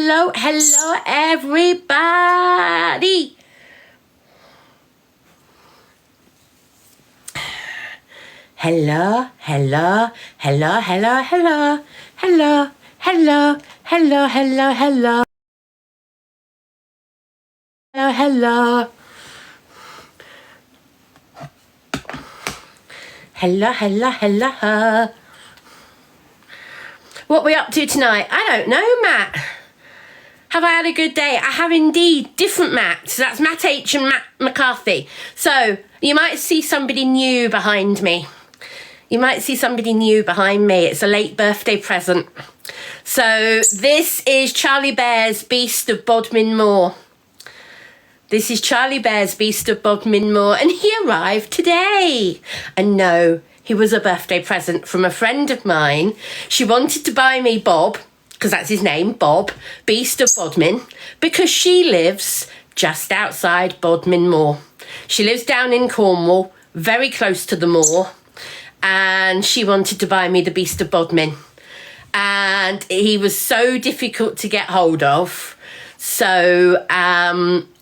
hello, hello, everybody. Hello, hello, hello, hello, hello, hello, hello, hello, hello, hello, hello, hello. Hello, hello, hello. What are we up to tonight? I don't know, Matt. Have I had a good day? I have indeed. Different Matt. So that's Matt H and Matt McCarthy. So you might see somebody new behind me. You might see somebody new behind me. It's a late birthday present. So this is Charlie Bear's Beast of Bodmin Moor. This is Charlie Bear's Beast of Bodmin Moor, and he arrived today. And no, he was a birthday present from a friend of mine. She wanted to buy me Bob, because that's his name, Bob, Beast of Bodmin, because she lives just outside Bodmin Moor. She lives down in Cornwall, very close to the moor, and she wanted to buy me the Beast of Bodmin. And he was so difficult to get hold of. So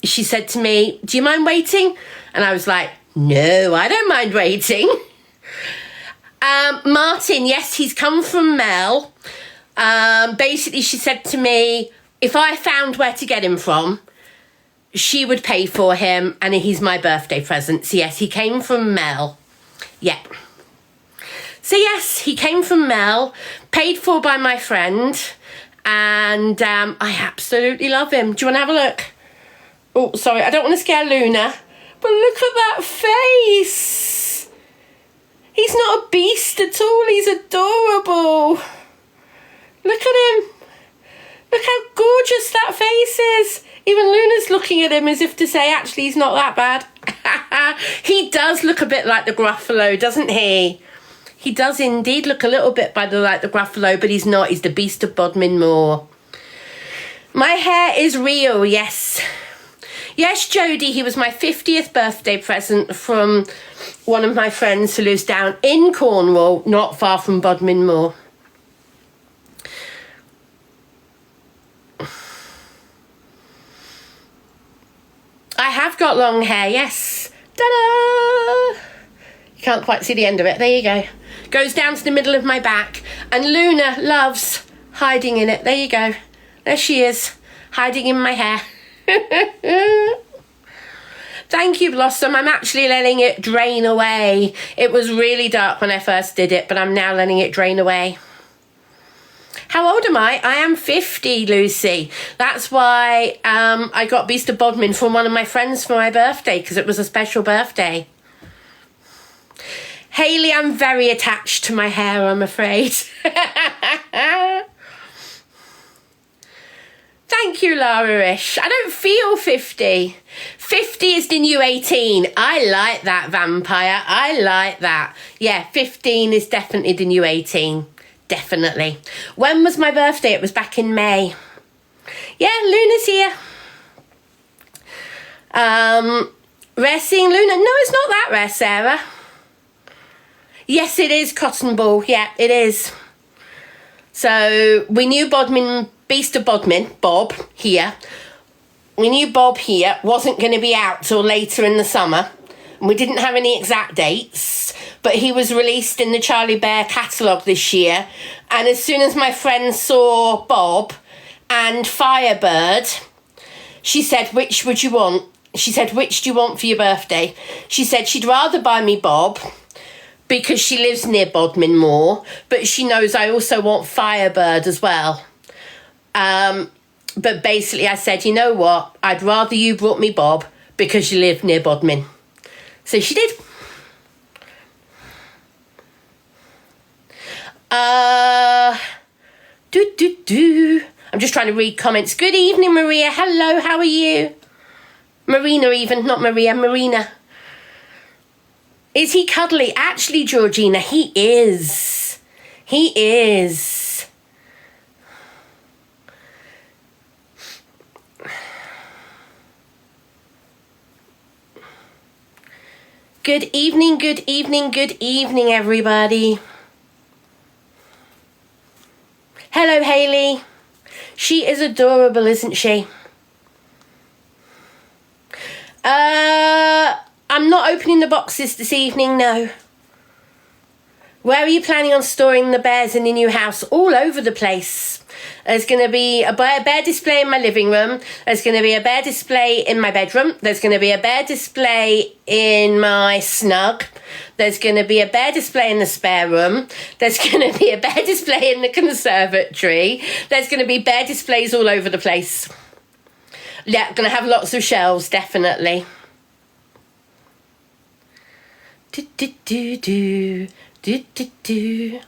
she said to me, do you mind waiting? And I was like, no, I don't mind waiting. Martin, yes, he's come from Mel. Basically, she said to me, if I found where to get him from, she would pay for him, and he's my birthday present. So yes, he came from Mel. Yeah. So yes, he came from Mel, paid for by my friend. And I absolutely love him. Do you want to have a look? Oh, sorry, I don't want to scare Luna. But look at that face. He's not a beast at all. He's adorable. Look at him. Look how gorgeous that face is. Even Luna's looking at him as if to say, actually, he's not that bad. He does look a bit like the Gruffalo, doesn't he? He does indeed look a little bit like the Gruffalo, but he's not. He's the Beast of Bodmin Moor. My hair is real, yes. Yes, Jodie, he was my 50th birthday present from one of my friends who lives down in Cornwall, not far from Bodmin Moor. I have got long hair, yes. Ta-da! You can't quite see the end of it. There you go. Goes down to the middle of my back. And Luna loves hiding in it. There you go. There she is, hiding in my hair. Thank you, Blossom. I'm actually letting it drain away. It was really dark when I first did it, but I'm now letting it drain away. How old am I? I am 50, Lucy. That's why I got Beast of Bodmin from one of my friends for my birthday, because it was a special birthday. Hayley, I'm very attached to my hair, I'm afraid. Thank you, Lara-ish. I don't feel 50. 50 is the new 18. I like that, Vampire. I like that. Yeah, 15 is definitely the new 18. Definitely. When was my birthday? It was back in May. Yeah, Luna's here. Rare seeing Luna. No, it's not that rare, Sarah. Yes, it is Cotton Ball. Yeah, it is. So we knew Beast of Bodmin, Bob, here. We knew Bob here wasn't going to be out till later in the summer. And we didn't have any exact dates, but he was released in the Charlie Bear catalogue this year. And as soon as my friend saw Bob and Firebird, she said, which would you want? She said, which do you want for your birthday? She said she'd rather buy me Bob, because she lives near Bodmin Moor, but she knows I also want Firebird as well. But basically I said, you know what? I'd rather you brought me Bob because you live near Bodmin. So she did. I'm just trying to read comments. Good evening, Maria. Hello, how are you? Marina even, not Maria, Marina. Is he cuddly? Actually, Georgina, he is. He is. Good evening, good evening, good evening, everybody. Hello, Hayley. She is adorable, isn't she? I'm not opening the boxes this evening, no. Where are you planning on storing the bears in your new house? All over the place. There's going to be a bear display in my living room. There's going to be a bear display in my bedroom. There's going to be a bear display in my snug. There's going to be a bear display in the spare room. There's going to be a bear display in the conservatory. There's going to be bear displays all over the place. Yeah, going to have lots of shelves, definitely. Do, do, do, do. Do, do, do.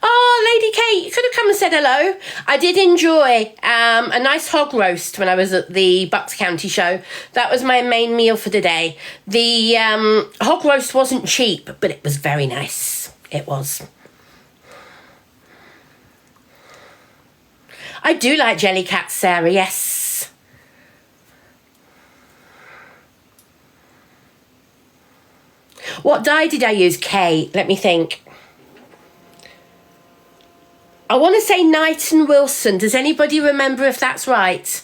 Oh, Lady Kate, you could have come and said hello. I did enjoy a nice hog roast when I was at the Bucks County show. That was my main meal for the day. The hog roast wasn't cheap, but it was very nice. It was. I do like Jellycat, Sarah, yes. What dye did I use, Kate? Let me think. I want to say Knight and Wilson. Does anybody remember if that's right?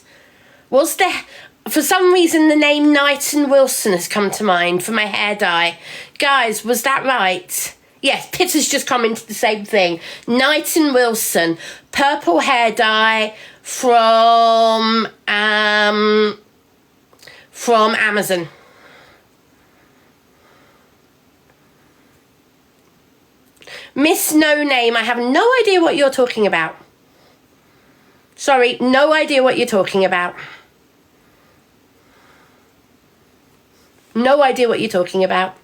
Was there... For some reason, the name Knight and Wilson has come to mind for my hair dye. Guys, was that right? Yes, Pitter's just commented the same thing. Knight and Wilson. Purple hair dye from Amazon. Miss No Name, I have no idea what you're talking about. Sorry, no idea what you're talking about. No idea what you're talking about.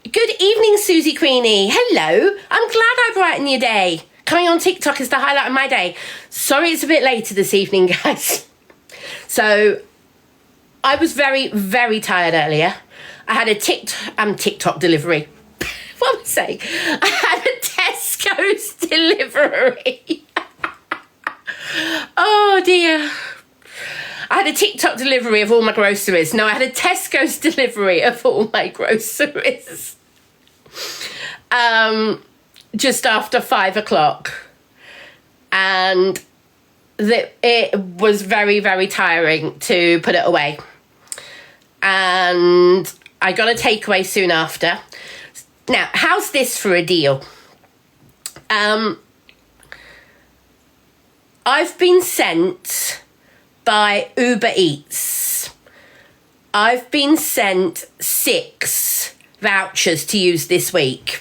Good evening, Susie Queenie. Hello. I'm glad I brightened your day. Coming on TikTok is the highlight of my day. Sorry it's a bit later this evening, guys. So, I was very, very tired earlier. I had a TikTok delivery. What am I saying? I had a Tesco's delivery. Oh dear. I had a TikTok delivery of all my groceries. No, I had a Tesco's delivery of all my groceries. Just after 5 o'clock. And it was very, very tiring to put it away. And I got a takeaway soon after. Now, how's this for a deal? I've been sent by Uber Eats. I've been sent 6 vouchers to use this week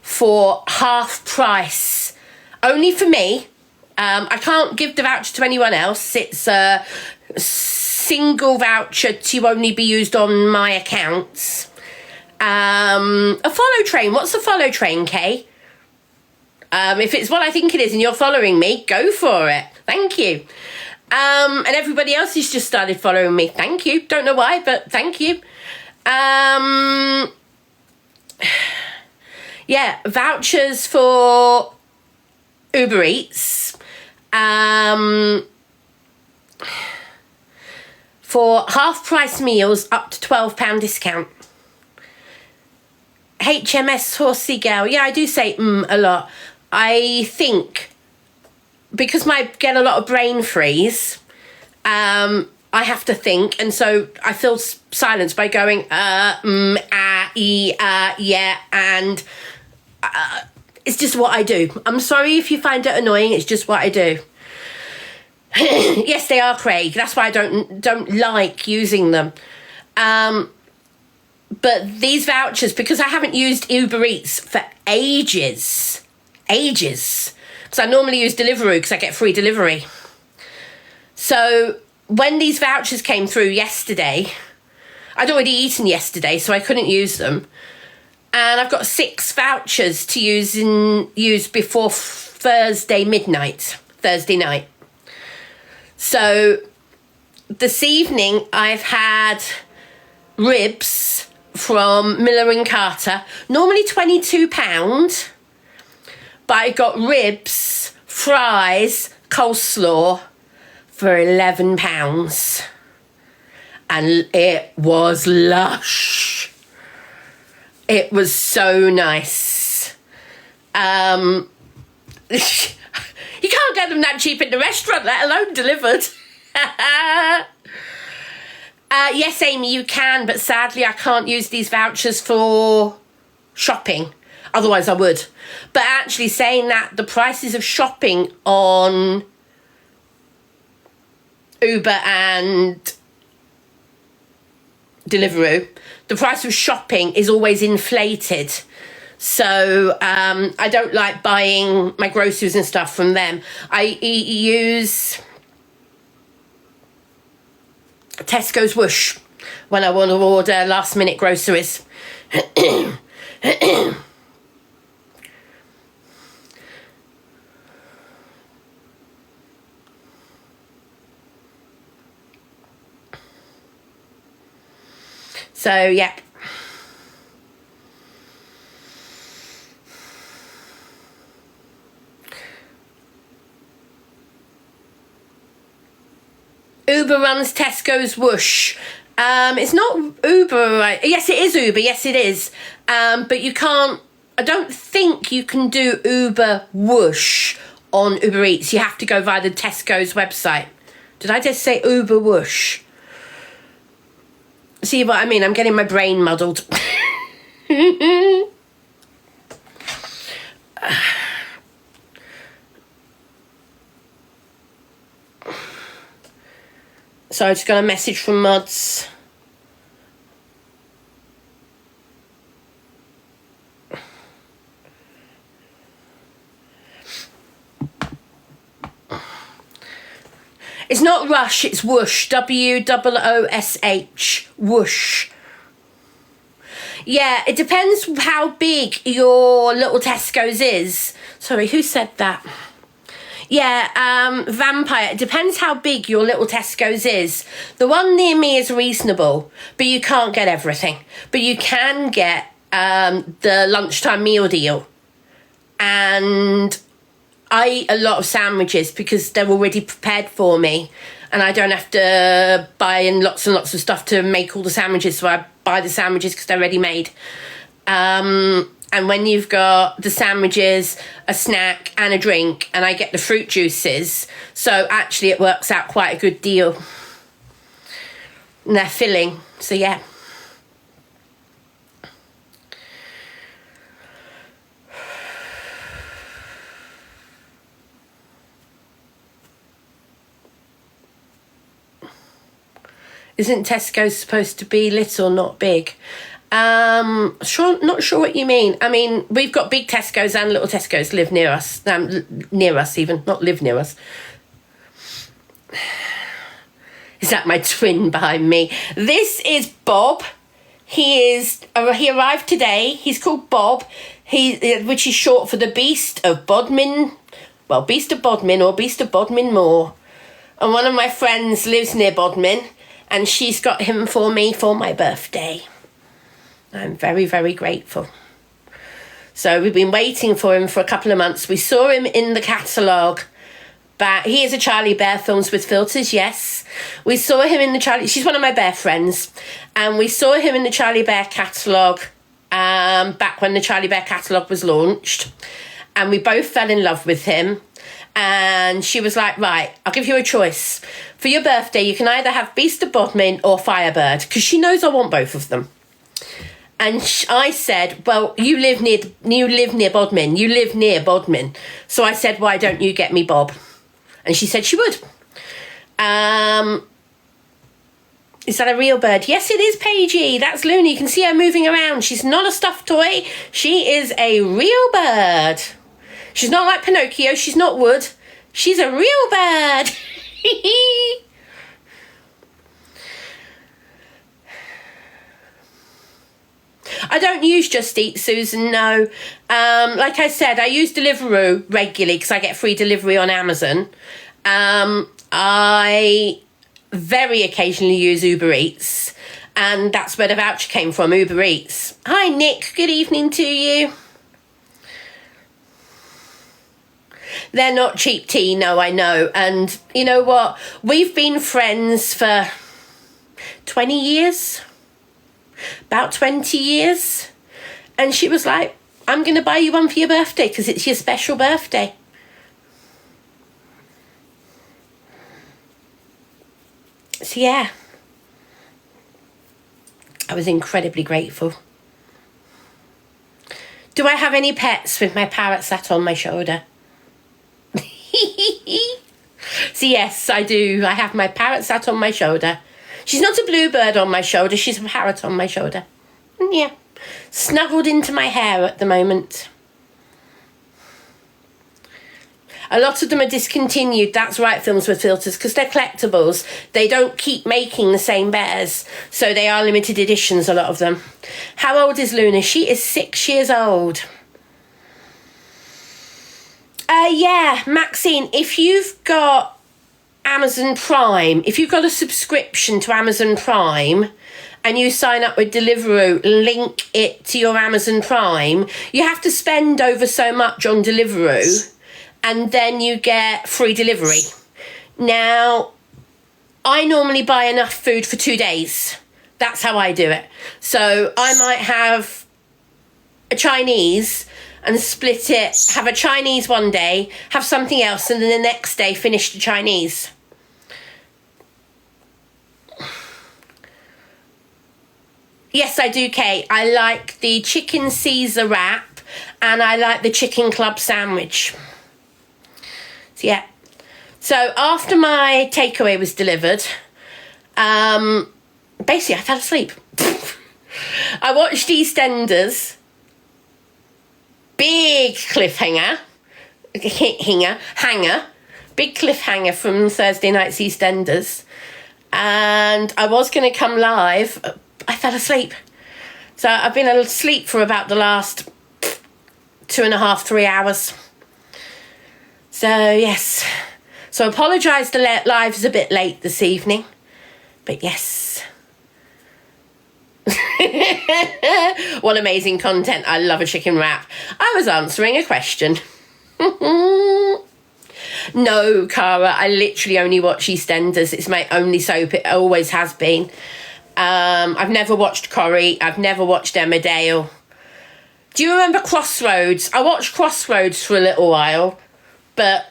for half price. Only for me. I can't give the voucher to anyone else. It's a single voucher to only be used on my accounts. A follow train. What's a follow train, Kay? If it's what I think it is and you're following me, go for it. Thank you. And everybody else has just started following me. Thank you. Don't know why, but thank you. Yeah, vouchers for Uber Eats. For half price meals up to £12 discount. HMS Horsey Girl. Yeah, I do say a lot. I think because I get a lot of brain freeze, I have to think, and so I fill silence by going yeah, and it's just what I do. I'm sorry if you find it annoying. It's just what I do. Yes, they are, Craig. That's why I don't like using them. But these vouchers, because I haven't used Uber Eats for ages, because I normally use Deliveroo because I get free delivery. So when these vouchers came through yesterday, I'd already eaten yesterday, so I couldn't use them. And I've got 6 vouchers to use before Thursday night. So this evening I've had ribs from Miller & Carter, normally £22, but I got ribs, fries, coleslaw for £11, and it was lush. It was so nice. You can't get them that cheap in the restaurant, let alone delivered. Yes, Amy, you can, but sadly I can't use these vouchers for shopping. Otherwise I would. But actually, saying that, the prices of shopping on Uber and Deliveroo, the price of shopping is always inflated. So I don't like buying my groceries and stuff from them. I use Tesco's Whoosh when I want to order last minute groceries. So yeah. Uber runs Tesco's Whoosh. It's not Uber, right? Yes, it is Uber. Yes, it is. But you can't. I don't think you can do Uber Whoosh on Uber Eats. You have to go via the Tesco's website. Did I just say Uber Whoosh? See what I mean? I'm getting my brain muddled. So I just got a message from Mods. It's not Rush, it's Whoosh. W-O-O-S-H. Whoosh. Yeah, it depends how big your little Tesco's is. Sorry, who said that? Yeah, Vampire. It depends how big your little Tesco's is. The one near me is reasonable, but you can't get everything. But you can get the lunchtime meal deal. And I eat a lot of sandwiches because they're already prepared for me. And I don't have to buy in lots and lots of stuff to make all the sandwiches. So I buy the sandwiches because they're ready made. And when you've got the sandwiches, a snack and a drink, and I get the fruit juices, so actually it works out quite a good deal. And they're filling, so yeah. Isn't Tesco supposed to be little, not big? Not sure what you mean. I mean, we've got big Tesco's and little Tesco's live near us. Near us even, not live near us. Is that my twin behind me? This is Bob. He arrived today. He's called Bob. Which is short for the Beast of Bodmin. Well, Beast of Bodmin or Beast of Bodmin Moor. And one of my friends lives near Bodmin, and she's got him for me for my birthday. I'm very, very grateful. So we've been waiting for him for a couple of months. We saw him in the catalogue. But he is a Charlie Bear Films with Filters, yes. We saw him in the Charlie... She's one of my bear friends. And we saw him in the Charlie Bear catalogue back when the Charlie Bear catalogue was launched. And we both fell in love with him. And she was like, right, I'll give you a choice. For your birthday, you can either have Beast of Bodmin or Firebird. Because she knows I want both of them. And I said, well, you live near Bodmin. You live near Bodmin. So I said, why don't you get me Bob? And she said she would. Is that a real bird? Yes, it is, Paigey. That's Luna. You can see her moving around. She's not a stuffed toy. She is a real bird. She's not like Pinocchio. She's not wood. She's a real bird. I don't use Just Eat, Susan, no. Like I said, I use Deliveroo regularly because I get free delivery on Amazon. I very occasionally use Uber Eats, and that's where the voucher came from, Uber Eats. Hi, Nick. Good evening to you. They're not cheap tea, no, I know. And you know what? We've been friends for 20 years. About 20 years. And she was like, I'm going to buy you one for your birthday because it's your special birthday. So yeah, I was incredibly grateful. Do I have any pets with my parrot sat on my shoulder? So yes, I do. I have my parrot sat on my shoulder. She's not a bluebird on my shoulder, she's a parrot on my shoulder. Yeah, snuggled into my hair at the moment. A lot of them are discontinued, that's right, Films with Filters, because they're collectibles. They don't keep making the same bears, so they are limited editions, a lot of them. How old is Luna? She is 6 years old. Yeah, Maxine, if you've got Amazon Prime, if you've got a subscription to Amazon Prime and you sign up with Deliveroo, link it to your Amazon Prime, you have to spend over so much on Deliveroo and then you get free delivery. Now, I normally buy enough food for 2 days. That's how I do it. So I might have a Chinese and split it, have a Chinese one day, have something else, and then the next day finish the Chinese. Yes, I do, Kate. I like the chicken Caesar wrap and I like the chicken club sandwich. So yeah. So after my takeaway was delivered, basically I fell asleep. I watched EastEnders. Big cliffhanger. Big cliffhanger from Thursday night's EastEnders. And I was going to come live. I fell asleep. So I've been asleep for about the last 2.5, 3 hours. So yes. So I apologise the live's a bit late this evening. But yes. What amazing content. I love a chicken wrap. I was answering a question. No, Cara, I literally only watch EastEnders. It's my only soap. It always has been. I've never watched Corrie. I've never watched Emmerdale. Do you remember Crossroads? I watched Crossroads for a little while, but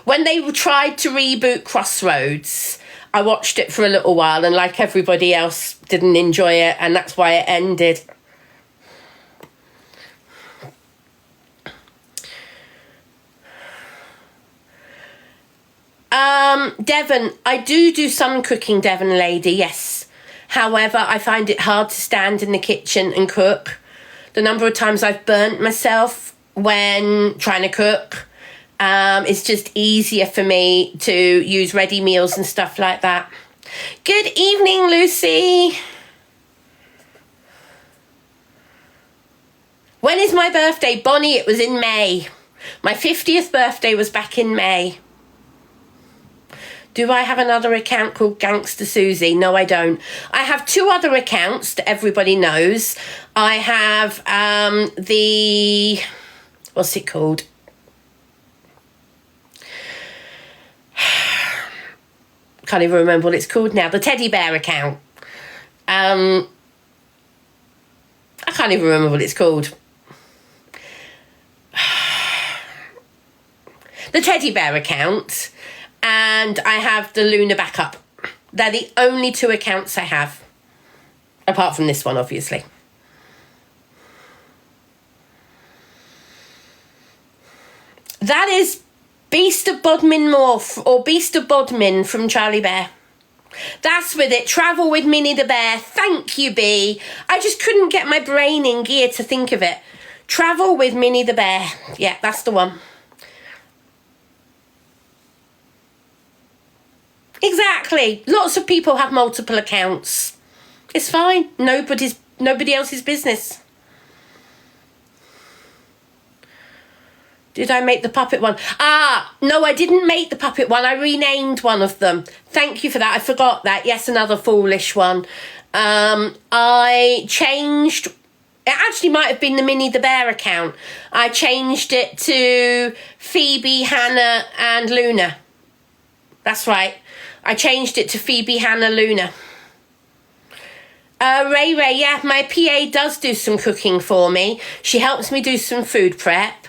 when they tried to reboot Crossroads, I watched it for a little while and like everybody else didn't enjoy it, and that's why it ended. Devon, I do some cooking, Devon lady, yes. However, I find it hard to stand in the kitchen and cook. The number of times I've burnt myself when trying to cook, it's just easier for me to use ready meals and stuff like that. Good evening, Lucy. When is my birthday? Bonnie, it was in May. My 50th birthday was back in May. Do I have another account called Gangster Susie? No, I don't. I have 2 other accounts that everybody knows. I have what's it called? Can't even remember what it's called now. The teddy bear account. I can't even remember what it's called. The teddy bear account. And I have the Luna backup. They're the only 2 accounts I have. Apart from this one, obviously. That is Beast of Bodmin Morph, or Beast of Bodmin from Charlie Bear. That's with it. Travel with Minnie the Bear. Thank you, B. I just couldn't get my brain in gear to think of it. Travel with Minnie the Bear. Yeah, that's the one. Exactly. Lots of people have multiple accounts. It's fine. Nobody else's business. Did I make the puppet one? No, I didn't make the puppet one. I renamed one of them. Thank you for that. I forgot that. Yes, another foolish one. I changed... It actually might have been the Minnie the Bear account. I changed it to Phoebe, Hannah and Luna. That's right. I changed it to Phoebe, Hannah, Luna. Ray Ray, yeah, my PA does do some cooking for me. She helps me do some food prep.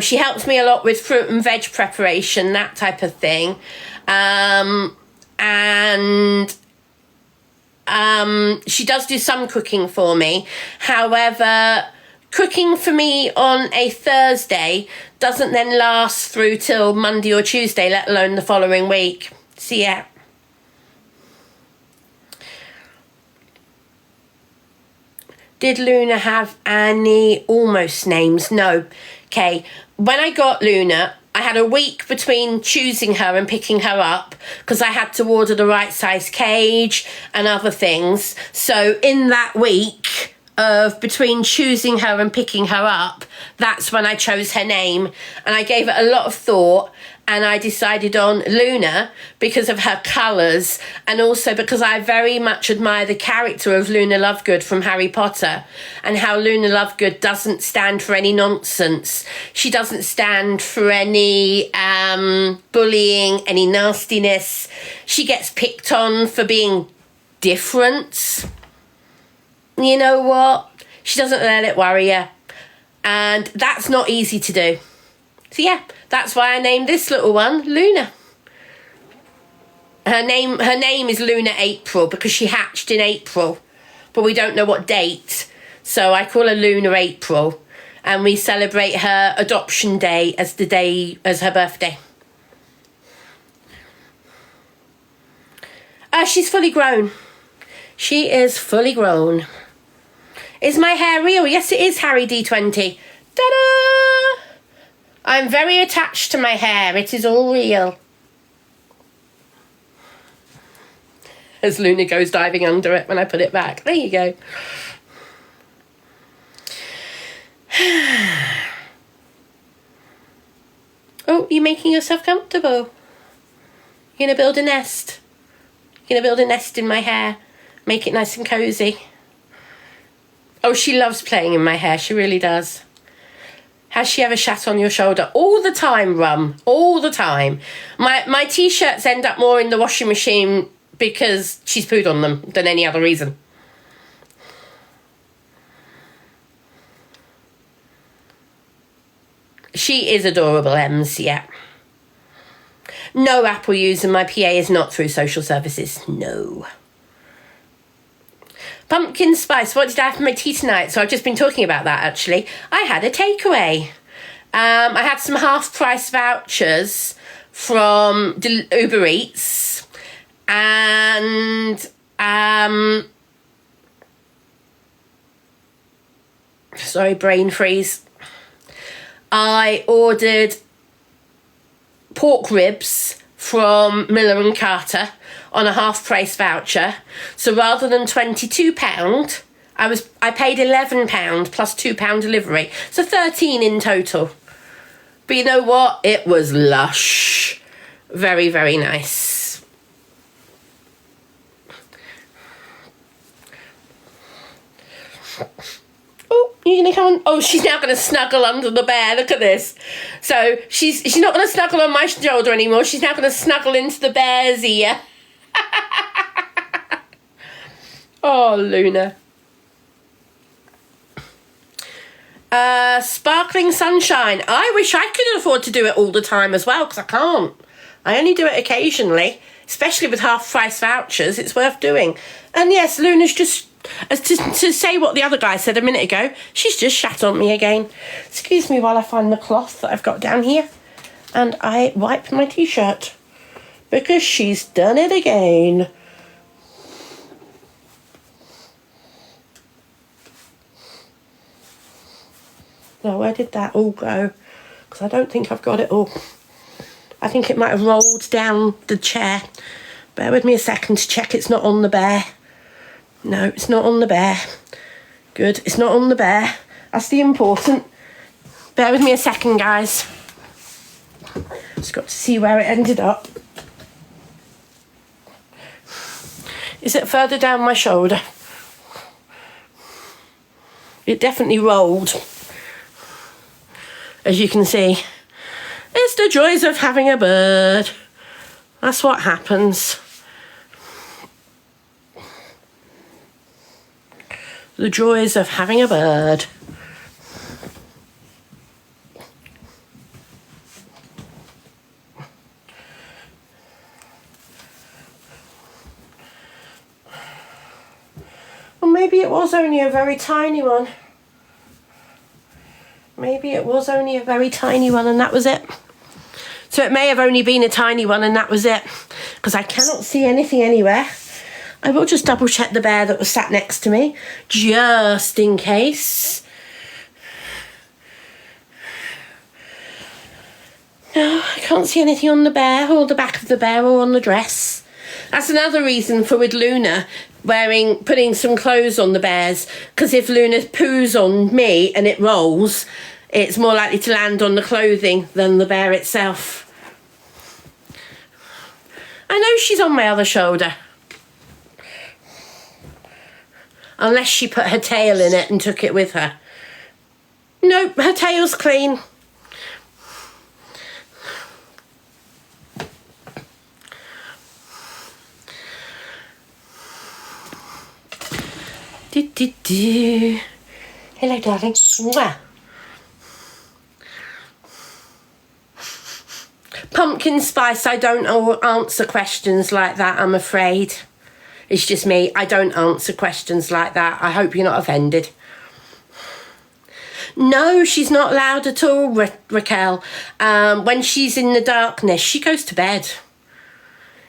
She helps me a lot with fruit and veg preparation, that type of thing. And she does do some cooking for me. However, cooking for me on a Thursday doesn't then last through till Monday or Tuesday, let alone the following week. So yeah. Did Luna have any almost names? No. Okay. When I got Luna, I had a week between choosing her and picking her up because I had to order the right size cage and other things. So in that week of between choosing her and picking her up, that's when I chose her name. And I gave it a lot of thought. And I decided on Luna because of her colours and also because I very much admire the character of Luna Lovegood from Harry Potter and how Luna Lovegood doesn't stand for any nonsense. She doesn't stand for any bullying, any nastiness. She gets picked on for being different. You know what? She doesn't let it worry her. And that's not easy to do. So yeah, that's why I named this little one Luna. Her name is Luna April because she hatched in April, but we don't know what date. So I call her Luna April, and we celebrate her adoption day as her birthday. She's fully grown. She is fully grown. Is my hair real? Yes, it is, Harry D20. Ta-da! I'm very attached to my hair. It is all real. As Luna goes diving under it when I put it back. There you go. Oh, you're making yourself comfortable. You're going to build a nest. You're going to build a nest in my hair. Make it nice and cosy. Oh, she loves playing in my hair. She really does. Has she ever shat on your shoulder? All the time, Rum. All the time. My T-shirts end up more in the washing machine because she's pooed on them than any other reason. She is adorable, Ems, yeah. No Apple user. My PA is not through social services. No. Pumpkin spice, what did I have for my tea tonight? So I've just been talking about that, actually. I had a takeaway. I had some half-price vouchers from Uber Eats. And, sorry, brain freeze. I ordered pork ribs from Miller and Carter on a half-price voucher. So rather than £22, I paid £11 plus £2 delivery. So 13 in total. But you know what? It was lush. Very, very nice. Oh, you're gonna come on. Oh, she's now gonna snuggle under the bear. Look at this. So she's not gonna snuggle on my shoulder anymore. She's now gonna snuggle into the bear's ear. Oh, Luna. Sparkling sunshine. I wish I could afford to do it all the time as well, because I can't. I only do it occasionally, especially with half-price vouchers. It's worth doing. And yes, Luna's just, to say what the other guy said a minute ago, she's just shat on me again. Excuse me while I find the cloth that I've got down here. And I wipe my T-shirt, because she's done it again. Now, where did that all go? Because I don't think I've got it all. I think it might have rolled down the chair. Bear with me a second to check it's not on the bear. No, it's not on the bear. Good, it's not on the bear. That's the important. Bear with me a second, guys. Just got to see where it ended up. Is it further down my shoulder? It definitely rolled. As you can see, it's the joys of having a bird. That's what happens. The joys of having a bird. Well, maybe it was only a very tiny one. Maybe it was only a very tiny one and that was it. So it may have only been a tiny one and that was it. Because I cannot see anything anywhere. I will just double check the bear that was sat next to me. Just in case. No, I can't see anything on the bear or the back of the bear or on the dress. That's another reason for with Luna putting some clothes on the bears, because if Luna poos on me and it rolls, it's more likely to land on the clothing than the bear itself. I know she's on my other shoulder. Unless she put her tail in it and took it with her. Nope, her tail's clean. Hello, darling. Mwah. Pumpkin spice, I don't answer questions like that, I'm afraid. It's just me. I don't answer questions like that. I hope you're not offended. No, she's not loud at all, Raquel. When she's in the darkness, she goes to bed.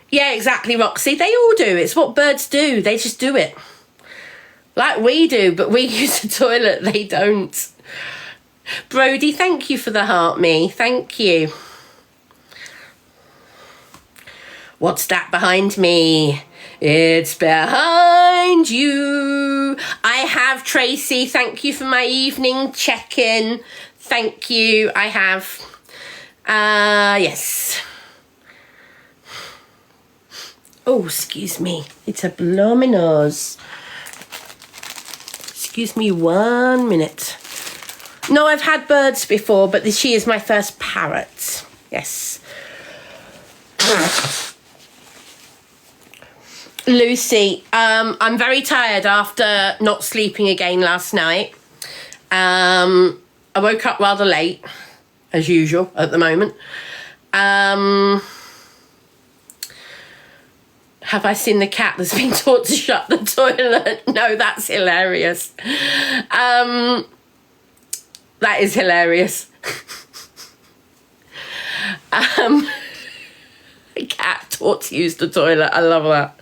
Yeah, exactly, Roxy. They all do. It's what birds do. They just do it. Like we do, but we use the toilet. They don't. Brody, thank you for the heart, me. Thank you. What's that behind me? It's behind you. I have, Tracy. Thank you for my evening check-in. Thank you. I have. Yes. Oh, excuse me. It's a blow my nose. Excuse me 1 minute. No, I've had birds before, but she is my first parrot. Yes. Lucy, I'm very tired after not sleeping again last night. I woke up rather late, as usual, at the moment. Have I seen the cat that's been taught to shut the toilet? No, that's hilarious. That is hilarious. A cat taught to use the toilet. I love that.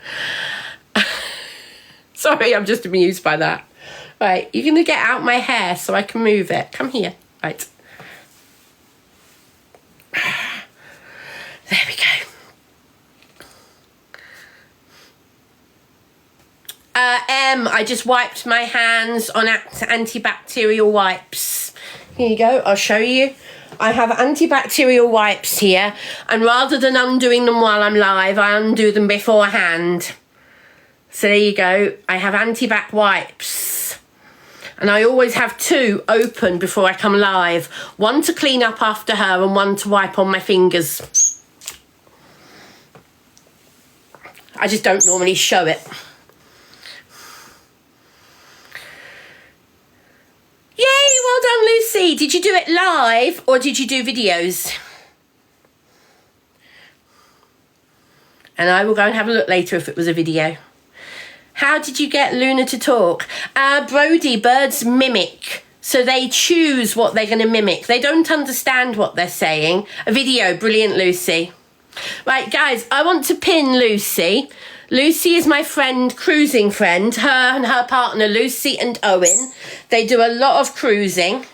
Sorry, I'm just amused by that. Right, you're going to get out my hair so I can move it. Come here. Right. There we go. I just wiped my hands on antibacterial wipes. Here you go, I'll show you. I have antibacterial wipes here, and rather than undoing them while I'm live, I undo them beforehand. So there you go, I have antibac wipes. And I always have 2 open before I come live. One to clean up after her and one to wipe on my fingers. I just don't normally show it. Yay, well done, Lucy. Did you do it live or did you do videos? And I will go and have a look later if it was a video. How did you get Luna to talk? Brody, birds mimic. So they choose what they're going to mimic. They don't understand what they're saying. A video, brilliant, Lucy. Right, guys, I want to pin Lucy. Lucy is my friend, cruising friend. Her and her partner, Lucy and Owen. They do a lot of cruising.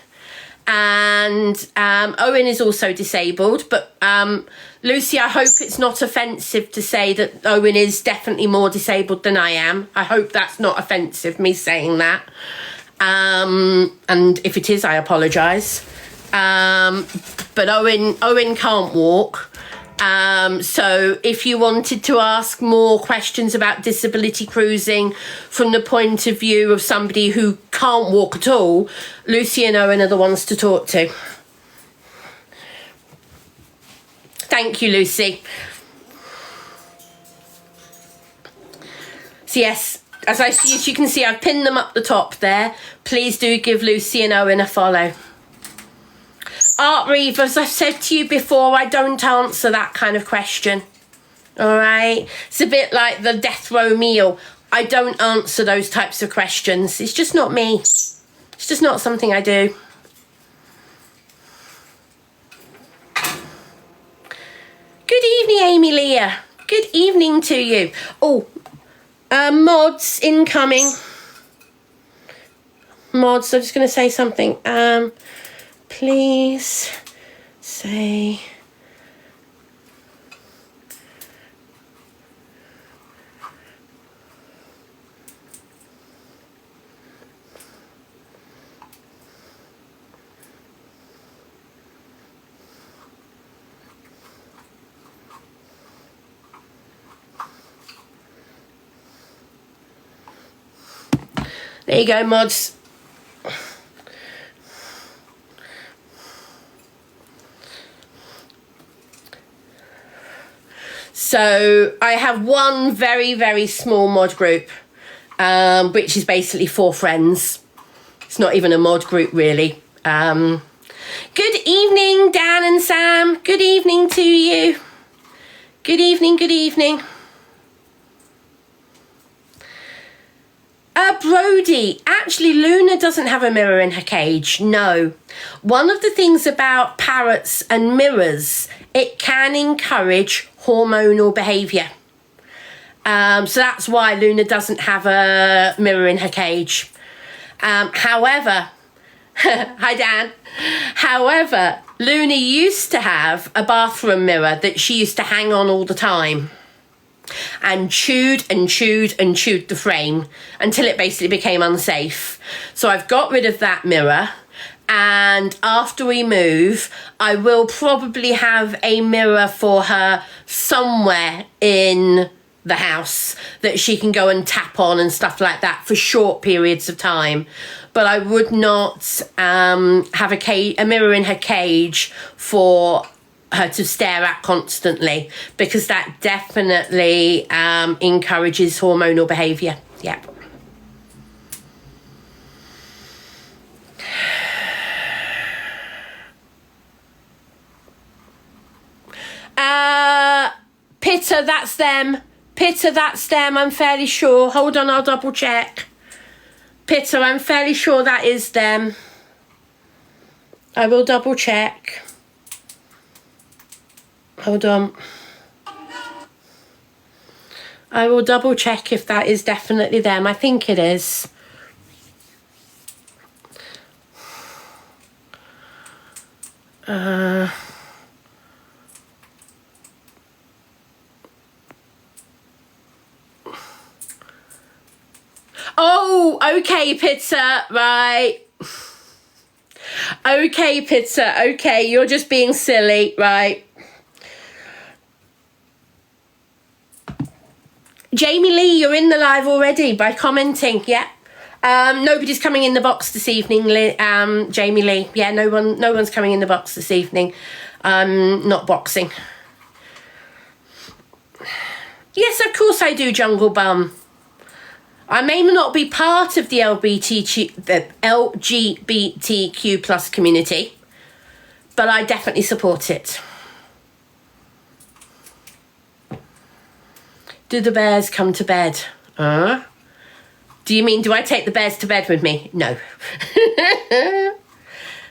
And Owen is also disabled. But Lucy, I hope it's not offensive to say that Owen is definitely more disabled than I am. I hope that's not offensive, me saying that. And if it is, I apologise. But Owen can't walk. So if you wanted to ask more questions about disability cruising from the point of view of somebody who can't walk at all, Lucy and Owen are the ones to talk to. Thank you, Lucy. So yes, as you can see, I've pinned them up the top there. Please do give Lucy and Owen a follow. Art Reeve, as I've said to you before, I don't answer that kind of question. All right? It's a bit like the death row meal. I don't answer those types of questions. It's just not me. It's just not something I do. Good evening, Amy Leah. Good evening to you. Oh, mods incoming. Mods, I'm just going to say something. Please say... There you go, mods. So I have one very, very small mod group, which is basically 4 friends. It's not even a mod group, really. Good evening, Dan and Sam. Good evening to you. Good evening, good evening. Brody, actually Luna doesn't have a mirror in her cage, no. One of the things about parrots and mirrors, it can encourage hormonal behaviour. So that's why Luna doesn't have a mirror in her cage. However, hi Dan. However, Luna used to have a bathroom mirror that she used to hang on all the time. And chewed and chewed and chewed the frame until it basically became unsafe. So I've got rid of that mirror, and after we move, I will probably have a mirror for her somewhere in the house that she can go and tap on and stuff like that for short periods of time. But I would not have a mirror in her cage for her to stare at constantly, because that definitely encourages hormonal behaviour. Yeah. Pitter, that's them. Pitter, that's them, I'm fairly sure. Hold on, I'll double check. Pitter, I'm fairly sure that is them. I will double check. Hold on. I will double check if that is definitely them. I think it is. Oh, okay, Pizza, right. Okay, Pizza, okay, you're just being silly, right. Jamie Lee, you're in the live already by commenting. Yeah. Nobody's coming in the box this evening, Jamie Lee. Yeah, no one's coming in the box this evening. Not boxing. Yes, of course I do, Jungle Bum. I may not be part of the LGBTQ plus community, but I definitely support it. Do the bears come to bed? Do you mean, do I take the bears to bed with me? No.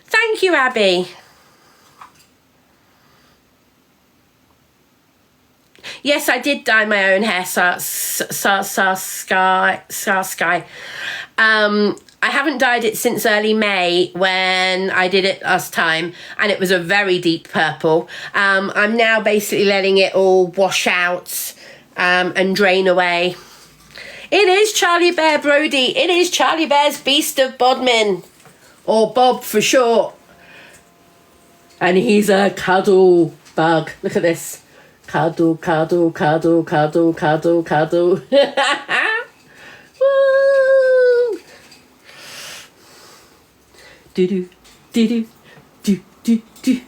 Thank you, Abby. Yes, I did dye my own hair, Sky. I haven't dyed it since early May when I did it last time, and it was a very deep purple. I'm now basically letting it all wash out and drain away. It is Charlie Bear Brody. It is Charlie Bear's Beast of Bodmin, or Bob for short. And he's a cuddle bug. Look at this. Cuddle, cuddle, cuddle, cuddle, cuddle, cuddle. Woo! Do-do, do-do, do-do, do.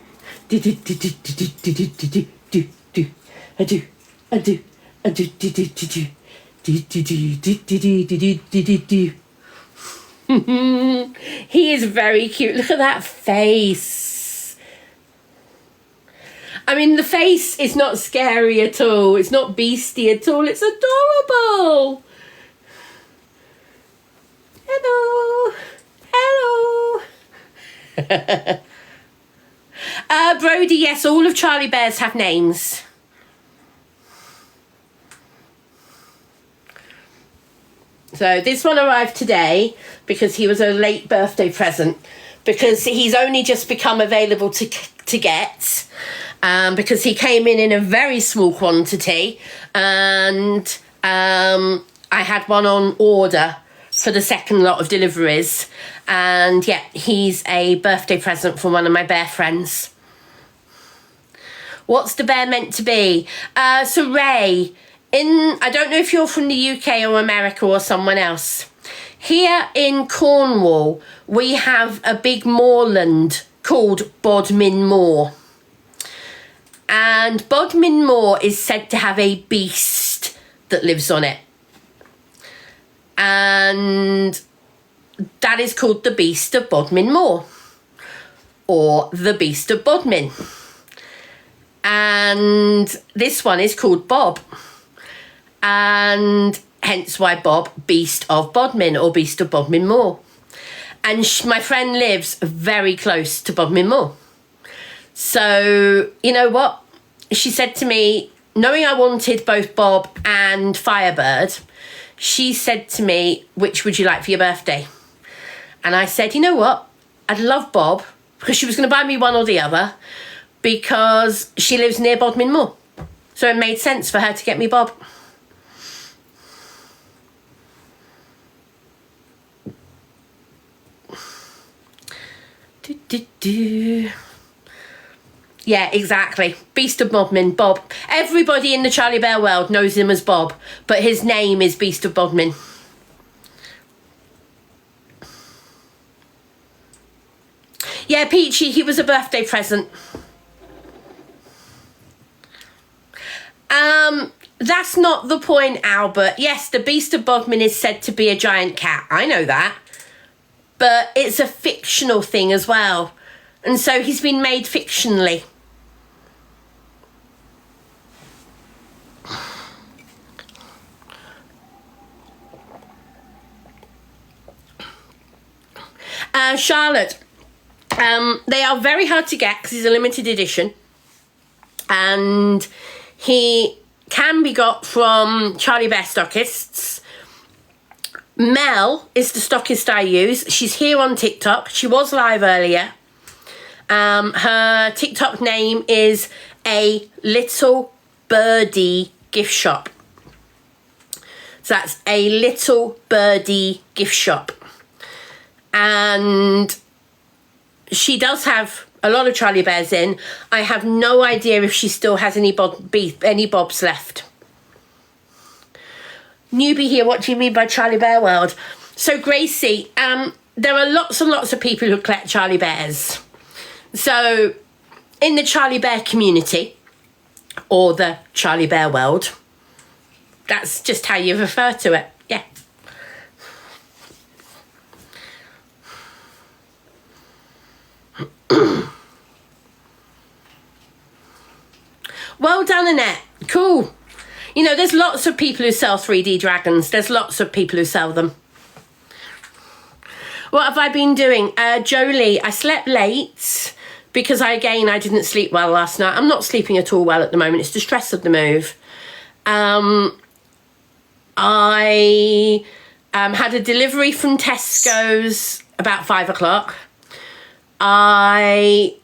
Do-do-do-do-do-do-do-do-do-do-do. I do. He is very cute. Look at that face. I mean, the face is not scary at all. It's not beastie at all. It's adorable. Hello. Hello. Brody, yes, all of Charlie Bears have names. So this one arrived today because he was a late birthday present, because he's only just become available to get, because he came in a very small quantity, and I had one on order for the second lot of deliveries, and yeah, he's a birthday present from one of my bear friends. What's the bear meant to be? So Ray, I don't know if you're from the UK or America or someone else. Here in Cornwall, we have a big moorland called Bodmin Moor. And Bodmin Moor is said to have a beast that lives on it. And that is called the Beast of Bodmin Moor, or the Beast of Bodmin. And this one is called Bob. And hence why Bob, Beast of Bodmin, or Beast of Bodmin Moor. And my friend lives very close to Bodmin Moor. So, you know what? She said to me, knowing I wanted both Bob and Firebird, she said to me, which would you like for your birthday? And I said, you know what? I'd love Bob, because she was going to buy me one or the other, because she lives near Bodmin Moor. So it made sense for her to get me Bob. Yeah, exactly. Beast of Bodmin, Bob. Everybody in the Charlie Bear world knows him as Bob, but his name is Beast of Bodmin. Yeah, Peachy, he was a birthday present. That's not the point, Albert. Yes, the Beast of Bodmin is said to be a giant cat. I know that. But it's a fictional thing as well. And so he's been made fictionally. Charlotte, they are very hard to get because he's a limited edition. And he can be got from Charlie Bear stockists. Mel is the stockist I use. She's here on TikTok. She was live earlier. Her TikTok name is A Little Birdie Gift Shop. So that's A Little Birdie Gift Shop. And she does have a lot of Charlie Bears in. I have no idea if she still has any Bobs left. Newbie here, what do you mean by Charlie Bear World? So Gracie, there are lots and lots of people who collect Charlie Bears. So in the Charlie Bear community, or the Charlie Bear world, that's just how you refer to it. Yeah. Well done, Annette. Cool. You know, there's lots of people who sell 3D dragons. There's lots of people who sell them. What have I been doing? Jolie, I slept late because I didn't sleep well last night. I'm not sleeping at all well at the moment. It's the stress of the move. I had a delivery from Tesco's about 5 o'clock. I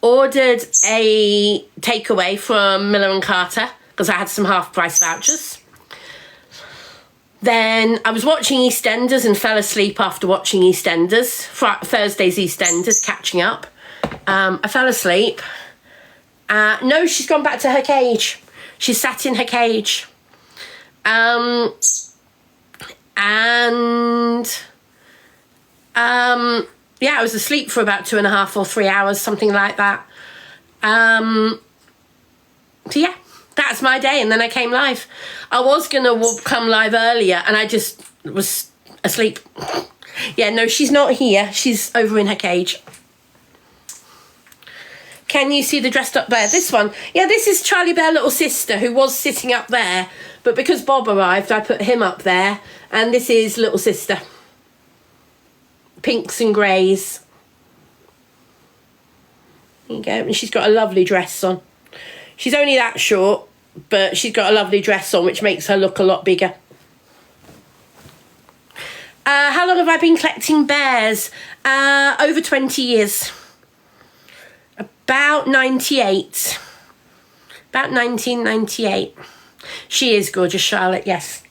ordered a takeaway from Miller and Carter because I had some half-price vouchers. Then I was watching EastEnders and fell asleep after watching EastEnders. Thursday's EastEnders, catching up. I fell asleep. No, she's gone back to her cage. She sat in her cage. Yeah, I was asleep for about 2.5 or 3 hours, something like that. So yeah, That's my day, and then I came live. I was going to come live earlier, and I just was asleep. Yeah, no, she's not here. She's over in her cage. Can you see the dressed up bear? This one. Yeah, this is Charlie Bear Little Sister, who was sitting up there. But because Bob arrived, I put him up there. And this is Little Sister. Pinks and greys. There you go. And she's got a lovely dress on. She's only that short, but she's got a lovely dress on, which makes her look a lot bigger. How long have I been collecting bears? Over 20 years. About 98. About 1998. She is gorgeous, Charlotte, yes.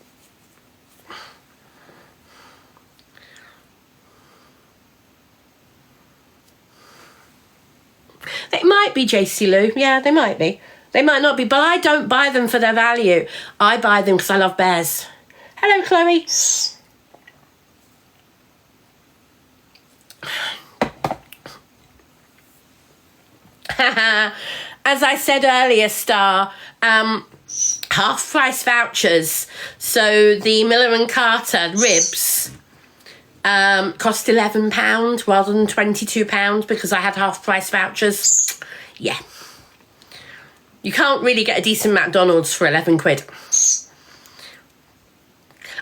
They might be, JC Lou. Yeah, they might be. They might not be, but I don't buy them for their value. I buy them because I love bears. Hello, Chloe. As I said earlier, Star, half price vouchers. So the Miller and Carter ribs cost £11 rather than £22 because I had half price vouchers. Yeah. You can't really get a decent McDonald's for 11 quid.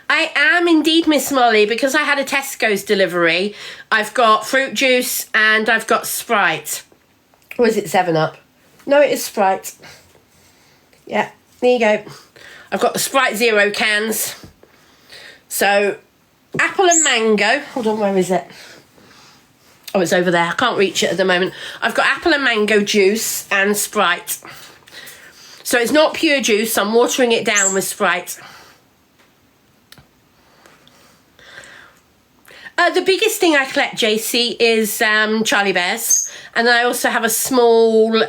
I am indeed, Miss Molly, because I had a Tesco's delivery. I've got fruit juice and I've got Sprite. Or is it 7-Up? No, it is Sprite. Yeah, there you go. I've got the Sprite Zero cans. So, apple and mango. Hold on, where is it? Oh, it's over there. I can't reach it at the moment. I've got apple and mango juice and Sprite. So it's not pure juice. I'm watering it down with Sprite. The biggest thing I collect, JC, is Charlie Bears. And then I also have a small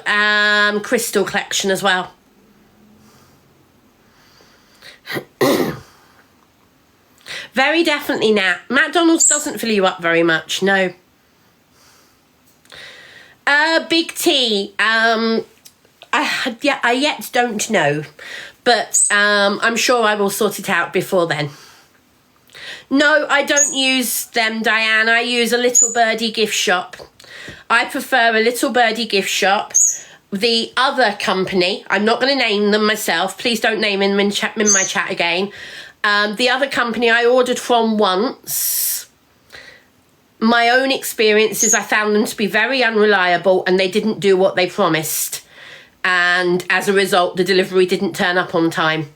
crystal collection as well. Very definitely, Nat. McDonald's doesn't fill you up very much, no. Big T. I yet don't know. But I'm sure I will sort it out before then. No, I don't use them, Diane. I use a Little Birdie gift shop. I prefer a Little Birdie gift shop. The other company, I'm not going to name them myself. Please don't name them in my chat again. The other company I ordered from once. My own experience is I found them to be very unreliable and they didn't do what they promised. And as a result, the delivery didn't turn up on time.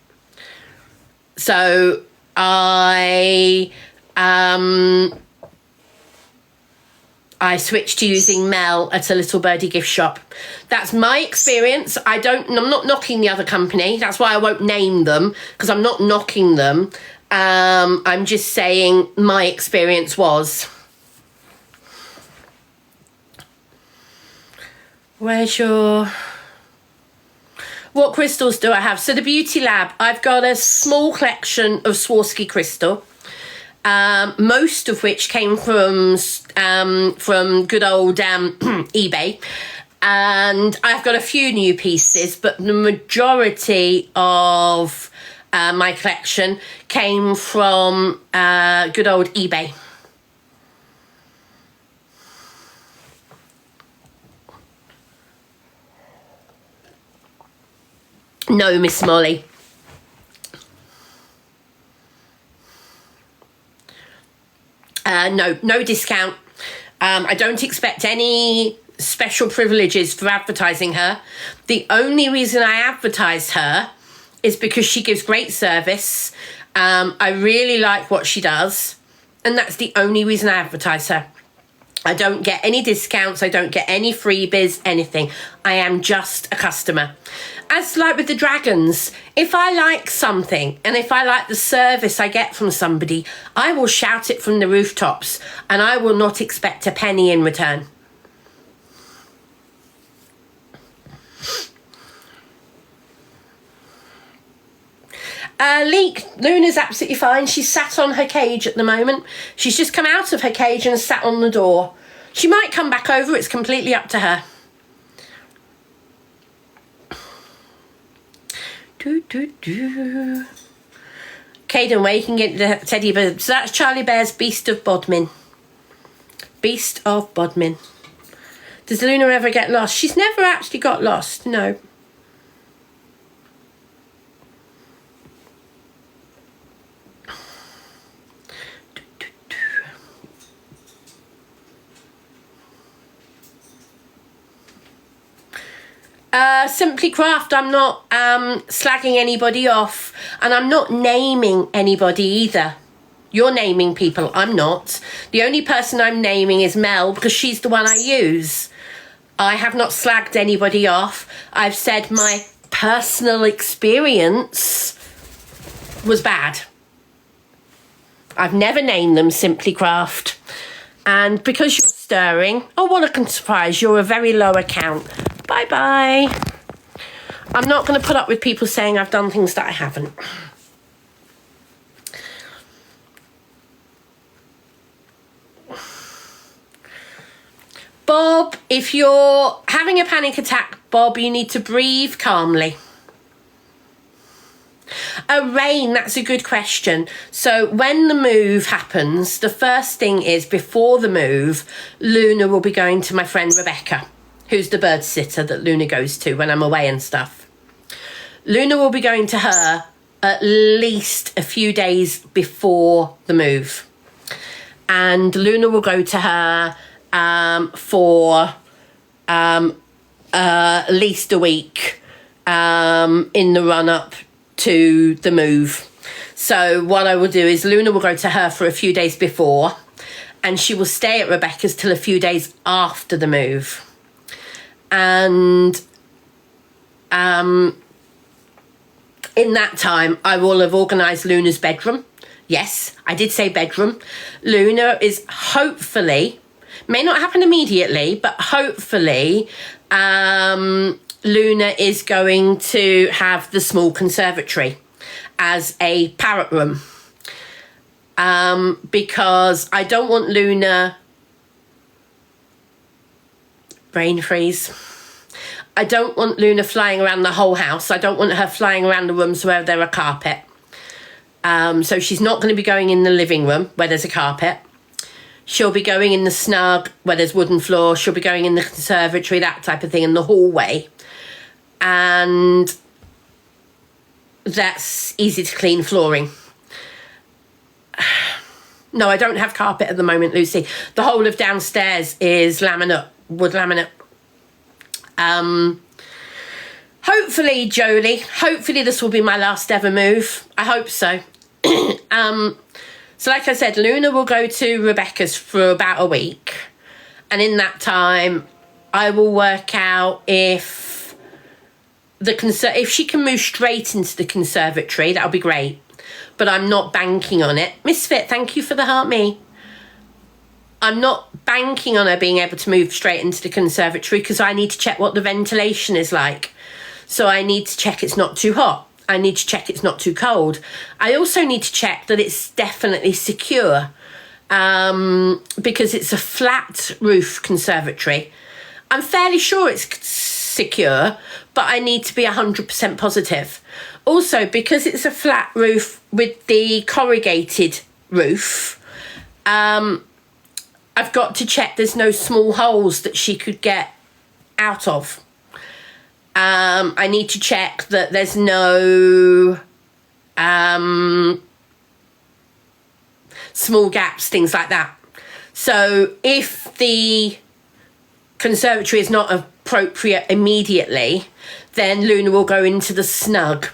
So I switched to using Mel at a Little Birdie gift shop. That's my experience. I'm not knocking the other company. That's why I won't name them, because I'm not knocking them. I'm just saying my experience was. Where's your... What crystals do I have? So the Beauty Lab, I've got a small collection of Swarovski crystal, most of which came from good old eBay. And I've got a few new pieces, but the majority of my collection came from good old eBay. No, Miss Molly. No discount. I don't expect any special privileges for advertising her. The only reason I advertise her is because she gives great service. I really like what she does. And that's the only reason I advertise her. I don't get any discounts. I don't get any freebies, anything. I am just a customer. As like with the dragons, if I like something and if I like the service I get from somebody, I will shout it from the rooftops and I will not expect a penny in return. Luna's absolutely fine. She's sat on her cage at the moment. She's just come out of her cage and sat on the door. She might come back over. It's completely up to her. Caden, where you can get the teddy bear. So that's Charlie Bear's Beast of Bodmin. Beast of Bodmin. Does Luna ever get lost? She's never actually got lost, no. Simply Craft, I'm not slagging anybody off, and I'm not naming anybody either. You're naming people, I'm not. The only person I'm naming is Mel, because she's the one I use. I have not slagged anybody off. I've said my personal experience was bad. I've never named them Simply Craft. And because you're stirring, oh, what a surprise, you're a very low account. Bye-bye. I'm not going to put up with people saying I've done things that I haven't. Bob, if you're having a panic attack, Bob, you need to breathe calmly. Rain, that's a good question. So when the move happens, the first thing is, before the move, Luna will be going to my friend Rebecca, who's the bird sitter that Luna goes to when I'm away and stuff. Luna will be going to her at least a few days before the move. And Luna will go to her for at least a week in the run-up to the move. So what I will do is Luna will go to her for a few days before, and she will stay at Rebecca's till a few days after the move. And in that time, I will have organised Luna's bedroom. Yes, I did say bedroom. Luna is hopefully, may not happen immediately, but hopefully Luna is going to have the small conservatory as a parrot room. Because I don't want Luna... Brain freeze. I don't want Luna flying around the whole house. I don't want her flying around the rooms where there are carpet. So she's not going to be going in the living room where there's a carpet. She'll be going in the snug where there's wooden floor. She'll be going in the conservatory, that type of thing, in the hallway. And that's easy to clean flooring. No, I don't have carpet at the moment, Lucy. The whole of downstairs is laminate, wood laminate. Hopefully, Jolie, hopefully this will be my last ever move. I hope so. So like I said, Luna will go to Rebecca's for about a week. And in that time, I will work out if she can move straight into the conservatory, that'll be great. But I'm not banking on it. Misfit, thank you for the heart me. I'm not banking on her being able to move straight into the conservatory because I need to check what the ventilation is like. So I need to check it's not too hot. I need to check it's not too cold. I also need to check that it's definitely secure because it's a flat roof conservatory. I'm fairly sure it's secure, but I need to be 100% positive. Also, because it's a flat roof with the corrugated roof, I've got to check there's no small holes that she could get out of. I need to check that there's no small gaps, things like that. So if the conservatory is not appropriate immediately, then Luna will go into the snug,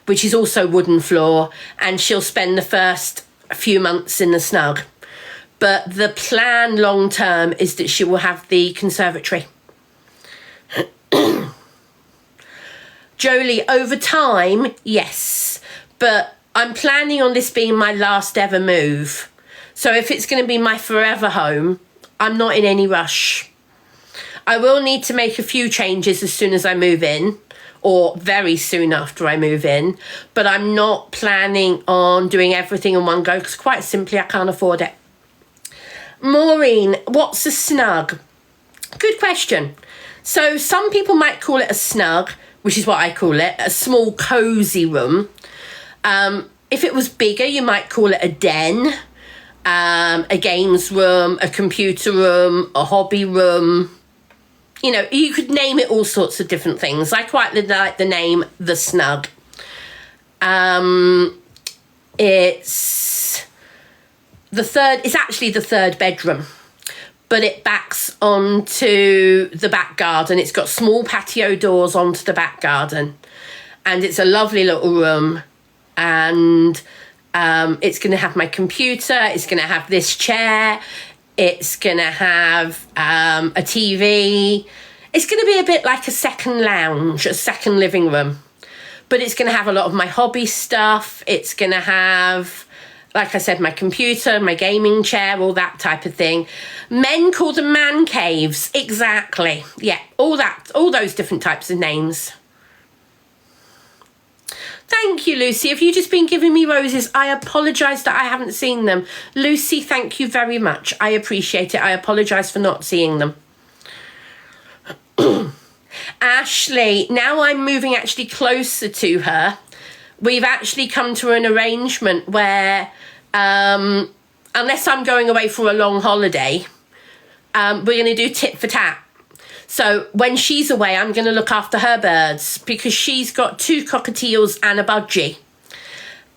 which is also wooden floor, and she'll spend the first few months in the snug. But the plan long term is that she will have the conservatory. Jolie, over time, yes. But I'm planning on this being my last ever move. So if it's going to be my forever home, I'm not in any rush. I will need to make a few changes as soon as I move in, or very soon after I move in. But I'm not planning on doing everything in one go because quite simply I can't afford it. Maureen, what's a snug? Good question. So some people might call it a snug. which is what I call it, a small cozy room. If it was bigger, you might call it a den, a games room, a computer room, a hobby room. You know, you could name it all sorts of different things. I quite like the name The Snug. It's actually the third bedroom, but it backs onto the back garden. It's got small patio doors onto the back garden, and it's a lovely little room. And it's going to have my computer. It's going to have this chair. It's going to have a TV. It's going to be a bit like a second lounge, a second living room. But it's going to have a lot of my hobby stuff. It's going to have, like I said, my computer, my gaming chair, all that type of thing. Men call them man caves. Exactly. Yeah, all those different types of names. Thank you, Lucy. Have you just been giving me roses? I apologise that I haven't seen them. Lucy, thank you very much. I appreciate it. I apologise for not seeing them. Ashley, now I'm moving actually closer to her. We've actually come to an arrangement where, unless I'm going away for a long holiday, we're going to do tit for tat. So when she's away, I'm going to look after her birds because she's got 2 cockatiels and a budgie.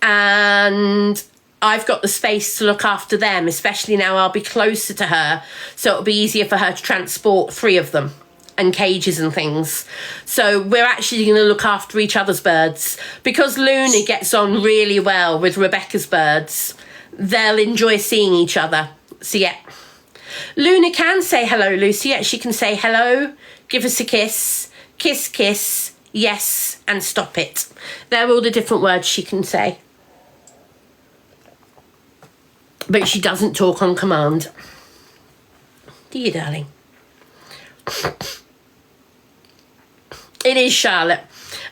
And I've got the space to look after them, especially now I'll be closer to her. So it'll be easier for her to transport 3 of them and cages and things. So we're actually going to look after each other's birds. Because Luna gets on really well with Rebecca's birds, they'll enjoy seeing each other. So yeah. Luna can say hello, Lucy. Yeah, she can say hello, give us a kiss, kiss, kiss, yes, and stop it. They're all the different words she can say. But she doesn't talk on command. Do you, darling? It is Charlotte.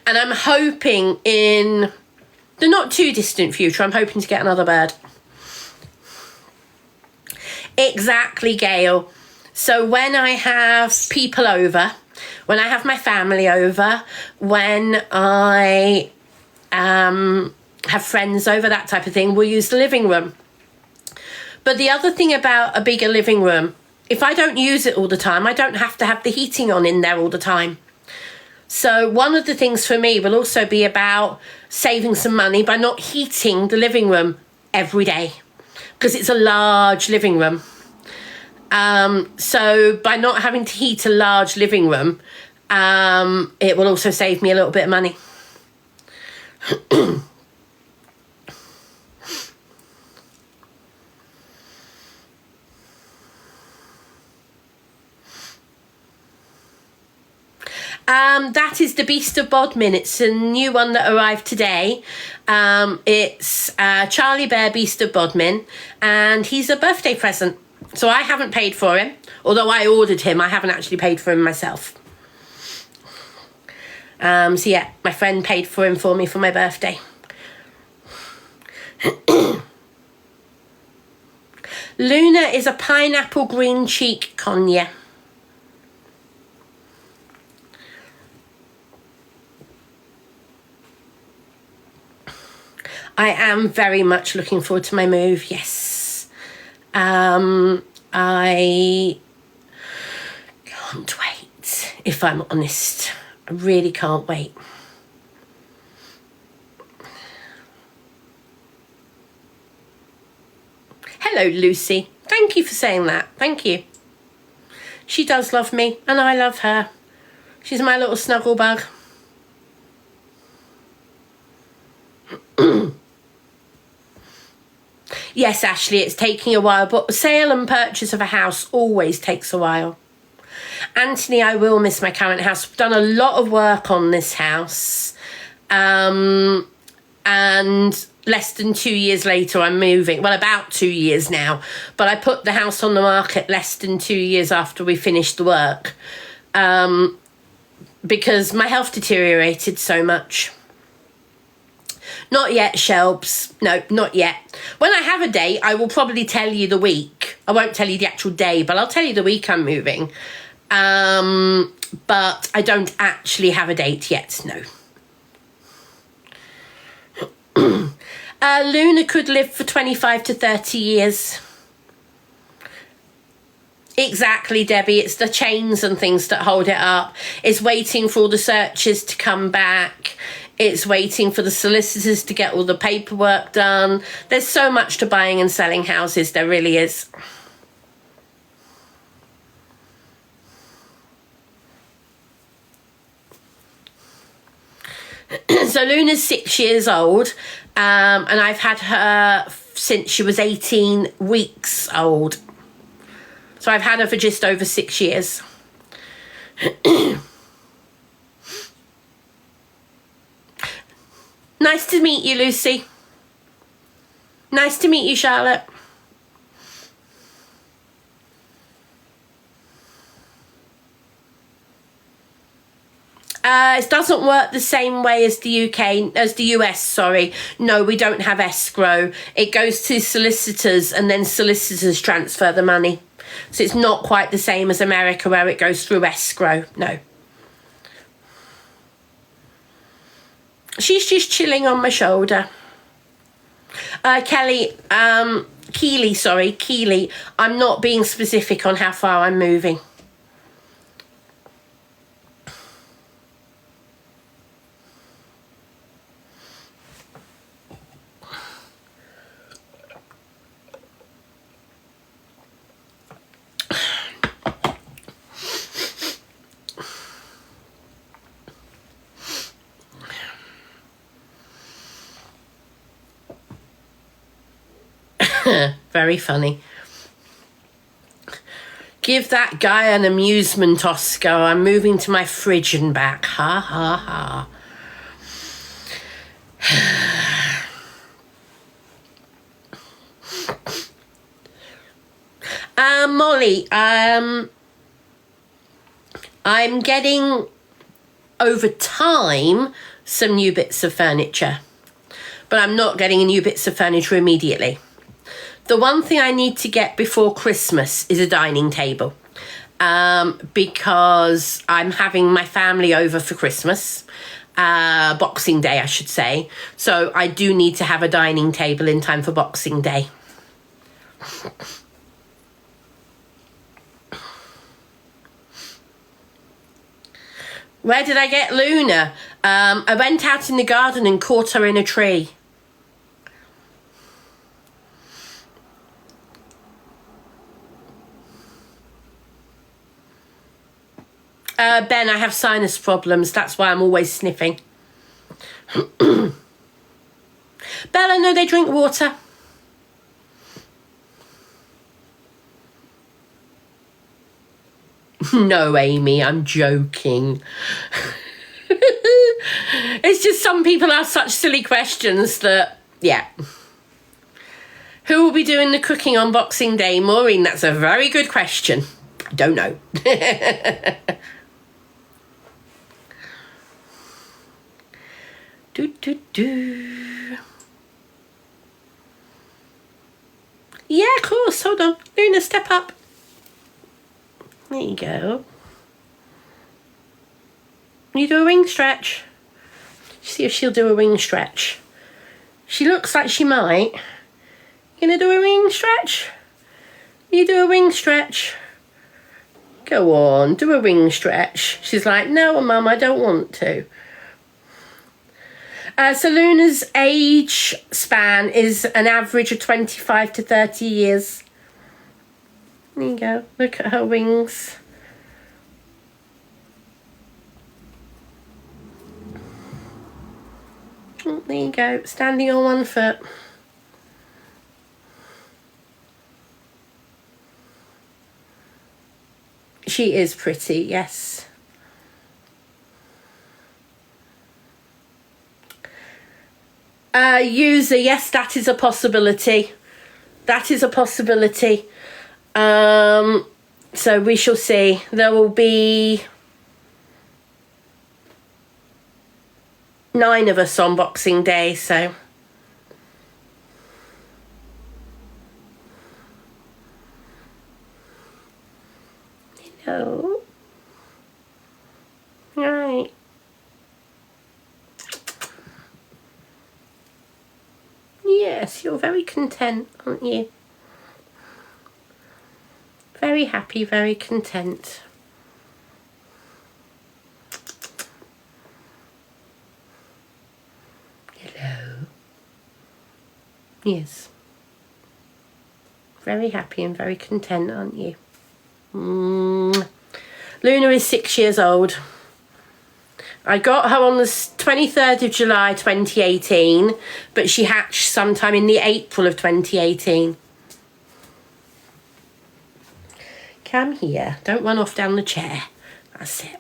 And I'm hoping in the not too distant future, I'm hoping to get another bird. Exactly, Gail. So when I have people over, when I have my family over, when I have friends over, that type of thing, we'll use the living room. But the other thing about a bigger living room, if I don't use it all the time, I don't have to have the heating on in there all the time. So one of the things for me will also be about saving some money by not heating the living room every day, because it's a large living room. So by not having to heat a large living room, it will also save me a little bit of money. That is the Beast of Bodmin. It's a new one that arrived today. It's Charlie Bear Beast of Bodmin, and he's a birthday present. So I haven't paid for him, although I ordered him. I haven't actually paid for him myself. So yeah, my friend paid for him for me for my birthday. Luna is a pineapple green cheek conure. I am very much looking forward to my move, yes. I can't wait, if I'm honest. I really can't wait. Hello, Lucy. Thank you for saying that. Thank you. She does love me, and I love her. She's my little snuggle bug. Yes, Ashley, it's taking a while, but sale and purchase of a house always takes a while. Anthony, I will miss my current house. I've done a lot of work on this house. And less than 2 years later, I'm moving. Well, about 2 years now. But I put the house on the market less than 2 years after we finished the work. Because my health deteriorated so much. Not yet, Shelbs. No, not yet. When I have a date, I will probably tell you the week. I won't tell you the actual day, but I'll tell you the week I'm moving. But I don't actually have a date yet, no. Luna could live for 25 to 30 years. Exactly, Debbie. It's the chains and things that hold it up. It's waiting for all the searches to come back. It's waiting for the solicitors to get all the paperwork done. There's so much to buying and selling houses. There really is. So Luna's 6 years old, and I've had her since she was 18 weeks old. So I've had her for just over 6 years. Nice to meet you, Lucy. Nice to meet you, Charlotte. It doesn't work the same way as the UK, as the US, sorry. No, we don't have escrow. It goes to solicitors and then solicitors transfer the money. So it's not quite the same as America where it goes through escrow, no. She's just chilling on my shoulder. Keely, I'm not being specific on how far I'm moving. Very funny. Give that guy an amusement, Oscar. I'm moving to my fridge and back. Ha ha ha. Molly, I'm getting over time some new bits of furniture, but I'm not getting new bits of furniture immediately. The one thing I need to get before Christmas is a dining table, because I'm having my family over for Christmas, Boxing Day, I should say. So I do need to have a dining table in time for Boxing Day. Where did I get Luna? I went out in the garden and caught her in a tree. Ben, I have sinus problems. That's why I'm always sniffing. Bella, no, they drink water. No, Amy, I'm joking. It's just some people ask such silly questions that, yeah. Who will be doing the cooking on Boxing Day? Maureen, that's a very good question. I don't know. Yeah, of course. Hold on. Luna, step up. There you go. You do a wing stretch. See if she'll do a wing stretch. She looks like she might. You gonna do a wing stretch? You do a wing stretch. Go on, do a wing stretch. She's like, no, Mum, I don't want to. So Luna's age span is an average of 25 to 30 years. There you go. Look at her wings. Oh, there you go. Standing on one foot. She is pretty, yes. User, yes, that is a possibility. That is a possibility. So we shall see. There will be 9 of us on Boxing Day, so. Hello. you're very content, aren't you? Very happy, very content. Hello. Yes. Very happy and very content, aren't you? Luna is 6 years old. I got her on the 23rd of July 2018, but she hatched sometime in the April of 2018. Come here. Don't run off down the chair. That's it.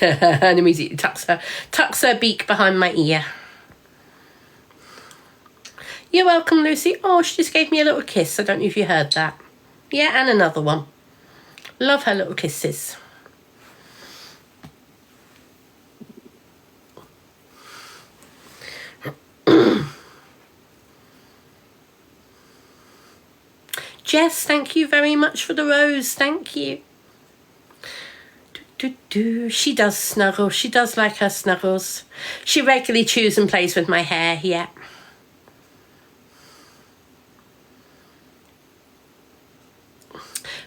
And immediately tucks her beak behind my ear. You're welcome, Lucy. Oh, she just gave me a little kiss. I don't know if you heard that. Yeah, and another one. Love her little kisses. Jess, thank you very much for the rose. Thank you. She does snuggle. She does like her snuggles. She regularly chews and plays with my hair, yeah.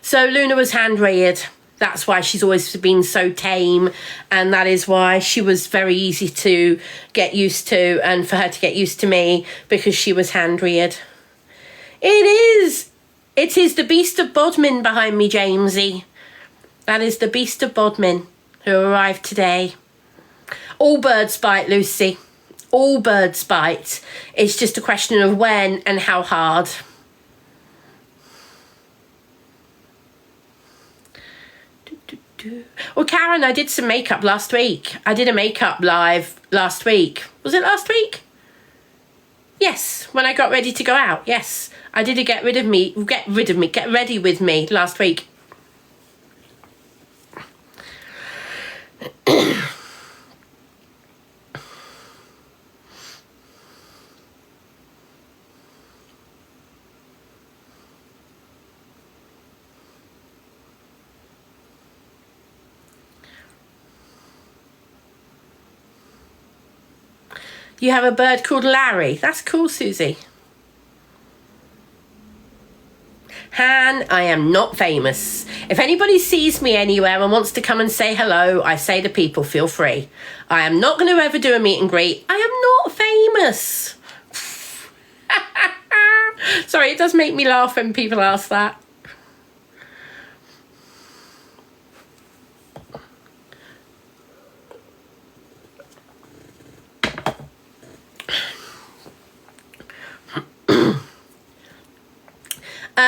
So Luna was hand-reared. That's why she's always been so tame, and that is why she was very easy to get used to, and for her to get used to me, because she was hand-reared. It is the beast of Bodmin behind me, Jamesy. That is the beast of Bodmin who arrived today. All birds bite, Lucy. All birds bite. It's just a question of when and how hard. Well, Karen, I did some makeup last week. I did a makeup live last week. Was it last week? Yes, when I got ready to go out. Yes, I did a get ready with me last week. You have a bird called Larry. That's cool, Susie. Han, I am not famous. If anybody sees me anywhere and wants to come and say hello, I say to people, feel free. I am not going to ever do a meet and greet. I am not famous. Sorry, it does make me laugh when people ask that.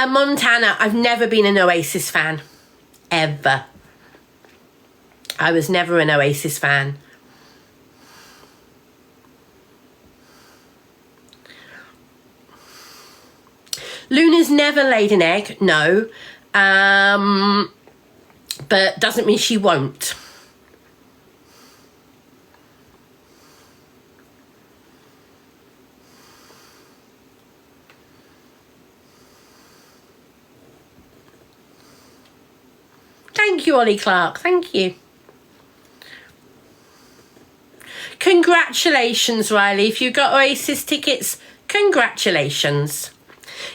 Montana, I've never been an Oasis fan. Ever. I was never an Oasis fan. Luna's never laid an egg, no. But doesn't mean she won't. Thank you, Ollie Clark. Thank you. Congratulations, Riley. If you got Oasis tickets, congratulations.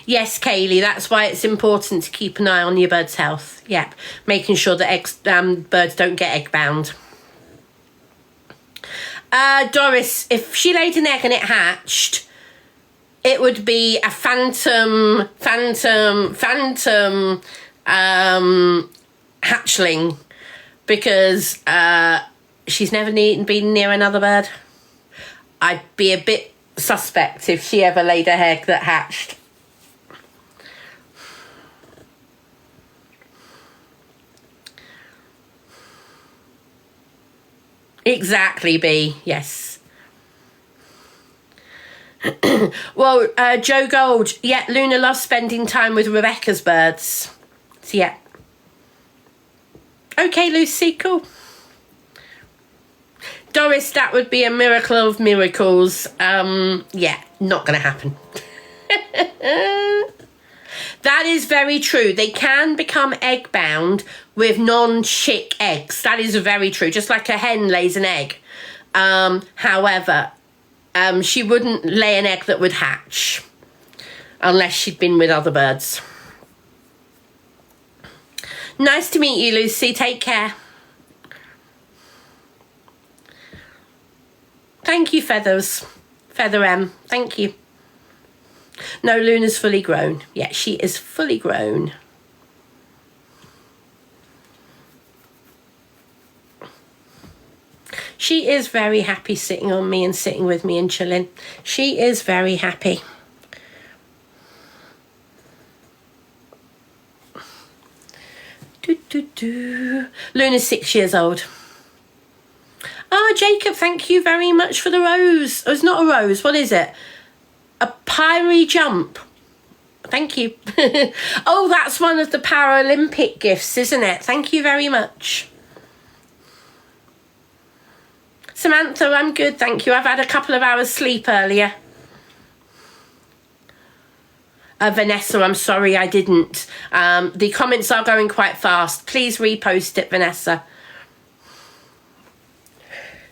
Yes, Kaylee, that's why it's important to keep an eye on your bird's health. Yep, making sure that birds don't get egg bound. Doris, if she laid an egg and it hatched, it would be a phantom hatchling, because she's never been near another bird. I'd be a bit suspect if she ever laid a egg that hatched. Exactly, B. Yes. Well, Joe Gold. Yeah, Luna loves spending time with Rebecca's birds. So, yeah. Okay, Lucy, cool. Doris, that would be a miracle of miracles. Yeah, not going to happen. That is very true. They can become egg bound with non-chick eggs. That is very true. Just like a hen lays an egg. However, she wouldn't lay an egg that would hatch unless she'd been with other birds. Nice to meet you, Lucy. Take care. Thank you, Feathers. Feather M. Thank you. No, Luna's fully grown. Yeah, she is fully grown. She is very happy sitting on me and sitting with me and chilling. She is very happy. Luna's 6 years old. Oh, Jacob, thank you very much for the rose. Oh, it's not a rose. What is it? A pyre jump. Thank you. Oh, that's one of the Paralympic gifts, isn't it? Thank you very much. Samantha, I'm good, thank you. I've had a couple of hours sleep earlier. Vanessa, I'm sorry I didn't. The comments are going quite fast. Please repost it, Vanessa.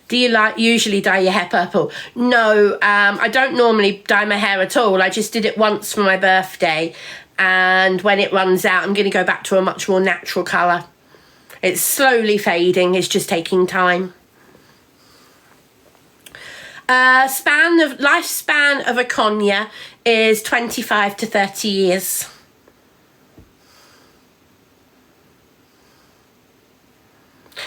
Do you usually dye your hair purple? No, I don't normally dye my hair at all. I just did it once for my birthday. And when it runs out, I'm going to go back to a much more natural colour. It's slowly fading. It's just taking time. Lifespan of a conure is 25 to 30 years.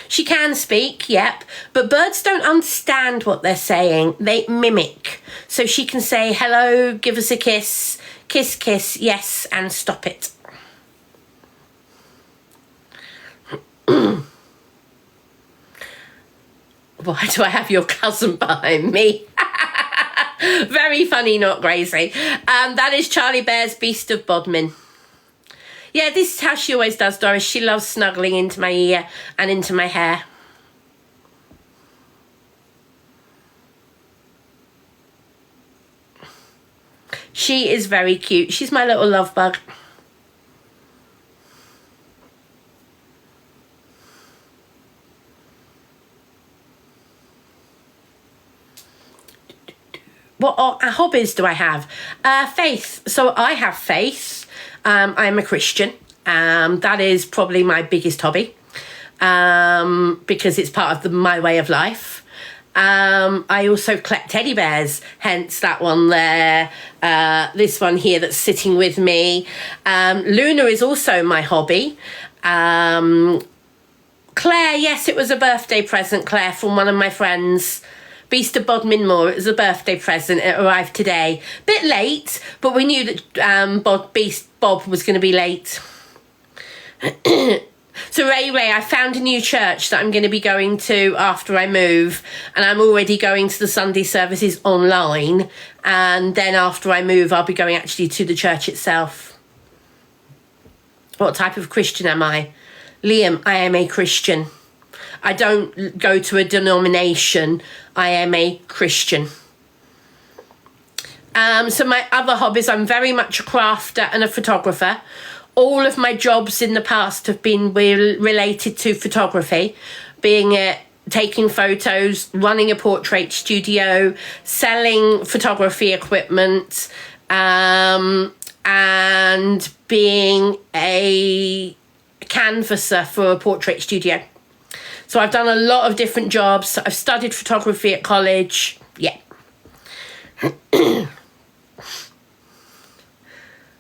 She can speak, yep, but birds don't understand what they're saying. They mimic. So she can say, hello, give us a kiss, kiss, kiss, yes, and stop it. Why do I have your cousin behind me? Very funny, not crazy. That is Charlie Bear's Beast of Bodmin. Yeah, this is how she always does, Doris. She loves snuggling into my ear and into my hair. She is very cute. She's my little love bug. What hobbies do I have? Faith. So I have faith. I'm a Christian. That is probably my biggest hobby because it's part of my way of life. I also collect teddy bears, hence that one there. This one here that's sitting with me. Luna is also my hobby. Claire, yes, it was a birthday present, Claire, from one of my friends. Beast of Bodmin Moor. It was a birthday present. It arrived today. Bit late, but we knew that Bob was going to be late. So Ray, I found a new church that I'm going to be going to after I move, and I'm already going to the Sunday services online, and then after I move I'll be going actually to the church itself. What type of Christian am I? Liam, I am a Christian. I don't go to a denomination. I am a Christian. So my other hobbies, I'm very much a crafter and a photographer. All of my jobs in the past have been related to photography, being it taking photos, running a portrait studio, selling photography equipment, and being a canvasser for a portrait studio. So I've done a lot of different jobs. I've studied photography at college. Yeah.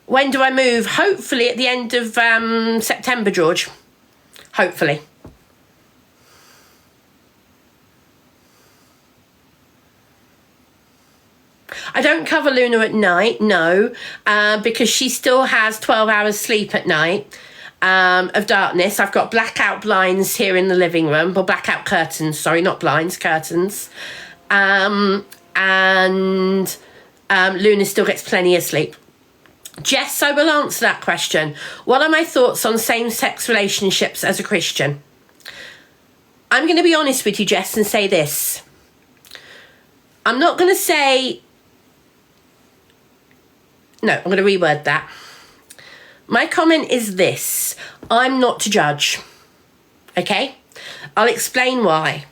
When do I move? Hopefully at the end of September, George. Hopefully. I don't cover Luna at night, no, because she still has 12 hours sleep at night. Of darkness. I've got blackout blinds here in the living room, or blackout curtains, sorry, not blinds, curtains. And Luna still gets plenty of sleep. Jess, I will answer that question. What are my thoughts on same-sex relationships as a Christian? I'm going to be honest with you, Jess, and say this. I'm not going to say... No, I'm going to reword that. My comment is this. I'm not to judge. Okay? I'll explain why.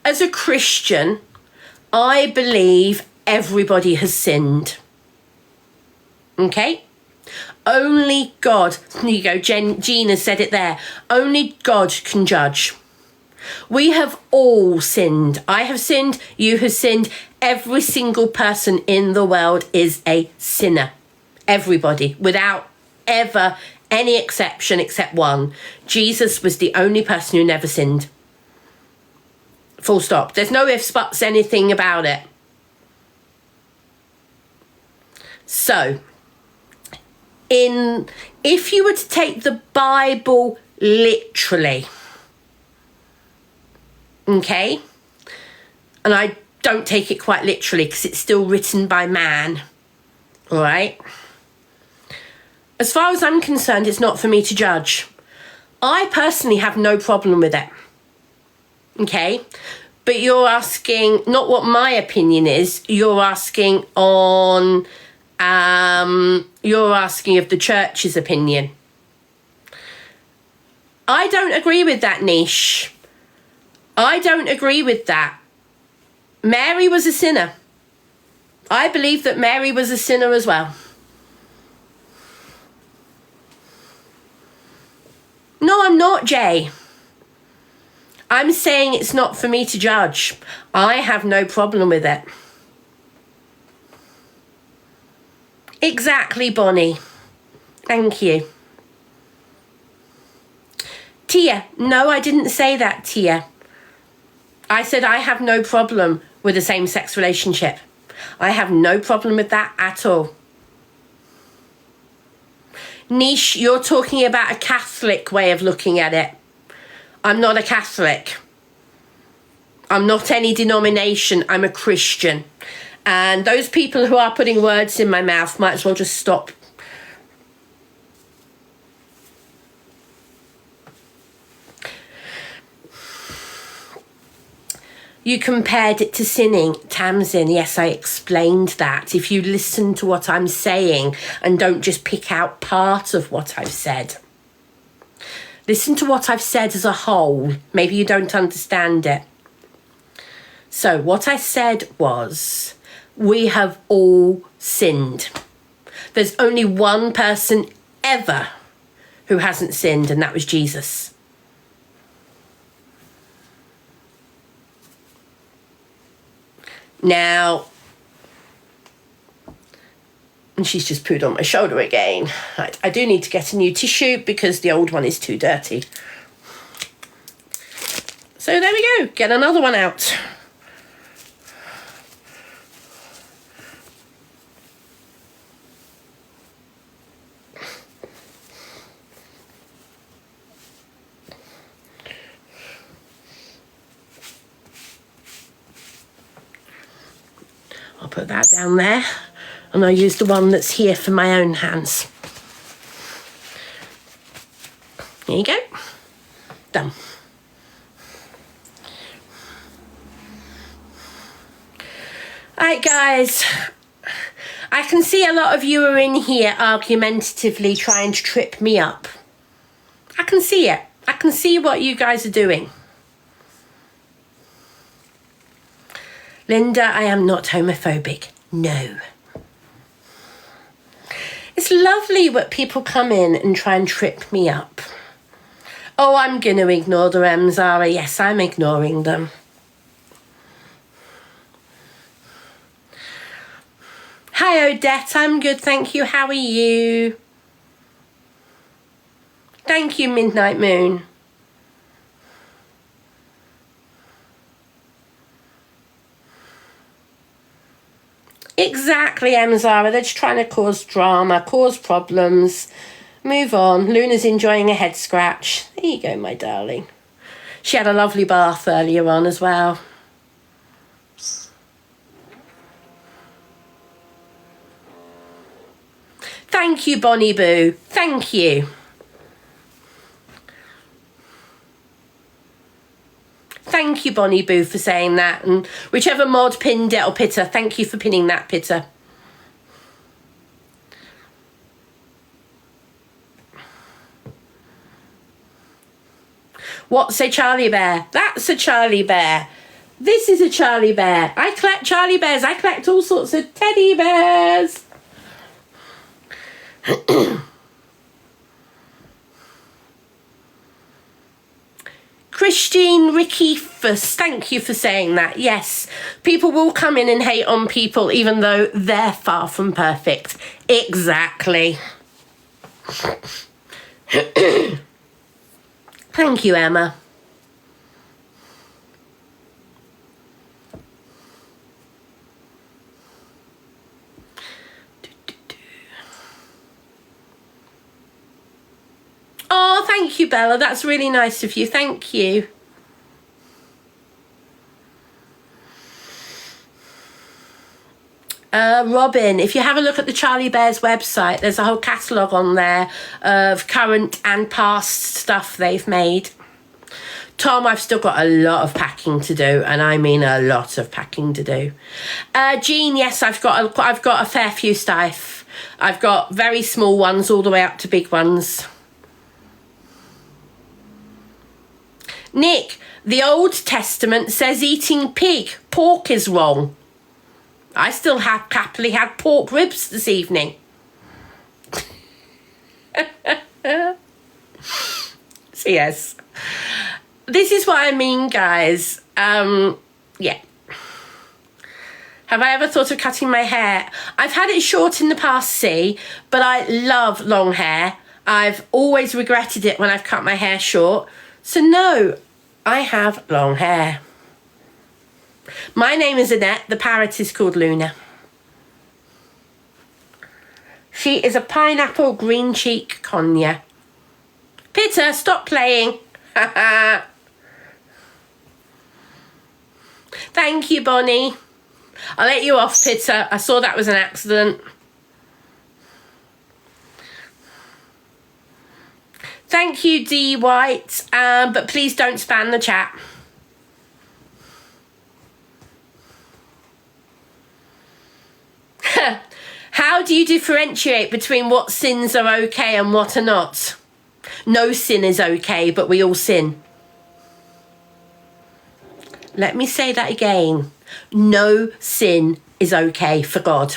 As a Christian, I believe everybody has sinned. Okay? Only God, there you go, Gina said it there. Only God can judge. We have all sinned. I have sinned, you have sinned. Every single person in the world is a sinner. Everybody, without ever any exception except one. Jesus was the only person who never sinned. Full stop. There's no ifs, buts, anything about it. So, if you were to take the Bible literally, okay, and I don't take it quite literally because it's still written by man, all right? As far as I'm concerned, it's not for me to judge. I personally have no problem with it, okay? But you're asking not what my opinion is, you're asking on... you're asking of the church's opinion. I don't agree with that, Niche. I don't agree with that. Mary was a sinner. I believe that Mary was a sinner as well. No, I'm not, Jay. I'm saying it's not for me to judge. I have no problem with it. Exactly, Bonnie. Thank you. Tia, no, I didn't say that, Tia. I said I have no problem with a same-sex relationship. I have no problem with that at all. Niche, you're talking about a Catholic way of looking at it. I'm not a Catholic. I'm not any denomination. I'm a Christian. And those people who are putting words in my mouth might as well just stop. You compared it to sinning. Tamsin, yes, I explained that. If you listen to what I'm saying and don't just pick out part of what I've said. Listen to what I've said as a whole. Maybe you don't understand it. So what I said was, we have all sinned. There's only one person ever who hasn't sinned, and that was Jesus. Now, and she's just pooed on my shoulder again. I do need to get a new tissue because the old one is too dirty. So there we go. Get another one out. I'll put that down there, and I'll use the one that's here for my own hands. There you go. Done. Alright guys, I can see a lot of you are in here argumentatively trying to trip me up. I can see it. I can see what you guys are doing. Linda, I am not homophobic. No. It's lovely when people come in and try and trip me up. Oh, I'm going to ignore them, Zara. Yes, I'm ignoring them. Hi, Odette. I'm good, thank you. How are you? Thank you, Midnight Moon. Exactly, Zara. They're just trying to cause drama, cause problems. Move on. Luna's enjoying a head scratch. There you go, my darling. She had a lovely bath earlier on as well. Thank you, Bonnie Boo. Thank you. Thank you, Bonnie Boo, for saying that. And whichever mod pinned it, or Pitter, thank you for pinning that, Pitter. What's a Charlie Bear? That's a Charlie Bear. This is a Charlie bear. I collect Charlie bears. I collect all sorts of teddy bears. Christine Ricky Fuss, thank you for saying that. Yes, people will come in and hate on people even though they're far from perfect. Exactly. Thank you, Emma. Oh, thank you, Bella. That's really nice of you. Thank you. Robin, if you have a look at the Charlie Bears website, there's a whole catalogue on there of current and past stuff they've made. Tom, I've still got a lot of packing to do, and I mean a lot of packing to do. Jean, yes, I've got a fair few stuff. I've got very small ones all the way up to big ones. Nick, the Old Testament says eating pork is wrong. I still happily had pork ribs this evening. So yes, this is what I mean, guys. Yeah. Have I ever thought of cutting my hair? I've had it short in the past, see, but I love long hair. I've always regretted it when I've cut my hair short. So no, I have long hair. My name is Annette. The parrot is called Luna. She is a pineapple green cheek conure. Peter, stop playing. Thank you, Bonnie. I'll let you off, Peter. I saw that was an accident. Thank you, D. White. But please don't spam the chat. How do you differentiate between what sins are okay and what are not? No sin is okay, but we all sin. Let me say that again. No sin is okay for God.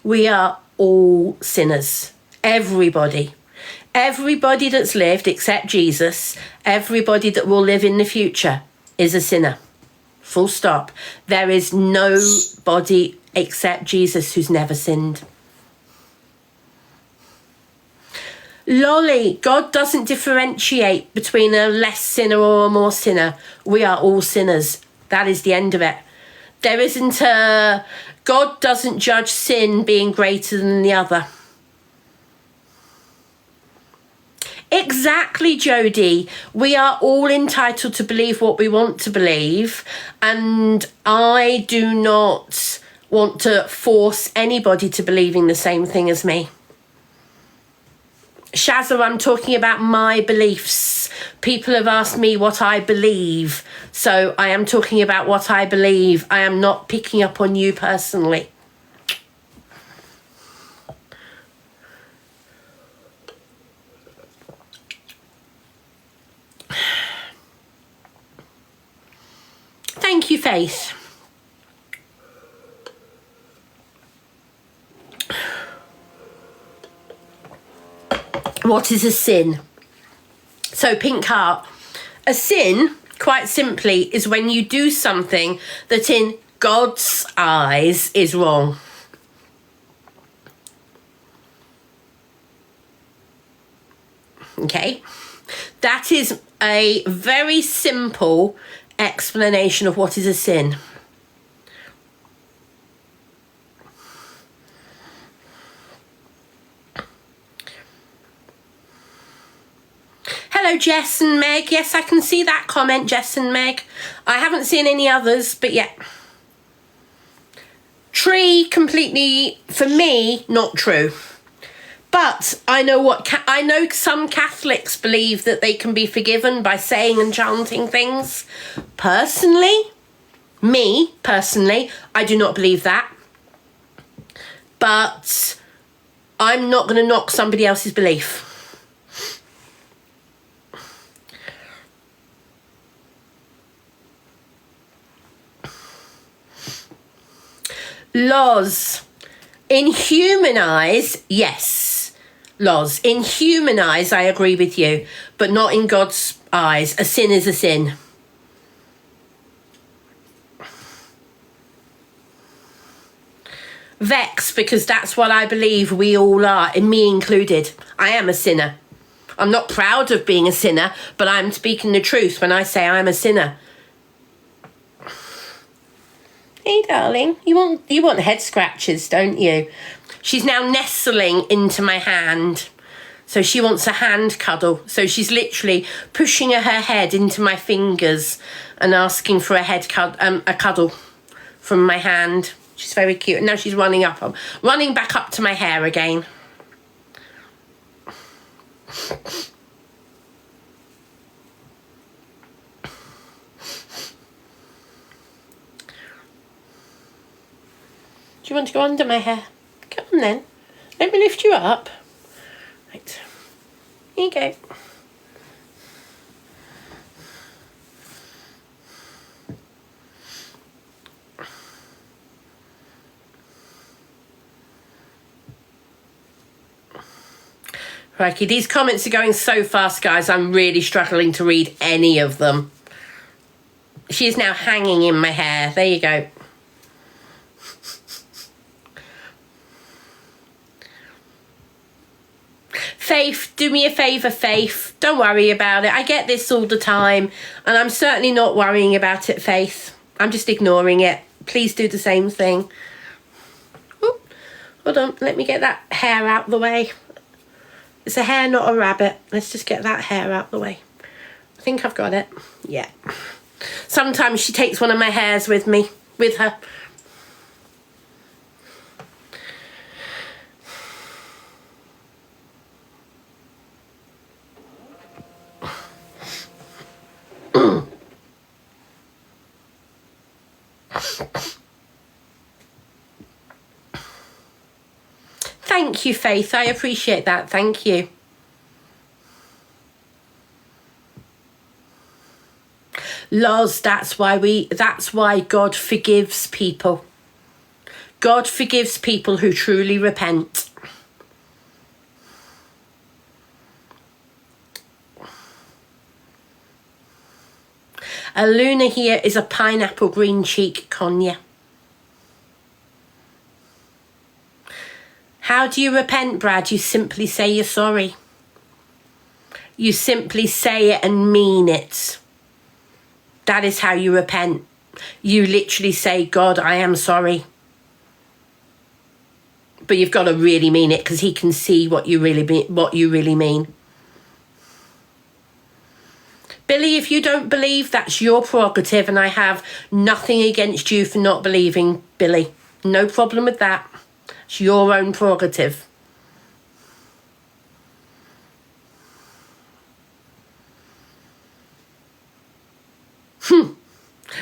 We are all sinners. Everybody. Everybody that's lived except Jesus, everybody that will live in the future is a sinner. Full stop. There is nobody except Jesus who's never sinned. Lolly, God doesn't differentiate between a less sinner or a more sinner. We are all sinners. That is the end of it. There isn't a... God doesn't judge sin being greater than the other. Exactly, Jodie. We are all entitled to believe what we want to believe, and I do not want to force anybody to believing the same thing as me. Shazza, I'm talking about my beliefs. People have asked me what I believe, so I am talking about what I believe. I am not picking up on you personally. Thank you, Faith. What is a sin? So, Pink Heart. A sin, quite simply, is when you do something that in God's eyes is wrong. Okay? That is a very simple explanation of what is a sin. Hello, Jess and Meg. Yes, I can see that comment, Jess and Meg. I haven't seen any others, but yeah. Tree, completely, for me, not true. But I know some Catholics believe that they can be forgiven by saying and chanting things. Personally, I do not believe that. But I'm not going to knock somebody else's belief. Loz, in human eyes, yes. Loz, in human eyes, I agree with you, but not in God's eyes. A sin is a sin. Vex, because that's what I believe we all are, and me included. I am a sinner. I'm not proud of being a sinner, but I'm speaking the truth when I say I'm a sinner. Hey, darling, you want head scratches, don't you? She's now nestling into my hand. So she wants a hand cuddle. So she's literally pushing her head into my fingers and asking for a cuddle from my hand. She's very cute. And now she's running back up to my hair again. Do you want to go under my hair? Come on then. Let me lift you up. Right. Here you go. Crikey, these comments are going so fast, guys. I'm really struggling to read any of them. She is now hanging in my hair. There you go. Faith, do me a favour, Faith. Don't worry about it. I get this all the time, and I'm certainly not worrying about it, Faith. I'm just ignoring it. Please do the same thing. Ooh, hold on, let me get that hair out the way. It's a hare, not a rabbit. Let's just get that hair out the way. I think I've got it. Yeah. Sometimes she takes one of my hairs with her. Thank you, Faith. I appreciate that. Thank you. Loz, that's why God forgives people. God forgives people who truly repent. A Luna here is a pineapple green cheek, Konya. How do you repent, Brad? You simply say you're sorry. You simply say it and mean it. That is how you repent. You literally say, God, I am sorry. But you've got to really mean it, because he can see what you really mean. Billy, if you don't believe, that's your prerogative, and I have nothing against you for not believing, Billy. No problem with that. It's your own prerogative.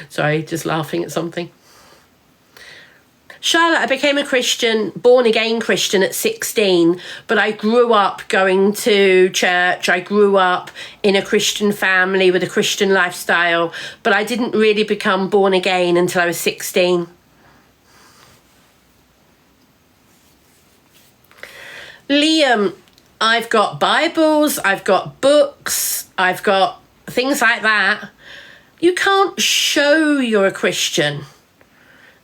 Sorry, just laughing at something. Charlotte, I became a Christian, born-again Christian at 16, but I grew up going to church. I grew up in a Christian family with a Christian lifestyle, but I didn't really become born again until I was 16. Liam, I've got Bibles, I've got books, I've got things like that. You can't show you're a Christian.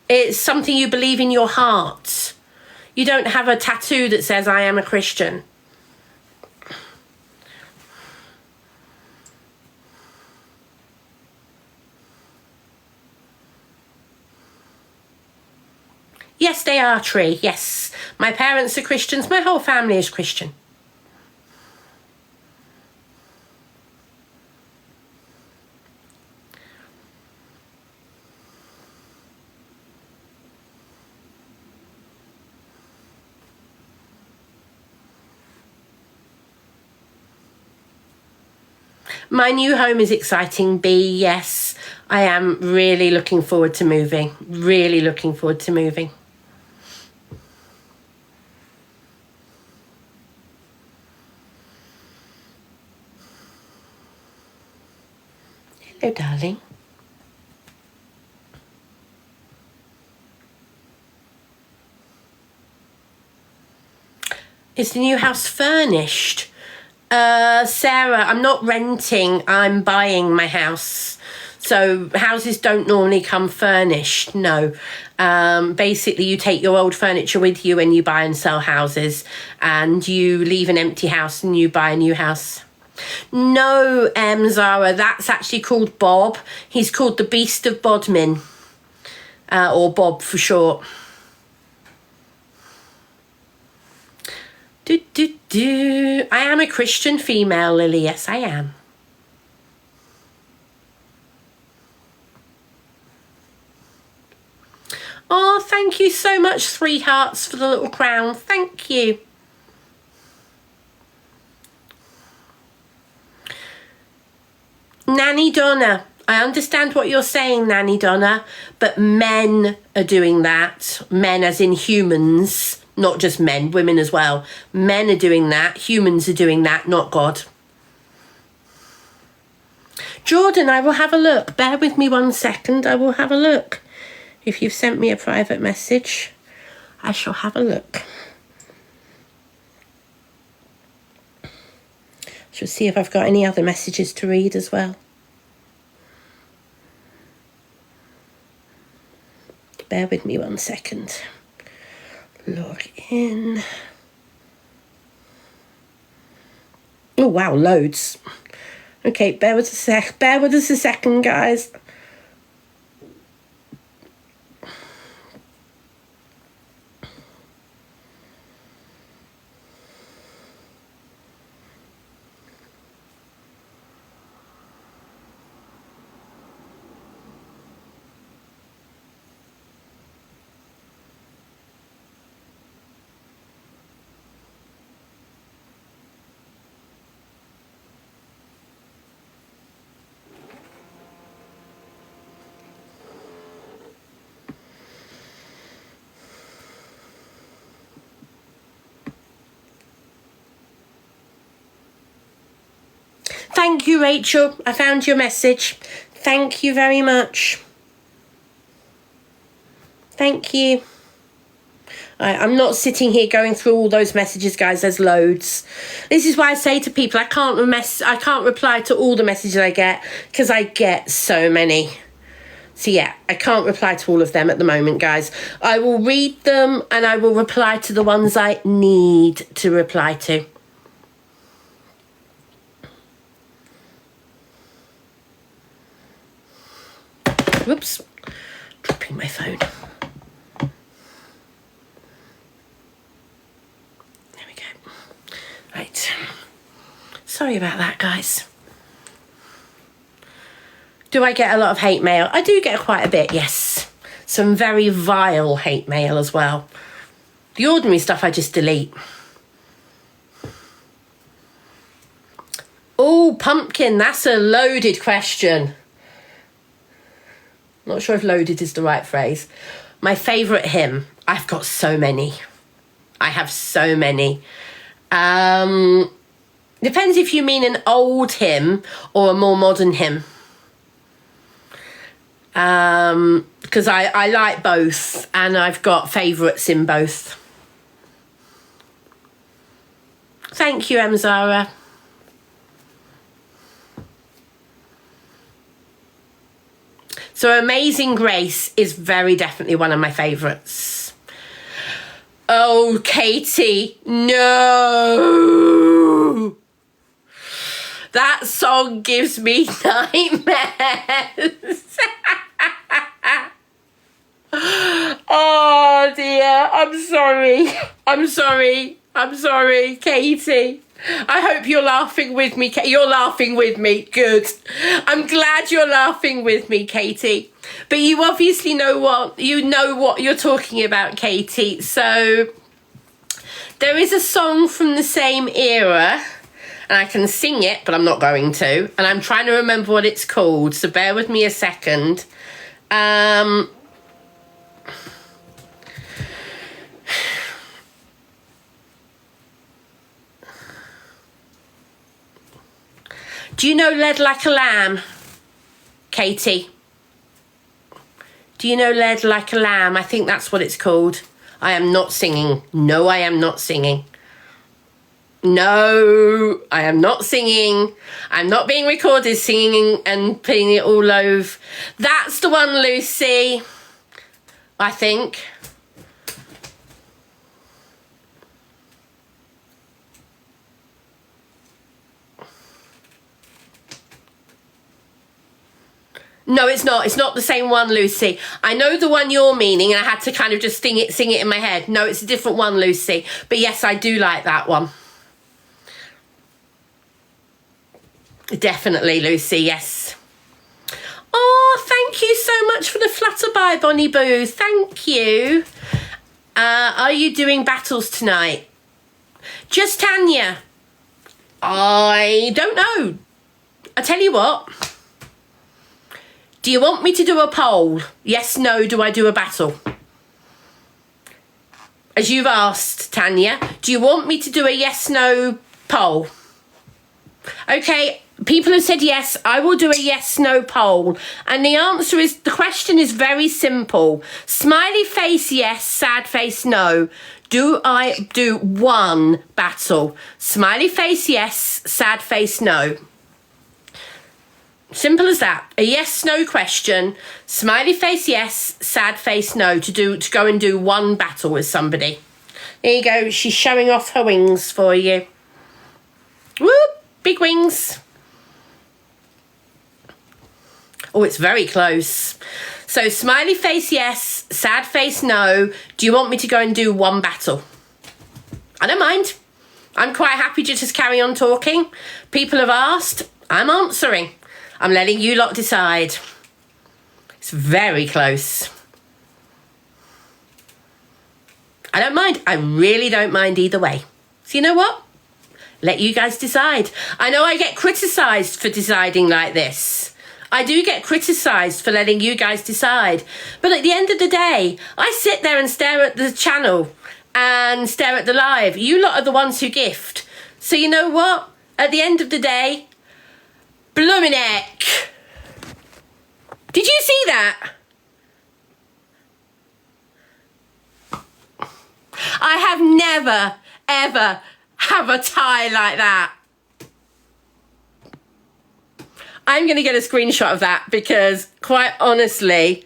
It's something you believe in your heart. You don't have a tattoo that says, I am a Christian. Yes, they are, Tree. Yes. My parents are Christians. My whole family is Christian. My new home is exciting, B. Yes, I am really looking forward to moving. Really looking forward to moving. Hello, darling. Is the new house furnished? Sarah, I'm not renting, I'm buying my house. So houses don't normally come furnished, no. Basically, you take your old furniture with you when you buy and sell houses, and you leave an empty house and you buy a new house. No, Zara, that's actually called Bob. He's called the Beast of Bodmin, or Bob for short. I am a Christian female, Lily. Yes, I am. Oh, thank you so much, 3 hearts for the little crown. Thank you. Nanny Donna. I understand what you're saying, Nanny Donna, but men are doing that. Men as in humans. Not just men, women as well. Men are doing that. Humans are doing that, not God. Jordan, I will have a look. Bear with me 1 second. I will have a look. If you've sent me a private message, I shall have a look. Shall see if I've got any other messages to read as well. Bear with me 1 second. Log in. Oh wow, loads. Okay, bear with us a second, guys. Thank you, Rachel. I found your message. Thank you very much. Thank you. I'm not sitting here going through all those messages, guys. There's loads. This is why I say to people, I can't reply to all the messages I get because I get so many. So yeah, I can't reply to all of them at the moment, guys. I will read them and I will reply to the ones I need to reply to. Whoops, dropping my phone. There we go. Right. Sorry about that, guys. Do I get a lot of hate mail? I do get quite a bit, yes. Some very vile hate mail as well. The ordinary stuff I just delete. Oh, pumpkin, that's a loaded question. Not sure if loaded is the right phrase. My favourite hymn. I've got so many. I have so many. Depends if you mean an old hymn or a more modern hymn. Because I like both and I've got favourites in both. Thank you, Zara. So Amazing Grace is very definitely one of my favourites. Oh, Katie, no! That song gives me nightmares. Oh dear, I'm sorry, Katie. I hope you're laughing with me. You're laughing with me. Good. I'm glad you're laughing with me, Katie. But you obviously know what you're talking about, Katie. So there is a song from the same era, and I can sing it, but I'm not going to. And I'm trying to remember what it's called. So bear with me a second. Do you know Led Like a Lamb, Katie? Do you know Led Like a Lamb? I think that's what it's called. I am not singing. No, I am not singing. No, I am not singing. I'm not being recorded singing and putting it all over. That's the one, Lucy. I think. No, it's not. It's not the same one, Lucy. I know the one you're meaning, and I had to kind of just sing it in my head. No, it's a different one, Lucy. But yes, I do like that one. Definitely, Lucy, yes. Oh, thank you so much for the flutterby, Bonnie Boo. Thank you. Are you doing battles tonight? Just Tanya. I don't know. I tell you what. Do you want me to do a poll? Yes, no, do I do a battle? As you've asked, Tanya, do you want me to do a yes, no poll? Okay, people have said yes, I will do a yes, no poll. And the answer is, the question is very simple. Smiley face yes, sad face no. Do I do one battle? Smiley face yes, sad face no. Simple as that. A yes, no question. Smiley face yes, sad face no, to go and do one battle with somebody. There you go. She's showing off her wings for you. Whoop! Big wings. Oh, it's very close. So smiley face yes, sad face no. Do you want me to go and do one battle? I don't mind. I'm quite happy to just carry on talking. People have asked. I'm answering. I'm letting you lot decide. It's very close. I don't mind. I really don't mind either way. So you know what? Let you guys decide. I know I get criticised for deciding like this. I do get criticised for letting you guys decide. But at the end of the day, I sit there and stare at the channel and stare at the live. You lot are the ones who gift. So you know what? At the end of the day, blooming heck. Did you see that? I have never, ever have a tie like that. I'm going to get a screenshot of that because, quite honestly,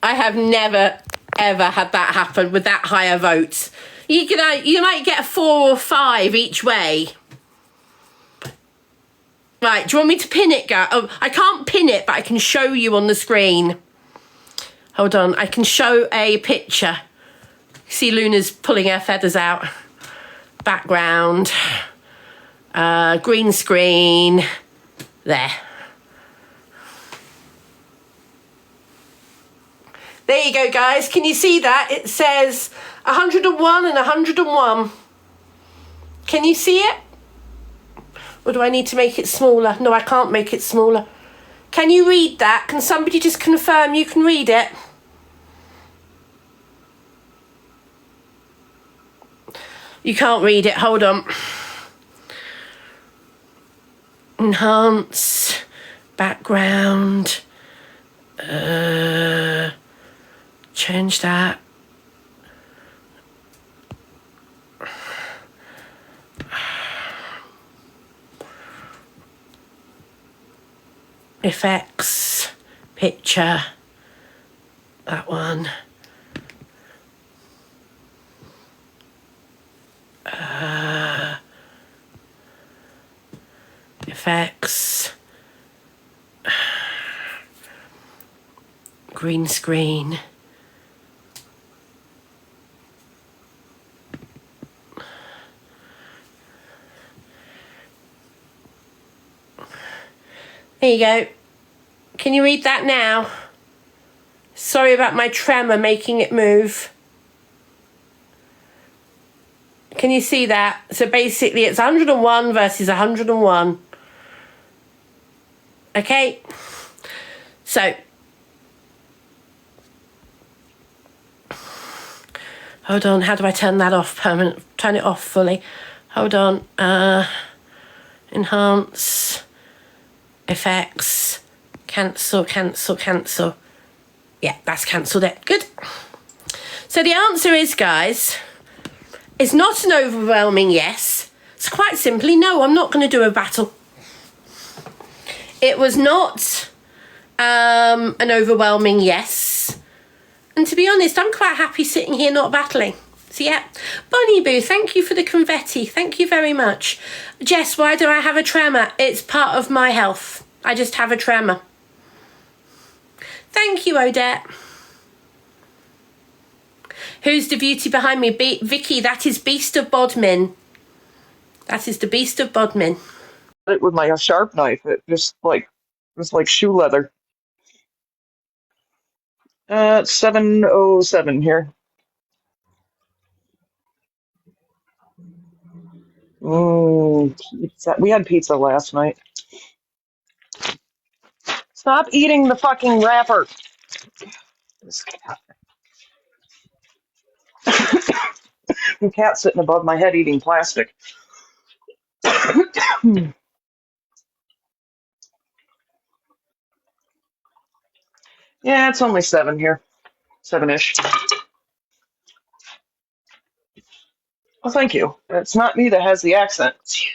I have never, ever had that happen with that higher vote. You might get a 4 or 5 each way. Right, do you want me to pin it, guys? Oh, I can't pin it, but I can show you on the screen. Hold on, I can show a picture. See Luna's pulling her feathers out. Background. Green screen. There. There you go, guys. Can you see that? It says 101 and 101. Can you see it? Or do I need to make it smaller? No, I can't make it smaller. Can you read that? Can somebody just confirm you can read it? You can't read it. Hold on. Enhance. Background. Change that. Effects, picture, that one. Effects, green screen. There you go. Can you read that now? Sorry about my tremor making it move. Can you see that? So basically it's 101 versus 101. Okay. So. Hold on. How do I turn that off permanent? Turn it off fully. Hold on. Enhance. Effects. Cancel, cancel, cancel. Yeah, that's cancelled it. Good. So the answer is, guys, it's not an overwhelming yes. It's quite simply, no, I'm not going to do a battle. It was not an overwhelming yes. And to be honest, I'm quite happy sitting here not battling. So yeah, Bonnie Boo, thank you for the confetti. Thank you very much. Jess, why do I have a tremor? It's part of my health. I just have a tremor. Thank you, Odette. Who's the beauty behind me? Vicky, that is Beast of Bodmin. That is the Beast of Bodmin. It with my sharp knife. It just like shoe leather. It's 7:07 here. Pizza. We had pizza last night. Stop eating the fucking wrapper. The cat's sitting above my head eating plastic. Yeah, it's only 7 here. 7-ish. Well, thank you. It's not me that has the accent. It's you.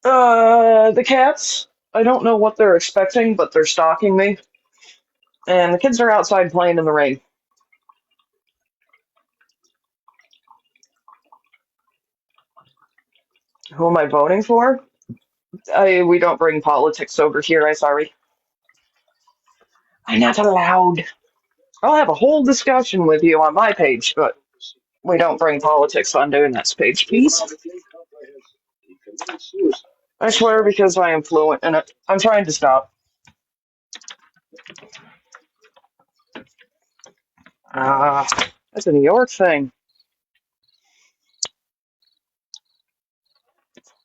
The cats. I don't know what they're expecting, but they're stalking me. And the kids are outside playing in the rain. Who am I voting for? We don't bring politics over here, I'm sorry. I'm not allowed. I'll have a whole discussion with you on my page, but we don't bring politics on doing that page, please. I swear because I am fluent in it. I'm trying to stop. That's a New York thing.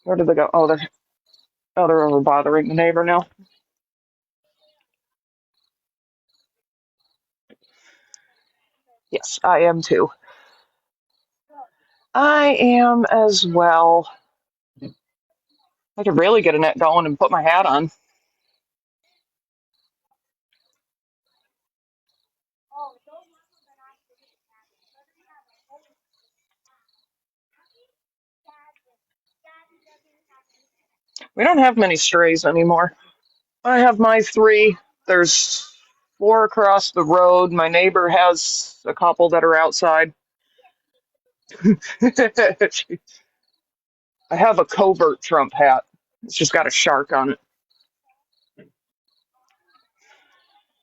Where did they go? They're over bothering the neighbor now. Yes, I am too. I am as well. I could really get Annette going and put my hat on. We don't have many strays anymore. I have my 3. There's 4 across the road. My neighbor has a couple that are outside. I have a covert Trump hat. It's just got a shark on it.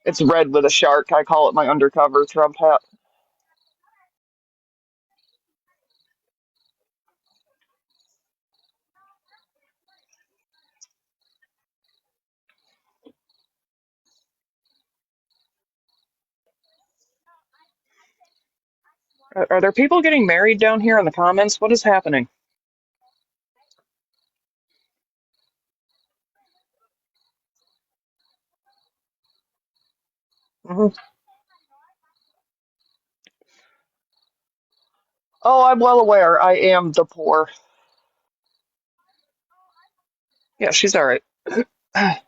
It's red with a shark. I call it my undercover Trump hat. Are there people getting married down here in the comments? What is happening? Hmm. Oh, I'm well aware. I am the poor. Yeah, she's all right. I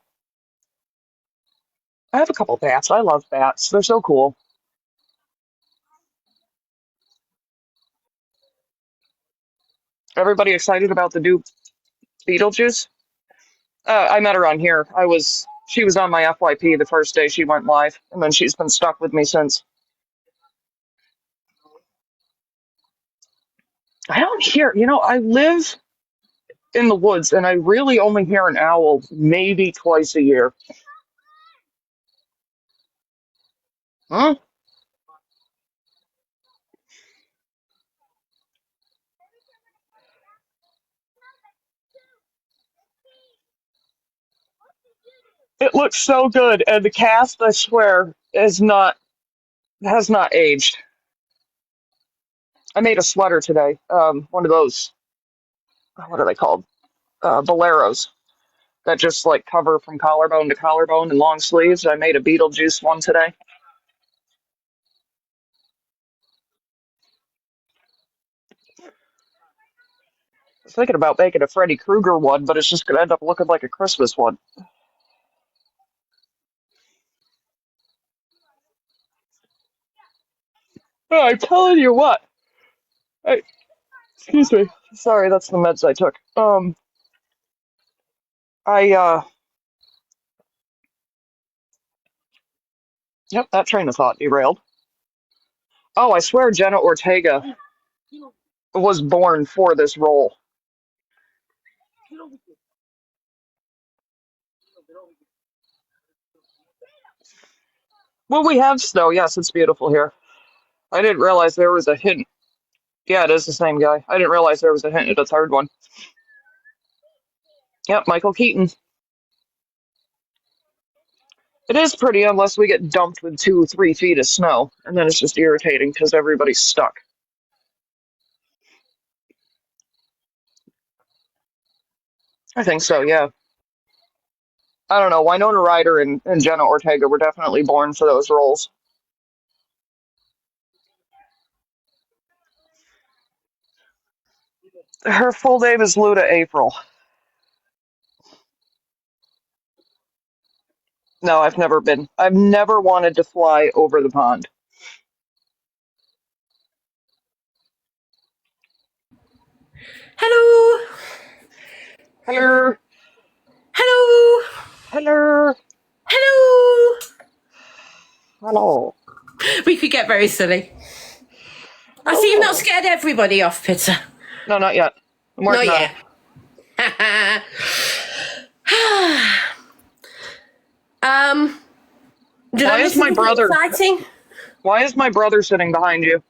have a couple bats. I love bats. They're so cool. Everybody excited about the new Beetlejuice? I met her on here. She was on my FYP the first day she went live, and then she's been stuck with me since. I don't hear, I live in the woods, and I really only hear an owl maybe twice a year. Huh? It looks so good, and the cast, I swear, has not aged. I made a sweater today. One of those, what are they called? Boleros that just like cover from collarbone to collarbone and long sleeves. I made a Beetlejuice one today. I was thinking about making a Freddy Krueger one, but it's just going to end up looking like a Christmas one. Oh, I'm telling you what. Excuse me. Sorry, that's the meds I took. I Yep, that train of thought derailed. Oh, I swear Jenna Ortega was born for this role. Well, we have snow. Yes, it's beautiful here. I didn't realize there was a hint. Yeah, it is the same guy. I didn't realize there was a hint at a third one. Yep, Michael Keaton. It is pretty unless we get dumped with 2, 3 feet of snow, and then it's just irritating because everybody's stuck. I think so, yeah. I don't know. Winona Ryder and Jenna Ortega were definitely born for those roles. Her full name is Luda April. No, I've never been. I've never wanted to fly over the pond. Hello. Hello. Hello. Hello. Hello. Hello. We could get very silly. I see you've not scared everybody off, Peter. No, not yet. I'm working Not on yet. Did Why I is miss my anything brother? exciting? Why is my brother sitting behind you?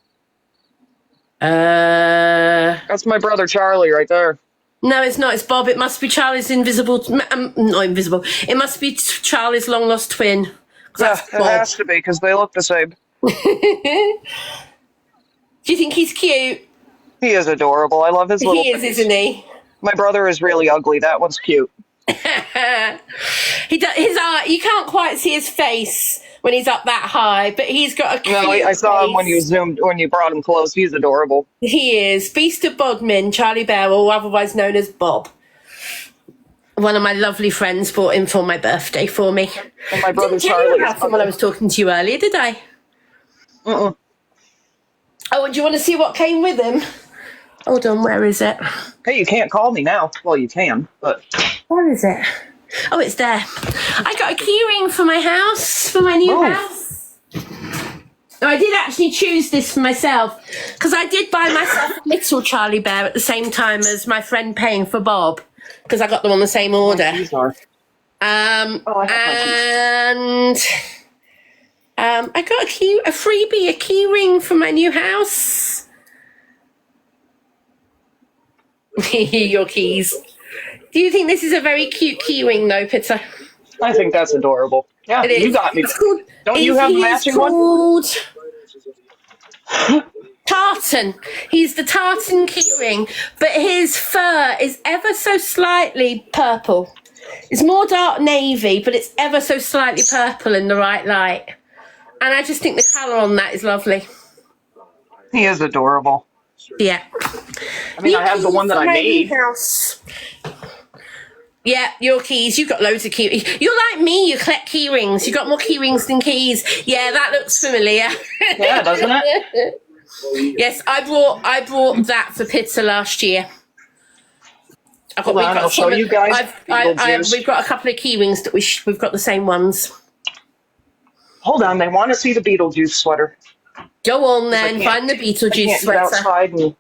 That's my brother Charlie right there. No, it's not. It's Bob. It must be Charlie's invisible. Not invisible. It must be Charlie's long lost twin. 'Cause Yeah, that's it Bob. has to be because they look the same. Do you think he's cute? He is adorable. I love his little He is, face. isn't he? My brother is really ugly. That one's cute. He does his eye. You can't quite see his face when he's up that high, but he's got a cute No, I saw him when you face. brought him close. He's adorable. He is Beast of Bodmin, Charlie Bear, or otherwise known as Bob. One of my lovely friends bought him for my birthday for me. And my brother Didn't tell you Charlie about is him when I was talking to you earlier, did I? Mm-mm. Oh, and do you want to see what came with him? Hold on, where is it? Hey, you can't call me now. Well, you can, but Where is it? Oh, it's there. I got a key ring for my house, for my new house. Oh, I did actually choose this for myself because I did buy myself a little Charlie Bear at the same time as my friend paying for Bob because I got them on the same order. I got a freebie, a key ring for my new house. Your keys. Do you think this is a very cute key ring, though, Peter? I think that's adorable. Yeah, It is. you got me. It's called, Don't you have a matching one? Tartan. He's the tartan keyring, but his fur is ever so slightly purple. It's more dark navy, but it's ever so slightly purple in the right light. And I just think the colour on that is lovely. He is adorable. Yeah. I mean, I have the one that I made. House. Yeah, your keys. You've got loads of keys. You're like me. You collect key rings. You've got more key rings than keys. Yeah, that looks familiar. Yeah, doesn't it? Yes, I brought that for pizza last year. Hold on, I'll show you guys. We've got a couple of key rings that we've got the same ones. Hold on, they want to see the Beetlejuice sweater. Go on then, find the Beetlejuice sweater. Get outside and...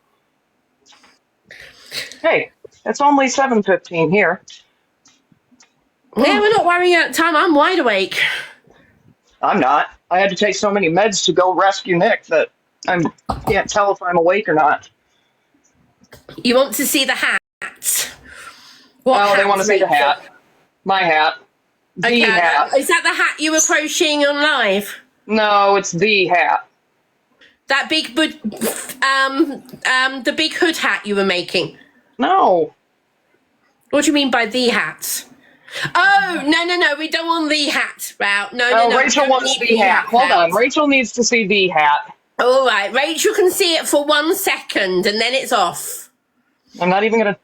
Hey, it's only 7:15 here. Yeah, we're not worrying about time. I'm wide awake. I'm not. I had to take so many meds to go rescue Nick that I can't tell if I'm awake or not. You want to see the hat? They want to see the hat. My hat. The hat. Is that the hat you were crocheting on live? No, it's the hat. That big, the big hood hat you were making. No. What do you mean by the hat? Oh, no, we don't want the hat, Route. No. Rachel wants the hat. Hold on, Rachel needs to see the hat. All right, Rachel can see it for 1 second and then it's off. I'm not even gonna...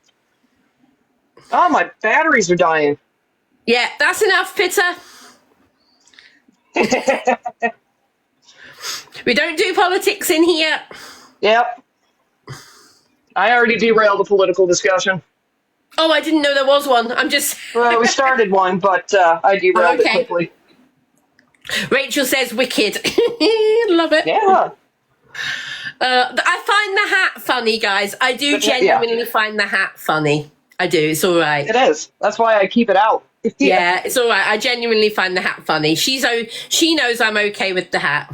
Oh, my batteries are dying. Yeah, that's enough, Pitter. We don't do politics in here. Yep. I already derailed the political discussion. Oh, I didn't know there was one. I'm just... Well, we started one, but I Oh, derailed it okay. quickly. Rachel says wicked. Love it. Yeah. I find the hat funny, guys. I do Yeah. genuinely find the hat funny. I do. It's all right. It is. That's why I keep it out. Yeah, it's all right. I genuinely find the hat funny. She knows I'm okay with the hat.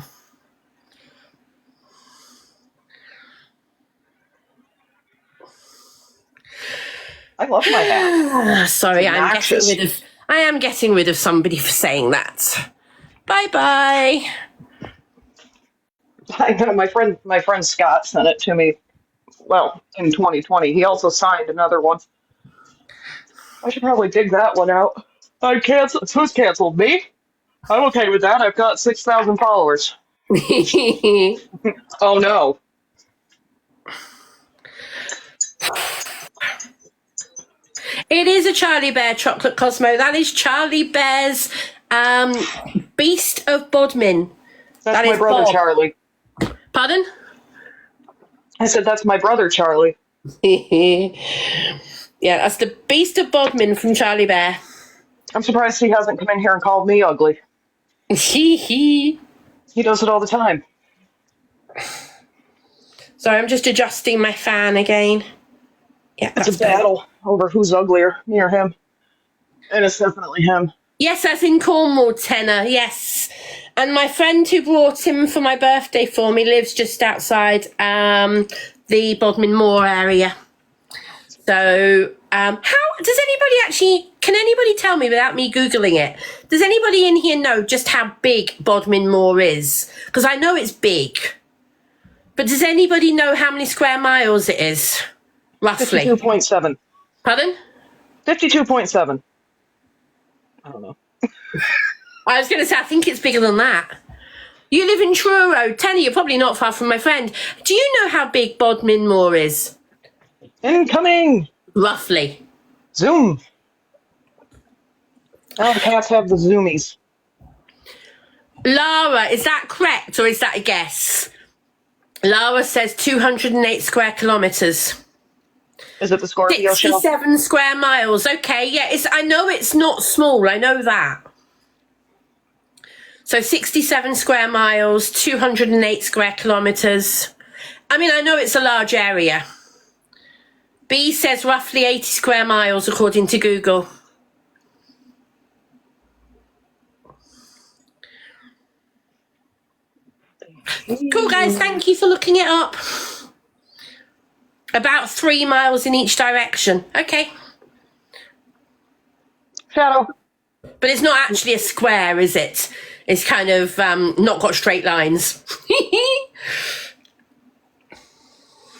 I love my hat. Sorry, I am getting rid of somebody for saying that. Bye bye. I know my friend Scott sent it to me. Well, in 2020, he also signed another one. I should probably dig that one out. I canceled. Who's canceled? Me? I'm okay with that. I've got 6,000 followers. Oh no. It is a Charlie Bear chocolate Cosmo. That is Charlie Bear's Beast of Bodmin. That's my brother Bob. Charlie. Pardon? I said that's my brother Charlie. Yeah, that's the Beast of Bodmin from Charlie Bear. I'm surprised he hasn't come in here and called me ugly. He does it all the time. Sorry, I'm just adjusting my fan again. Yeah, it's a battle over who's uglier, me or him. And it's definitely him. Yes, that's in Cornwall, Tenor, yes. And my friend who brought him for my birthday for me lives just outside the Bodmin Moor area. So, how does can anybody tell me without me Googling it? Does anybody in here know just how big Bodmin Moor is? Because I know it's big. But does anybody know how many square miles it is? Roughly. 52.7. Pardon? 52.7. I don't know. I was going to say, I think it's bigger than that. You live in Truro. Tenny, you're probably not far from my friend. Do you know how big Bodmin Moor is? Incoming! Roughly. Zoom. Oh, the cats have the zoomies. Lara, is that correct or is that a guess? Lara says 208 square kilometres. Is it the Scorpio 67 show? square miles. Okay, yeah. I know it's not small. I know that. So 67 square miles, 208 square kilometres. I mean, I know it's a large area. B says roughly 80 square miles, according to Google. Cool, guys. Thank you for looking it up. About 3 miles in each direction. Okay. Shadow. But it's not actually a square, is it? It's kind of not got straight lines.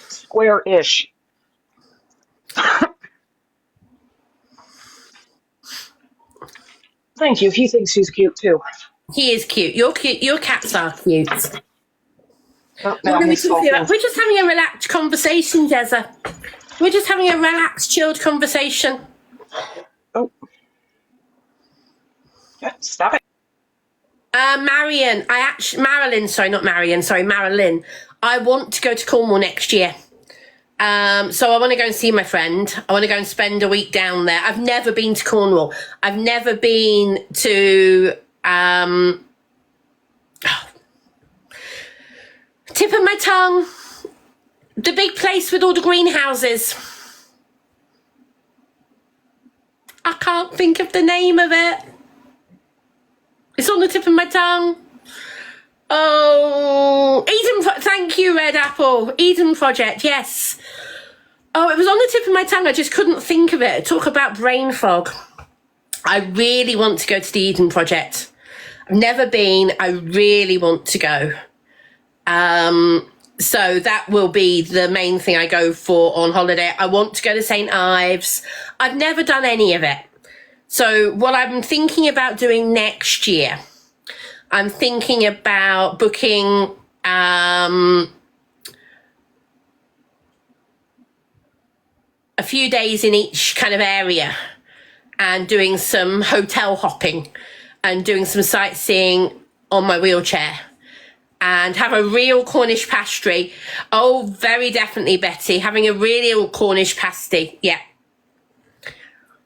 Square-ish. Thank you. He thinks he's cute too. He is cute. You're cute. Your cats are cute. Oh, What are we talking about? We're just having a relaxed conversation, Jezza. We're just having a relaxed, chilled conversation. Oh. Yeah, stop it. Marilyn. I want to go to Cornwall next year. So I want to go and see my friend. I want to go and spend a week down there. I've never been to Cornwall. I've never been to tip of my tongue, the big place with all the greenhouses. I can't think of the name of it. It's on the tip of my tongue. Oh, thank you, Red Apple. Eden Project, yes. Oh, it was on the tip of my tongue. I just couldn't think of it. Talk about brain fog. I really want to go to the Eden Project. I've never been. I really want to go. So that will be the main thing I go for on holiday. I want to go to St. Ives. I've never done any of it. So what I'm thinking about doing next year, I'm thinking about booking a few days in each kind of area and doing some hotel hopping and doing some sightseeing on my wheelchair. and have a real Cornish pasty. Oh, very definitely, Betty. Having a real Cornish pasty. Yeah.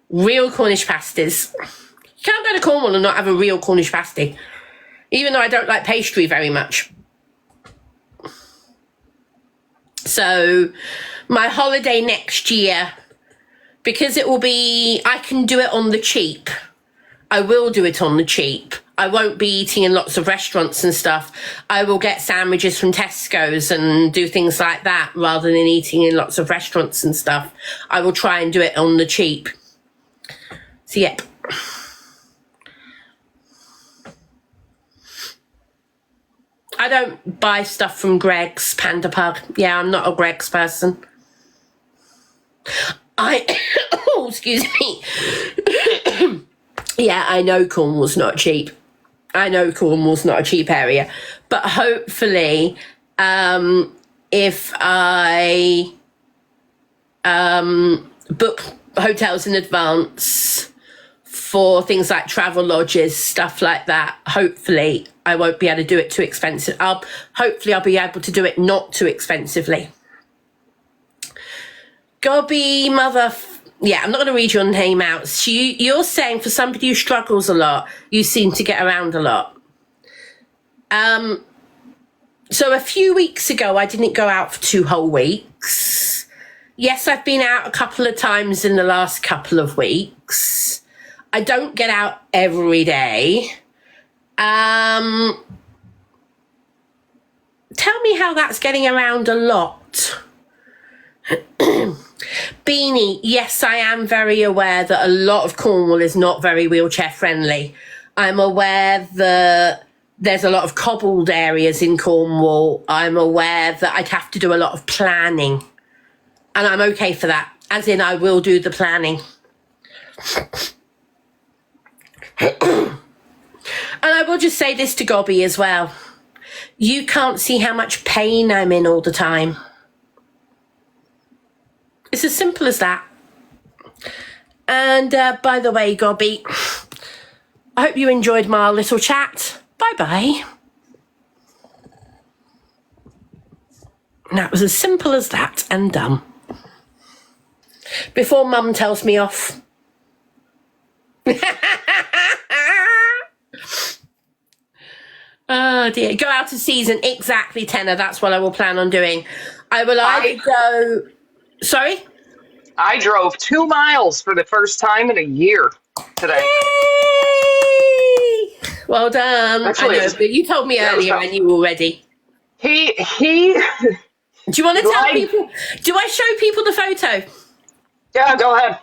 Real Cornish pasties. You can't go to Cornwall and not have a real Cornish pasty. Even though I don't like pastry very much. So, my holiday next year, because it will be, I can do it on the cheap. I will do it on the cheap. I won't be eating in lots of restaurants and stuff. I will get sandwiches from Tesco's and do things like that rather than eating in lots of restaurants and stuff. I will try and do it on the cheap. So, yep. I don't buy stuff from Greggs, Panda Pug. Yeah, I'm not a Greggs person. Oh, excuse me. Yeah, I know Cornwall's not cheap. I know Cornwall's not a cheap area. But hopefully, if I book hotels in advance for things like travel lodges, stuff like that, hopefully I won't be able to do it too expensive. Hopefully I'll be able to do it not too expensively. Gobby mother... Yeah, I'm not going to read your name out. You're saying for somebody who struggles a lot, you seem to get around a lot. So a few weeks ago, I didn't go out for 2 whole weeks. Yes, I've been out a couple of times in the last couple of weeks. I don't get out every day. Tell me how that's getting around a lot. Beanie, yes, I am very aware that a lot of Cornwall is not very wheelchair friendly. I'm aware that there's a lot of cobbled areas in Cornwall. I'm aware that I'd have to do a lot of planning. And I'm okay for that. As in, I will do the planning. And I will just say this to Gobby as well. You can't see how much pain I'm in all the time. It's as simple as that. And by the way, Gobby, I hope you enjoyed my little chat. Bye-bye. And that was as simple as that and done. Before Mum tells me off. Oh dear. Go out of season. Exactly, Tenor. That's what I will plan on doing. I will either go... Sorry? I drove 2 miles for the first time in a year today. Yay! Well done. Actually, I know, but you told me earlier I knew already. He Do you want to tell people? Do I show people the photo? Yeah, go ahead.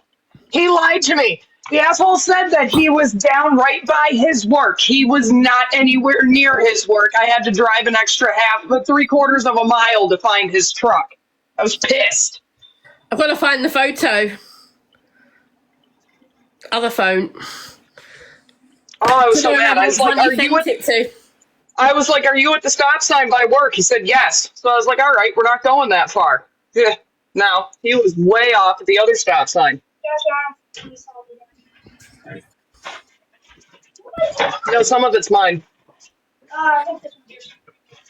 He lied to me. The asshole said that he was down right by his work. He was not anywhere near his work. I had to drive an extra 3/4 of a mile to find his truck. I was pissed. I've got to find the photo. Other phone. Oh, I was so mad. I was like, "Are you at it to?" I was like, "Are you at the stop sign by work?" He said, "Yes." So I was like, "All right, we're not going that far." Yeah. No, he was way off at the other stop sign. No, some of it's mine.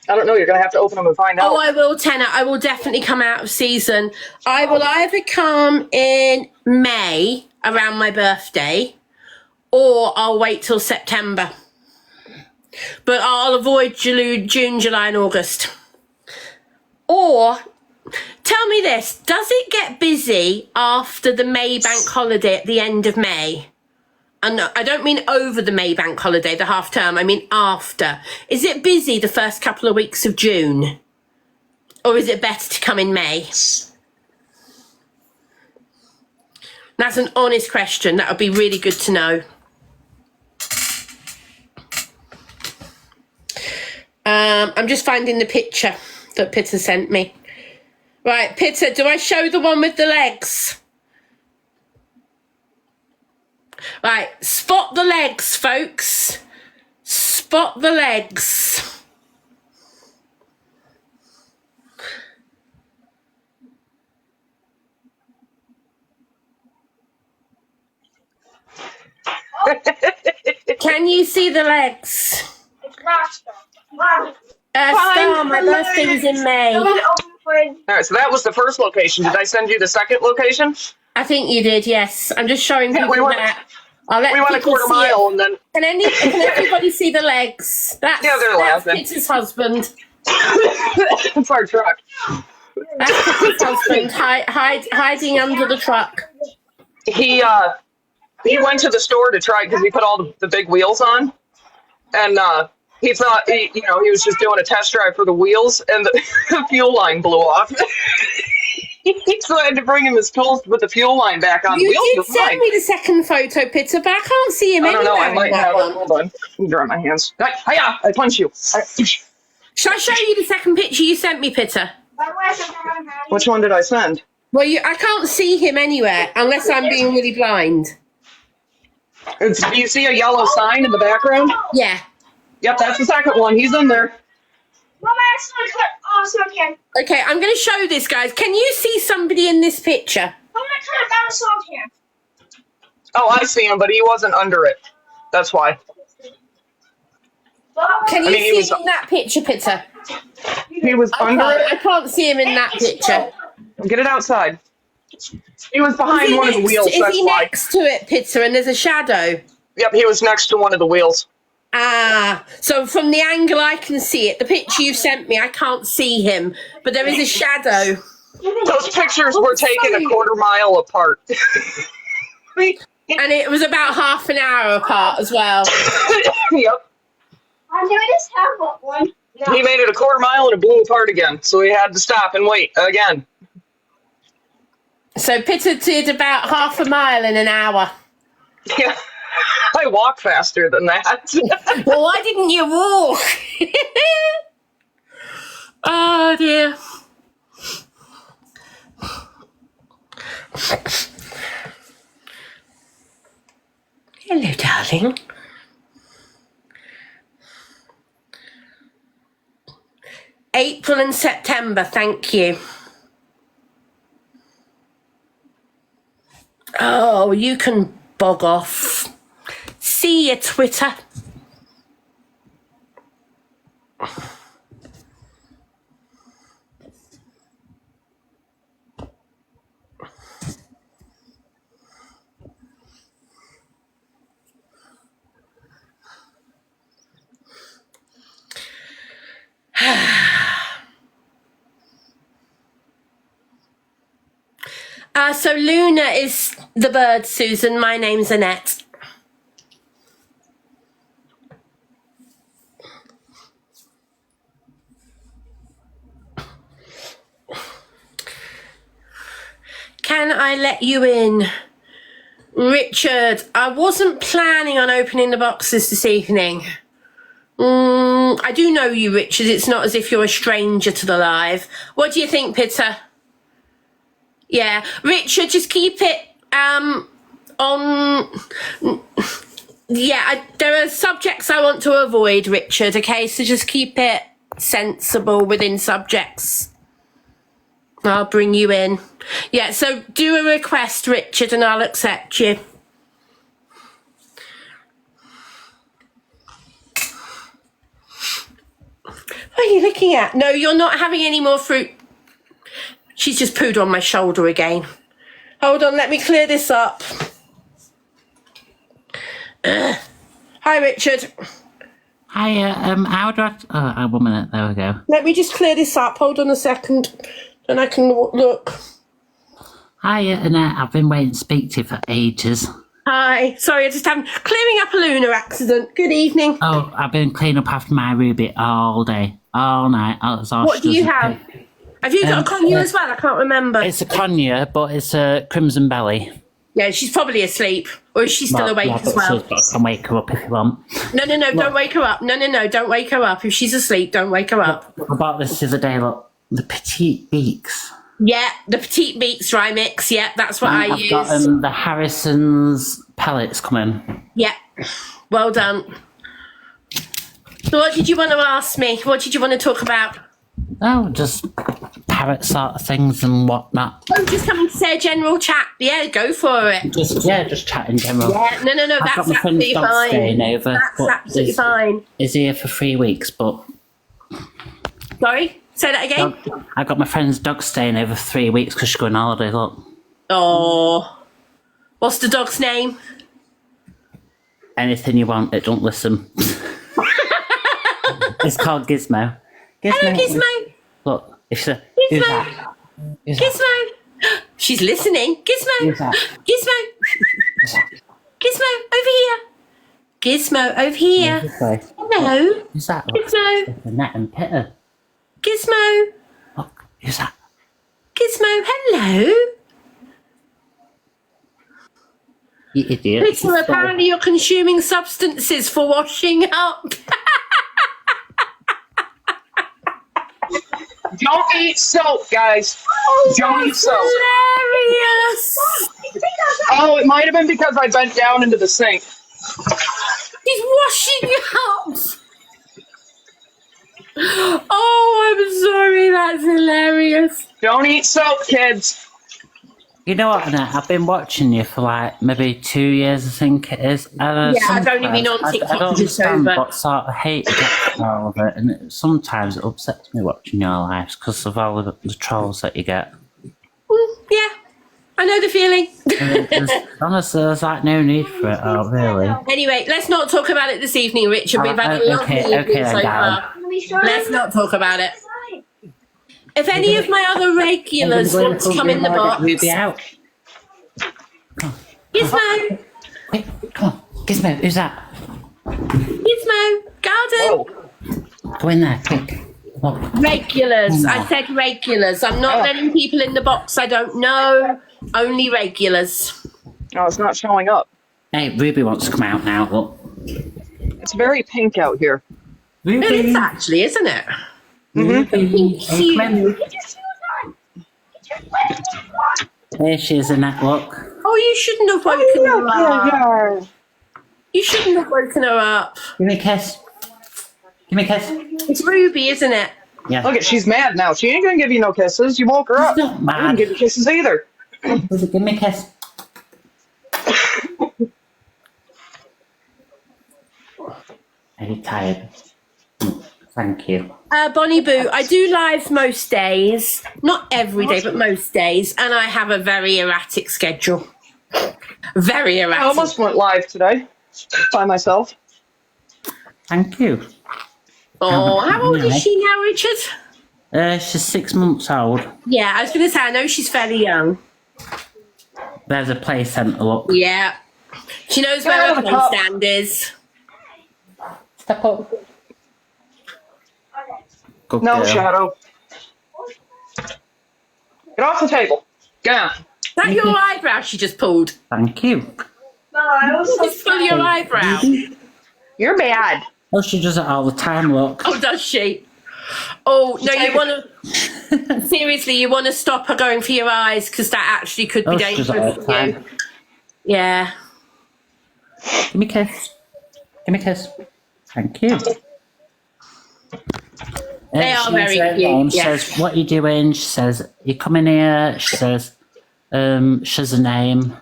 I don't know. You're going to have to open them and find out. Oh, I will, Tenor. I will definitely come out of season. I will either come in May around my birthday, or I'll wait till September. But I'll avoid June, July, and August. Or, tell me this, does it get busy after the May bank holiday at the end of May? And I don't mean over the May bank holiday, the half term, I mean after. Is it busy the first couple of weeks of June? Or is it better to come in May? That's an honest question. That would be really good to know. I'm just finding the picture that Pitta sent me. Right, Pitta, do I show the one with the legs? Right, spot the legs, folks. Spot the legs. Can you see the legs? It's not. Star, my birthday was in May. All right, so that was the first location. Did I send you the second location? I think you did, yes. I'm just showing people that. I'll let we went a people quarter see mile it. and then... Can everybody see the legs? That's they're laughing. Peter's husband. It's our truck. That's Peter's husband hiding under the truck. He went to the store to try because he put all the big wheels on, and he thought he was just doing a test drive for the wheels, and the fuel line blew off. So I had to bring him his tools to put the fuel line back on. You did send me the second photo, Peter, but I can't see him anywhere. I don't know. I might have it. Hold on. Let me dry my hands. Hiya! I punch you. Shall I show you the second picture you sent me, Peter? Which one did I send? Well, I can't see him anywhere unless I'm being really blind. Do you see a yellow sign in the background? Yeah. Yep, that's the second one. He's in there. Okay, I'm going to show this, guys. Can you see somebody in this picture? Oh, I see him, but he wasn't under it. That's why. Can you see him in that picture, Peter? He was under it? I can't see him in that picture. Get it outside. He was behind one of the wheels. Is he next to it, Peter, and there's a shadow? Yep, he was next to one of the wheels. Ah, so from the angle I can see it, the picture you sent me, I can't see him, but there is a shadow. Those pictures were taken a quarter mile apart. And it was about half an hour apart as well. Yep. He made it a quarter mile and it blew apart again, so he had to stop and wait again. So Peter did about half a mile in an hour. Yeah. I walk faster than that. Well, why didn't you walk? Oh, dear. Hello, darling. April and September, thank you. Oh, you can bog off. See you, Twitter. So Luna is the bird, Susan. My name's Annette. Can I let you in? Richard, I wasn't planning on opening the boxes this evening. I do know you, Richard. It's not as if you're a stranger to the live. What do you think, Peter? Yeah, Richard, just keep it on. Yeah, there are subjects I want to avoid, Richard. Okay, so just keep it sensible within subjects. I'll bring you in. Yeah, so do a request, Richard, and I'll accept you. What are you looking at? No, you're not having any more fruit. She's just pooed on my shoulder again. Hold on, let me clear this up. Hi, Richard. Hi, how do I... Oh, 1 minute, there we go. Let me just clear this up. Hold on a second, then I can look. Hi, Annette. I've been waiting to speak to you for ages. Hi. Sorry, I just am clearing up a lunar accident. Good evening. Oh, I've been cleaning up after my Ruby all day, all night. What do you have? Have you got a conure as well? I can't remember. It's a conure, but it's a crimson belly. Yeah, she's probably asleep. Or is she still awake as well? I can wake her up if you want. No, don't wake her up. No, don't wake her up. If she's asleep, don't wake her up. I bought this the other day, look. The Petite Beaks. Yeah, the Petite Beaks dry mix. Yeah, that's what I use. I've got the Harrison's pellets coming. Yeah, well done. So what did you want to ask me? What did you want to talk about? Oh, just parrot sort of things and whatnot. Oh, just coming to say a general chat. Yeah, go for it. Just chat in general. Yeah, no, that's absolutely fine. Over, that's absolutely fine. He's here for 3 weeks, but Sorry, say that again. I got my friend's dog staying over 3 weeks because she's going on holiday. Look. Oh, what's the dog's name? Anything you want, it don't listen. It's called Gizmo. Hello, Gizmo. Look, if she Gizmo. Gizmo. She's listening. Gizmo. Gizmo. Gizmo, over here. Gizmo, over here. Hello. Who's that? Gizmo. Annette and Peter. Gizmo. Look, who's that? Gizmo, hello. You idiot. Peter, apparently you're consuming substances for washing up. Don't eat soap, guys. Don't eat soap. Hilarious. Oh, it might have been because I bent down into the sink. He's washing up. Oh, I'm sorry. That's hilarious. Don't eat soap, kids. You know what, Annette? I've been watching you for like maybe 2 years, I think it is. And, I've only been on TikTok I don't since understand over. what sort of hate you get from all of it, and sometimes it upsets me watching your lives because of all of the trolls that you get. Yeah, I know the feeling. Honestly, there's like no need for it. Oh, really? Anyway, let's not talk about it this evening, Richard. We've had a lovely evening so far. Let's not talk about it. If any of my other regulars want to come in the box, out. Gizmo, Quick, come on. Gizmo, who's that? Gizmo, Garden. Oh, Go in there, quick. Look. Regulars. I said regulars. I'm not letting people in the box I don't know. Only regulars. no, it's not showing up. Hey, Ruby wants to come out now. Look. It's very pink out here. Ruby. It is actually, isn't it? Ruby. Hey, come in. There she is, Annette, look. Oh, you shouldn't have woken her up. Yeah. You shouldn't have woken her up. Give me a kiss. Give me a kiss. It's Ruby, isn't it? Yeah. Look, she's mad now. She ain't gonna give you no kisses. You woke her up. She's not I didn't mad. give you kisses either. Ruby, give me a kiss. Are you tired? Thank you. Bonnie Boo, I do live most days. Not every day, but most days. And I have a very erratic schedule. Very I erratic. almost went live today by myself. Thank you. Oh, how old is she now, Richard? She's 6 months old. Yeah, I was going to say, I know she's fairly young. There's a play centre, look. Yeah. She knows where her play stand is. Step up. Good No, girl. Shadow. Get off the table. Get down. Is that your eyebrow she just pulled? Thank you. Just pull your eyebrow. You're bad. Oh, she does it all the time, look. Oh, does she? Oh, no, you want to... Seriously, you want to stop her going for your eyes because that actually could be Oh, she does it all dangerous the for you. time. Yeah. Give me a kiss. Give me a kiss. Thank you. They are She very says her cute, name. She yeah. says, what are you doing? She says, you coming here? She says, she's a name.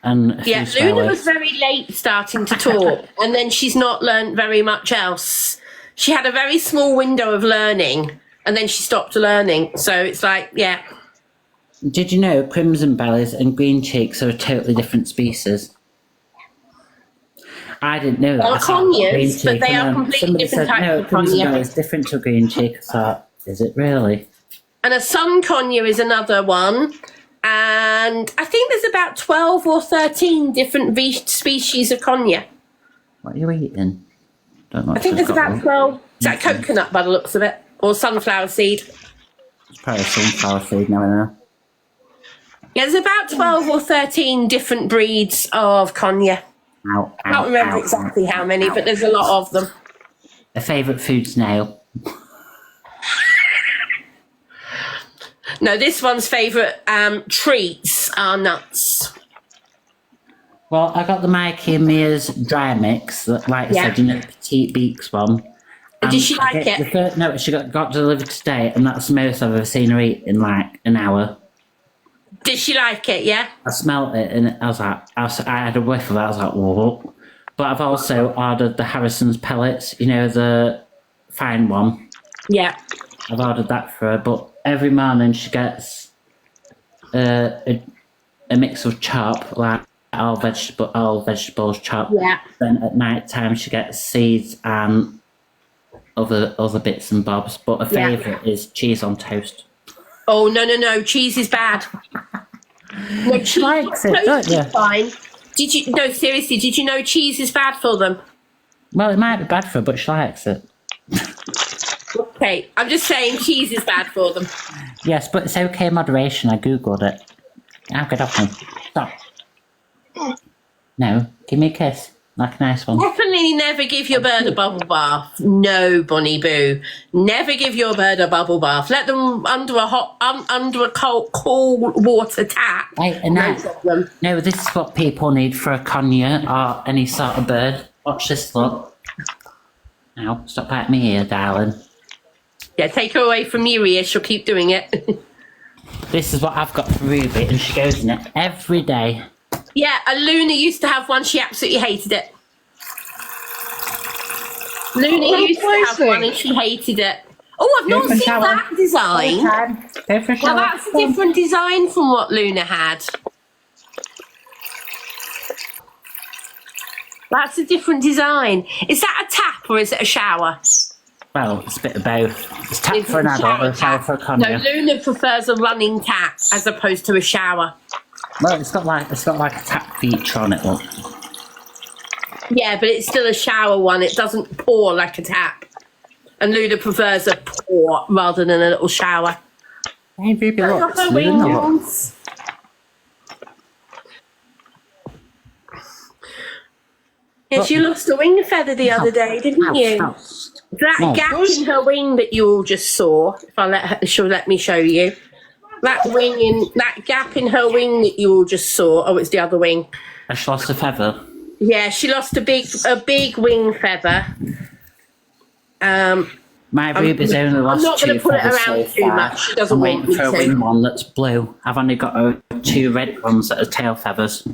And a few Yeah, swear Luna was words. very late starting to talk, and then she's not learnt very much else. She had a very small window of learning, and then she stopped learning. So it's like, yeah. Did you know crimson bellies and green cheeks are a totally different species? I didn't know that. Well, I thought conures, green but cheek, they and are then completely somebody different said, types no, of crimson conure. belly is different to a green cheek. I thought, is it really? And a sun conure is another one. And I think there's about 12 or 13 different species of conure. What are you eating? Don't know. I think there's about 12. Is that coconut by the looks of it? Or sunflower seed? It's probably sunflower seed now and then. Yeah, there's about 12 or 13 different breeds of conure. Ow, I can't remember exactly how many, but there's a lot of them. A favourite food snail. No, this one's favourite treats are nuts. Well, I got the Mikey and Mia's dry mix, that, like I said, you know, the petite beaks one. And did she like it? The first, no, she got delivered today, and that's the most I've ever seen her eat in like an hour. Did she like it, yeah? I smelt it, and I was like, I had a whiff of it, I was like, whoa. But I've also ordered the Harrison's pellets, you know, the fine one. Yeah. I've ordered that for her, but every morning she gets a mix of chop, like all vegetables chopped. Yeah. Then at night time she gets seeds and other bits and bobs. But her favourite is cheese on toast. Oh, no. Cheese is bad. No, cheese likes it, don't you? fine. Seriously, did you know cheese is bad for them? Well, it might be bad for her, but she likes it. Okay, I'm just saying cheese is bad for them. Yes, but it's okay in moderation. I googled it. I'll get off me. Stop. No, give me a kiss. Like a nice one. Definitely never give your bird a bubble bath. No, Bonnie Boo. Never give your bird a bubble bath. Let them under a cool water tap. Hey, Annette. No, this is what people need for a conure or any sort of bird. Watch this, look. Now, stop biting me ear, darling. Yeah, take her away from your ear. She'll keep doing it. This is what I've got for Ruby, and she goes in it every day. Yeah, and Luna used to have one. She absolutely hated it. Luna used to have one and she hated it. Oh, I've not seen that design. Well, that's a different design from what Luna had. That's a different design. Is that a tap or is it a shower? Well, it's a bit of both. It's tap for an adult or a shower for a conure. No, Luna prefers a running tap as opposed to a shower. Well, it's got like a tap feature on it, look. Yeah, but it's still a shower one. It doesn't pour like a tap. And Luna prefers a pour rather than a little shower. Hey, Ruby, look. It's Luna, look. Yes, you lost a wing feather the other day, didn't you? That gap in her wing that you all just saw, if I let her, she'll let me show you. That gap in her wing that you all just saw. Oh, it's the other wing. She lost a feather. Yeah, she lost a big wing feather. My Ruby's only lost 2 feathers. I'm not going to put it around too much. She doesn't want me to. I'm waiting for a wing one that's blue. I've only got 2 red ones that are tail feathers.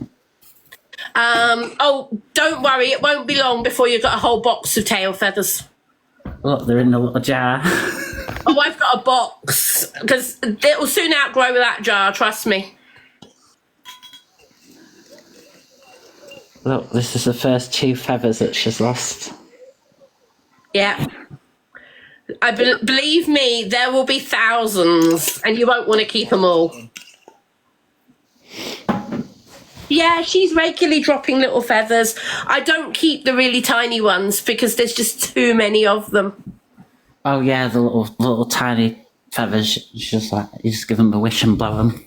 Oh, don't worry. It won't be long before you've got a whole box of tail feathers. Look, they're in a little jar. Oh, I've got a box because it will soon outgrow that jar. Trust me. Look, this is the first 2 feathers that she's lost. Yeah. Believe me, there will be thousands, and you won't want to keep them all. Yeah, she's regularly dropping little feathers. I don't keep the really tiny ones because there's just too many of them. Oh yeah, the little tiny feathers. You just give them a wish and blow them.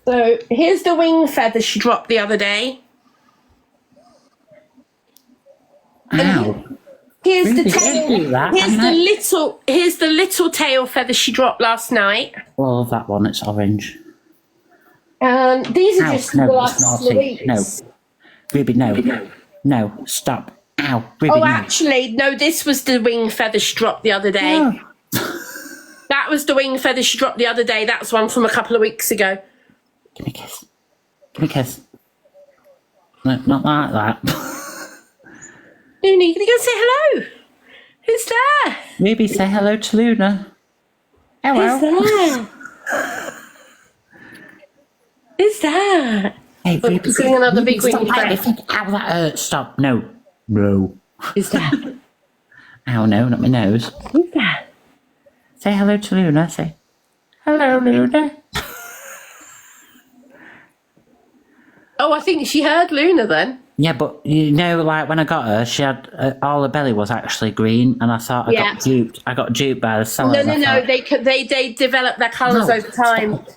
So here's the wing feather she dropped the other day. Ow. Here's the tail. Here's the little tail feather she dropped last night. Oh, that one. It's orange. These are just the last weeks. No, Ruby, no, stop. Ow, Ruby, oh, actually, no. This was the wing feather she dropped the other day. No. That was the wing feather she dropped the other day. That's one from a couple of weeks ago. Give me a kiss. Give me a kiss. No, not like that. Luna, you gonna go say hello? Who's there? Ruby, say hello to Luna. Hello. Who's there? Who's that? Hey, Ruby, doing another big wing feather. Ow, that hurts. Stop. No. Who's that? Ow, no, not my nose. Who's that? Say hello to Luna. Say hello, Luna. Oh, I think she heard Luna then. Yeah, but you know, like when I got her, she had all her belly was actually green, and I thought I got duped. I got duped by the sellers. No. They develop their colours over time. Stop.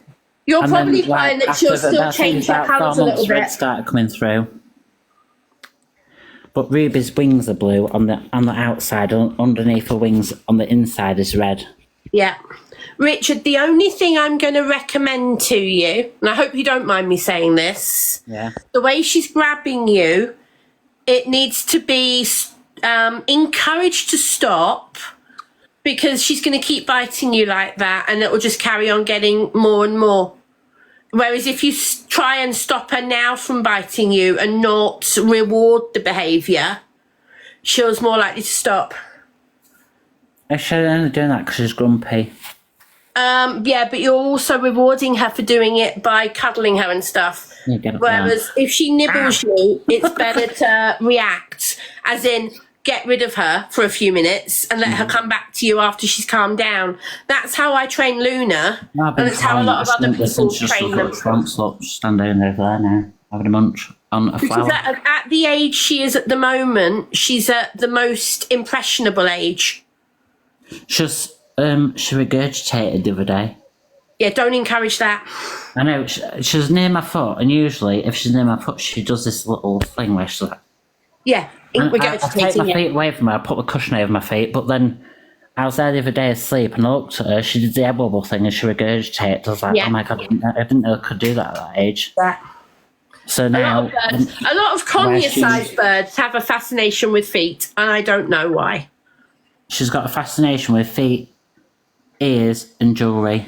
You'll probably find that she'll still change her colours a little bit. Red started coming through. But Ruby's wings are blue on the outside. Underneath her wings on the inside is red. Yeah. Richard, the only thing I'm going to recommend to you, and I hope you don't mind me saying this, the way she's grabbing you, it needs to be encouraged to stop because she's going to keep biting you like that and it will just carry on getting more and more. Whereas if you try and stop her now from biting you and not reward the behaviour, she's more likely to stop. She's only doing that because she's grumpy. Yeah, but you're also rewarding her for doing it by cuddling her and stuff. You get it Whereas if she nibbles you, it's better to react, as in get rid of her for a few minutes and let her come back to you after she's calmed down. That's how I train Luna, and it's how a lot of other people train them. Look, stand down over there now, having a munch on a flower. Because at the age she is at the moment, she's at the most impressionable age. She regurgitated the other day. Yeah, don't encourage that. I know, she's near my foot, and usually if she's near my foot, she does this little thing where she's like... Yeah, I take my feet away from her, I put the cushion over my feet, but then I was there the other day asleep, and I looked at her, she did the air bubble thing, and she regurgitated. I was like, oh my God, I didn't know I could do that at that age. Yeah. So now... A lot of conure-sized birds have a fascination with feet, and I don't know why. She's got a fascination with feet, ears, and jewellery.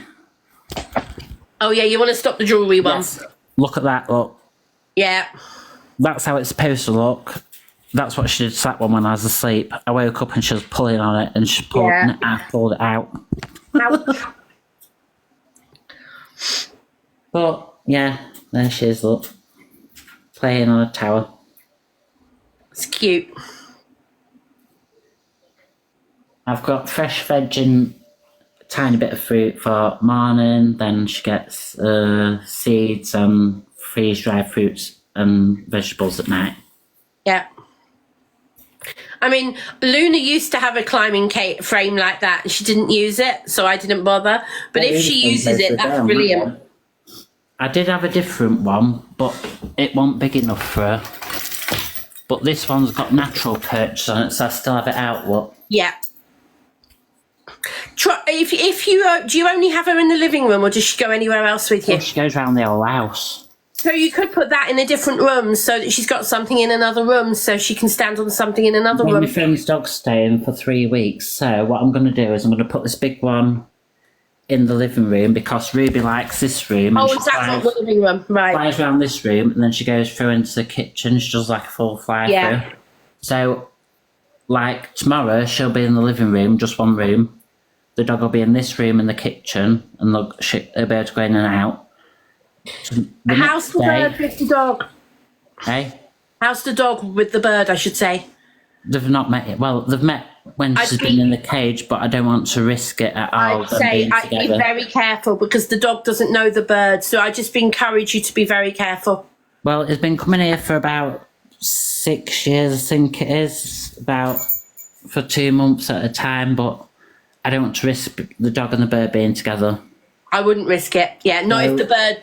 Oh yeah, you want to stop the jewellery ones? Yes. Look at that, look. Yeah. That's how it's supposed to look. That's what she did to that one when I was asleep. I woke up and she was pulling on it, and she pulled it out. Ouch. But, yeah, there she is, look. Playing on a tower. It's cute. I've got fresh veg and a tiny bit of fruit for morning. Then she gets seeds and freeze-dried fruits and vegetables at night. Yeah. I mean, Luna used to have a climbing frame like that, and she didn't use it, so I didn't bother. But if she uses it, that's brilliant. I did have a different one, but it wasn't big enough for her. But this one's got natural perch on it, so I still have it out, look. Yeah. If you do you only have her in the living room, or does she go anywhere else with you? Well, she goes around the whole house. So you could put that in a different room, so that she's got something in another room, so she can stand on something in another room. My friend's dog's staying for 3 weeks, so what I'm going to do is I'm going to put this big one in the living room, because Ruby likes this room. Oh, is that not the living room? Right. Flies around this room, and then she goes through into the kitchen. She does like a full fly through. So, like tomorrow, she'll be in the living room, just one room. The dog will be in this room in the kitchen, and they'll be able to go in and out. So how's the bird with the dog? Hey? How's the dog with the bird, I should say? They've not met yet. Well, they've met when she's been in the cage, but I don't want to risk it at all. I'd say be very careful, because the dog doesn't know the bird, so I just encourage you to be very careful. Well, it's been coming here for about 6 years, I think it is, for 2 months at a time, but I don't want to risk the dog and the bird being together. I wouldn't risk it. Yeah, not if the bird...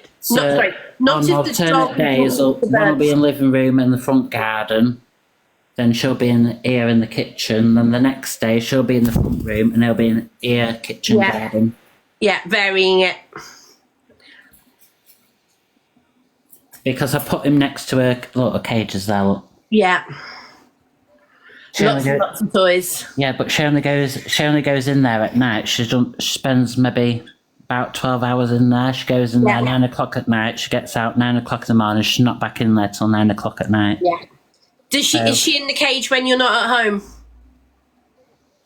not if the dog... days, one will be in the living room in the front garden, then she'll be here in the kitchen, then the next day she'll be in the front room, and he'll be in here, kitchen, garden. Yeah, varying it. Because I put him next to her little cages there, look. Yeah. Lots of toys. Yeah, but she only goes in there at night. She spends maybe about 12 hours in there. She goes in there 9 o'clock at night. She gets out 9 o'clock in the morning. She's not back in there till 9 o'clock at night. Yeah. Is she in the cage when you're not at home?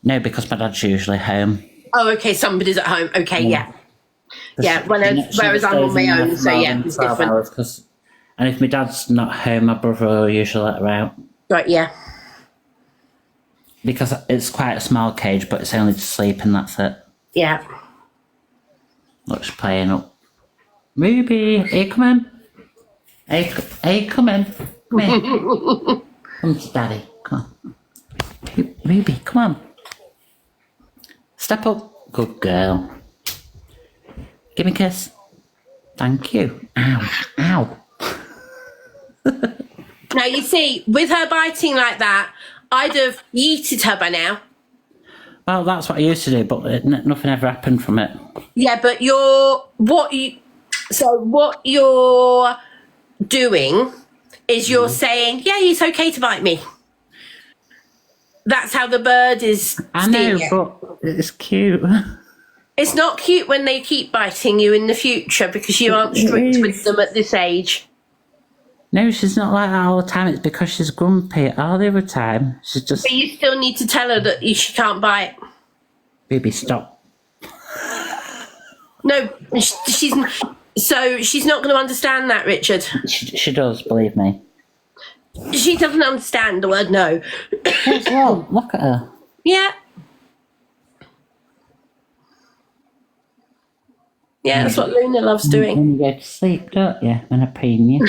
No, because my dad's usually home. Oh, okay. Somebody's at home. Okay, yeah. Whereas I'm on my own, so yeah, it's different. Hours, and if my dad's not home, my brother will usually let her out. Right, yeah. Because it's quite a small cage, but it's only to sleep, and that's it. Yeah. Look, she's playing up. Ruby, hey, come in. Hey, come in. Come here. Come to Daddy. Come on. Ruby, come on. Step up. Good girl. Give me a kiss. Thank you. Ow. Ow. Now, you see, with her biting like that, I'd have yeeted her by now. Well, that's what I used to do, but nothing ever happened from it. Yeah, but what you're doing is you're saying, yeah, it's okay to bite me. That's how the bird is. I know, but it's cute. It's not cute when they keep biting you in the future, because you aren't strict with them at this age. No, she's not like that all the time. It's because she's grumpy all the other time. She's just... But you still need to tell her that she can't bite. Ruby, stop. No, she's not going to understand that, Richard. She does, believe me. She doesn't understand the word no. Yes, well, look at her. Yeah. Yeah, that's what Luna loves doing. When you go to sleep, don't you? When I preen you.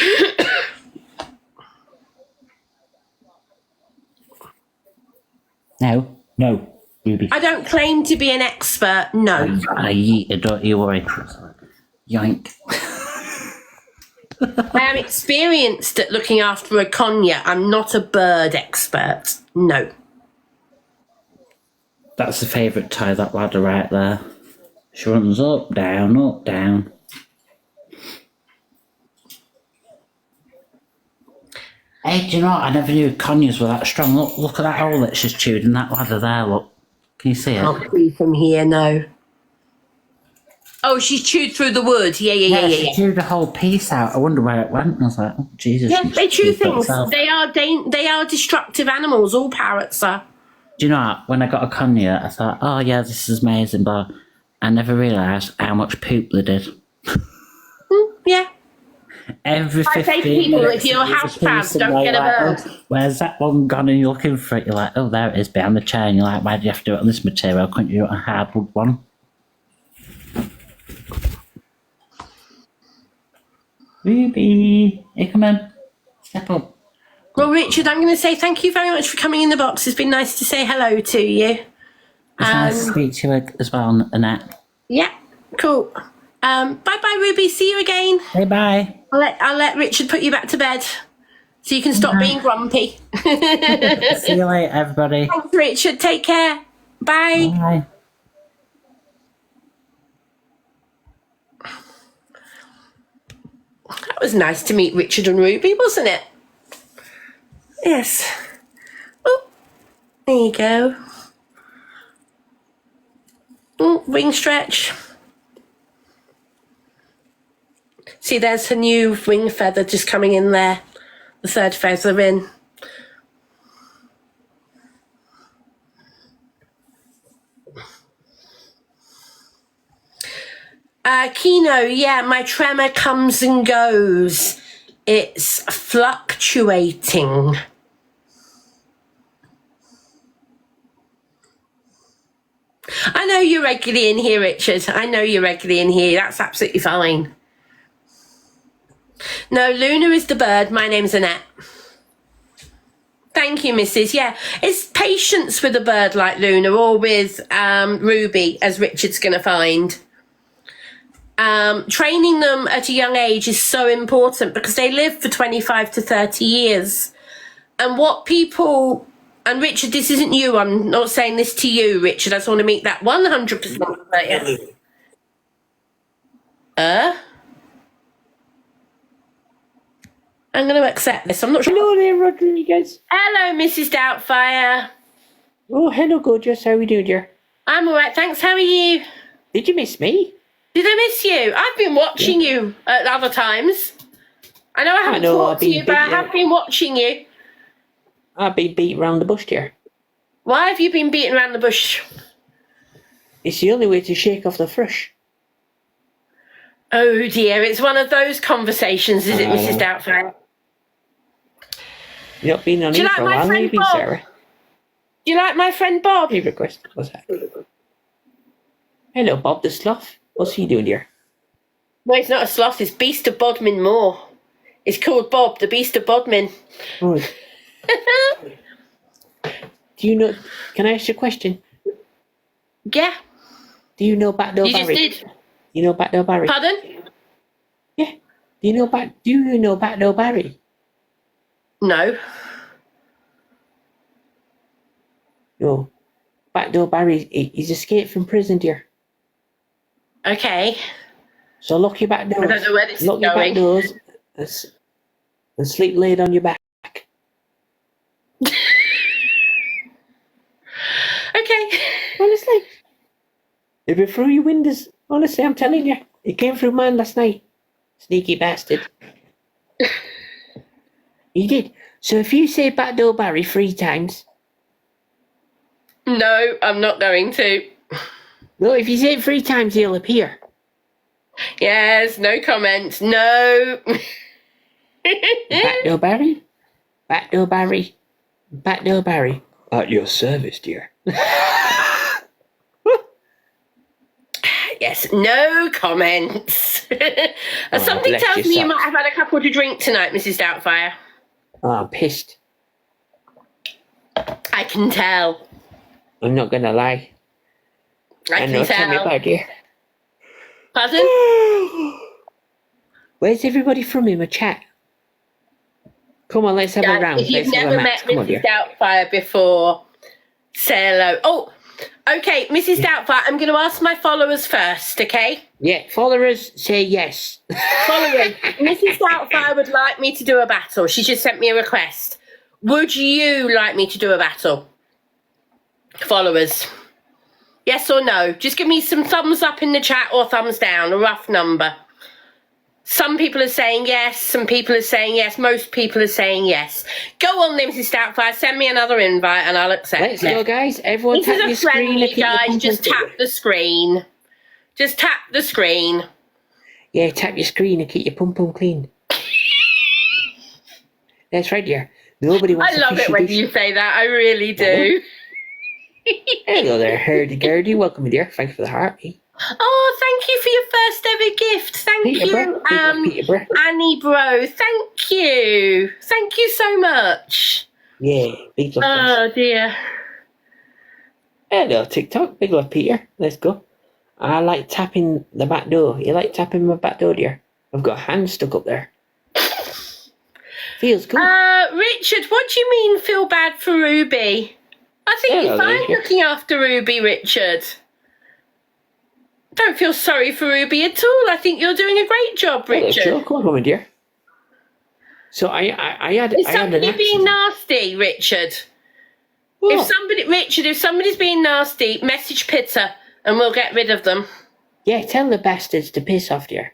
No, Ruby. I don't claim to be an expert, no. I eat it, don't you worry. Yoink. I am experienced at looking after a conure. I'm not a bird expert, no. That's the favourite tie, that ladder right there. She runs up, down, up, down. Hey, do you know what? I never knew conures were that strong. Look at that hole that she's chewed in that ladder there, look. Can you see it? Can't see from here, no. Oh, she's chewed through the wood. Yeah. She chewed a whole piece out. I wonder where it went. I was like, oh, Jesus. Yeah, they chew things. Herself. They are destructive animals. All parrots are. Do you know what? When I got a conure, I thought, oh yeah, this is amazing, but I never realised how much poop they did. Yeah. Every I 15 say to people, minutes, if you're there's a housebound, piece and don't you're get a like, bird. oh, where's that one gone? And you're looking for it. You're like, oh, there it is behind the chair. And you're like, why do you have to do it on this material? Couldn't you do it on a hardwood one? Ruby, here, come on. Step up. Well, Richard, I'm going to say thank you very much for coming in the box. It's been nice to say hello to you. It's nice to speak to you as well, Annette. Yeah, cool. Bye-bye, Ruby. See you again. Say bye. I'll let Richard put you back to bed so you can stop being grumpy. See you later, everybody. Thanks, Richard. Take care. Bye. Bye. That was nice to meet Richard and Ruby, wasn't it? Yes. Oh, there you go. Oh, wing stretch. See, there's her new wing feather just coming in there. The third feather in. Kino, yeah, my tremor comes and goes. It's fluctuating. I know you're regularly in here, Richard. I know you're regularly in here. That's absolutely fine. No, Luna is the bird. My name's Annette. Thank you, Mrs. Yeah, it's patience with a bird like Luna or with Ruby, as Richard's going to find. Training them at a young age is so important because they live for 25 to 30 years. And what people... And Richard, this isn't you. I'm not saying this to you, Richard. I just want to make that 100% clear. I'm going to accept this. I'm not sure. Hello there, Rodriguez. Hello, Mrs. Doubtfire. Oh, hello, gorgeous. How are we doing, dear? I'm all right, thanks. How are you? Did you miss me? Did I miss you? I've been watching you at other times. I know I haven't talked to you, but I have been watching you. I've been beat around the bush, dear. Why have you been beating around the bush? It's the only way to shake off the thrush. Oh dear, it's one of those conversations, is it, Mrs. Doubtfire? You've not been on Do you here like for a my while, friend have you, Bob? Sarah? Do you like my friend Bob? Hey, request. What's that? Hello, Bob the Sloth. What's he doing here? No, it's not a sloth, it's Beast of Bodmin Moor. It's called Bob, the Beast of Bodmin. Oh. Do you know... Can I ask you a question? Yeah, Do you know Backdoor you just Barry? did. You know Backdoor Barry? Pardon? Yeah. Do you know Backdoor Barry? No. No. Backdoor Barry, he's escaped from prison, dear. Okay. So lock your back doors. I don't know where this is Lock your going. back doors and sleep laid on your back. Okay. Honestly. It'll be through your windows. Honestly, I'm telling you. It came through mine last night. Sneaky bastard. He did. So if you say Backdoor Barry 3 times... No, I'm not going to. No, if you say it 3 times, he'll appear. Yes, no comment. No. Backdoor Barry? Backdoor Barry? Backdoor Barry? At your service, dear. Yes, no comments. Something bless tells your me you socks. might have had a couple to drink tonight, Mrs. Doubtfire. Oh, I'm pissed. I can tell. I'm not gonna lie. I know, can tell me tell. about dear. Pardon? Where's everybody from in my chat? Come on, let's have a Guys, round. if you've Let's have never a match. met Come on, Mrs. dear. Doubtfire before, say hello. Oh, okay, Mrs. Doubtfire, I'm going to ask my followers first, okay? Yeah, followers say yes. Followers, Mrs. Doubtfire would like me to do a battle. She just sent me a request. Would you like me to do a battle? Followers. Yes or no? Just give me some thumbs up in the chat or thumbs down, a rough number. Some people are saying yes, some people are saying yes, most people are saying yes. Go on then, Mrs. Doubtfire, send me another invite and I'll accept Let's it. go, guys. Everyone This tap your is a screen. friendly, and keep your guys, pom-pom just clear. tap the screen. Just tap the screen. Yeah, tap your screen and keep your pum-pum clean. That's right, dear. Nobody wants I love it when you say that, I really do. Hello there, hurdy-gurdy. Welcome, dear. Thanks for the heart. Oh, thank you for your first ever gift. Thank Peterborough. you, Peterborough. Annie Bro. Thank you. Thank you so much. Yeah, big love. guys. Oh, dear. Hello, TikTok. Big love, Peter. Let's go. I like tapping the back door. You like tapping my back door, dear? I've got a hand stuck up there. Feels good. Richard, what do you mean feel bad for Ruby? I think Hello you're there, fine dear. looking after Ruby, Richard. Don't feel sorry for Ruby at all. I think you're doing a great job, Hello, Richard. Joe. Come on, woman, dear. So I had Is I had an somebody being accident. nasty, Richard? What? If somebody's being nasty, message Pitter and we'll get rid of them. Yeah, tell the bastards to piss off, dear.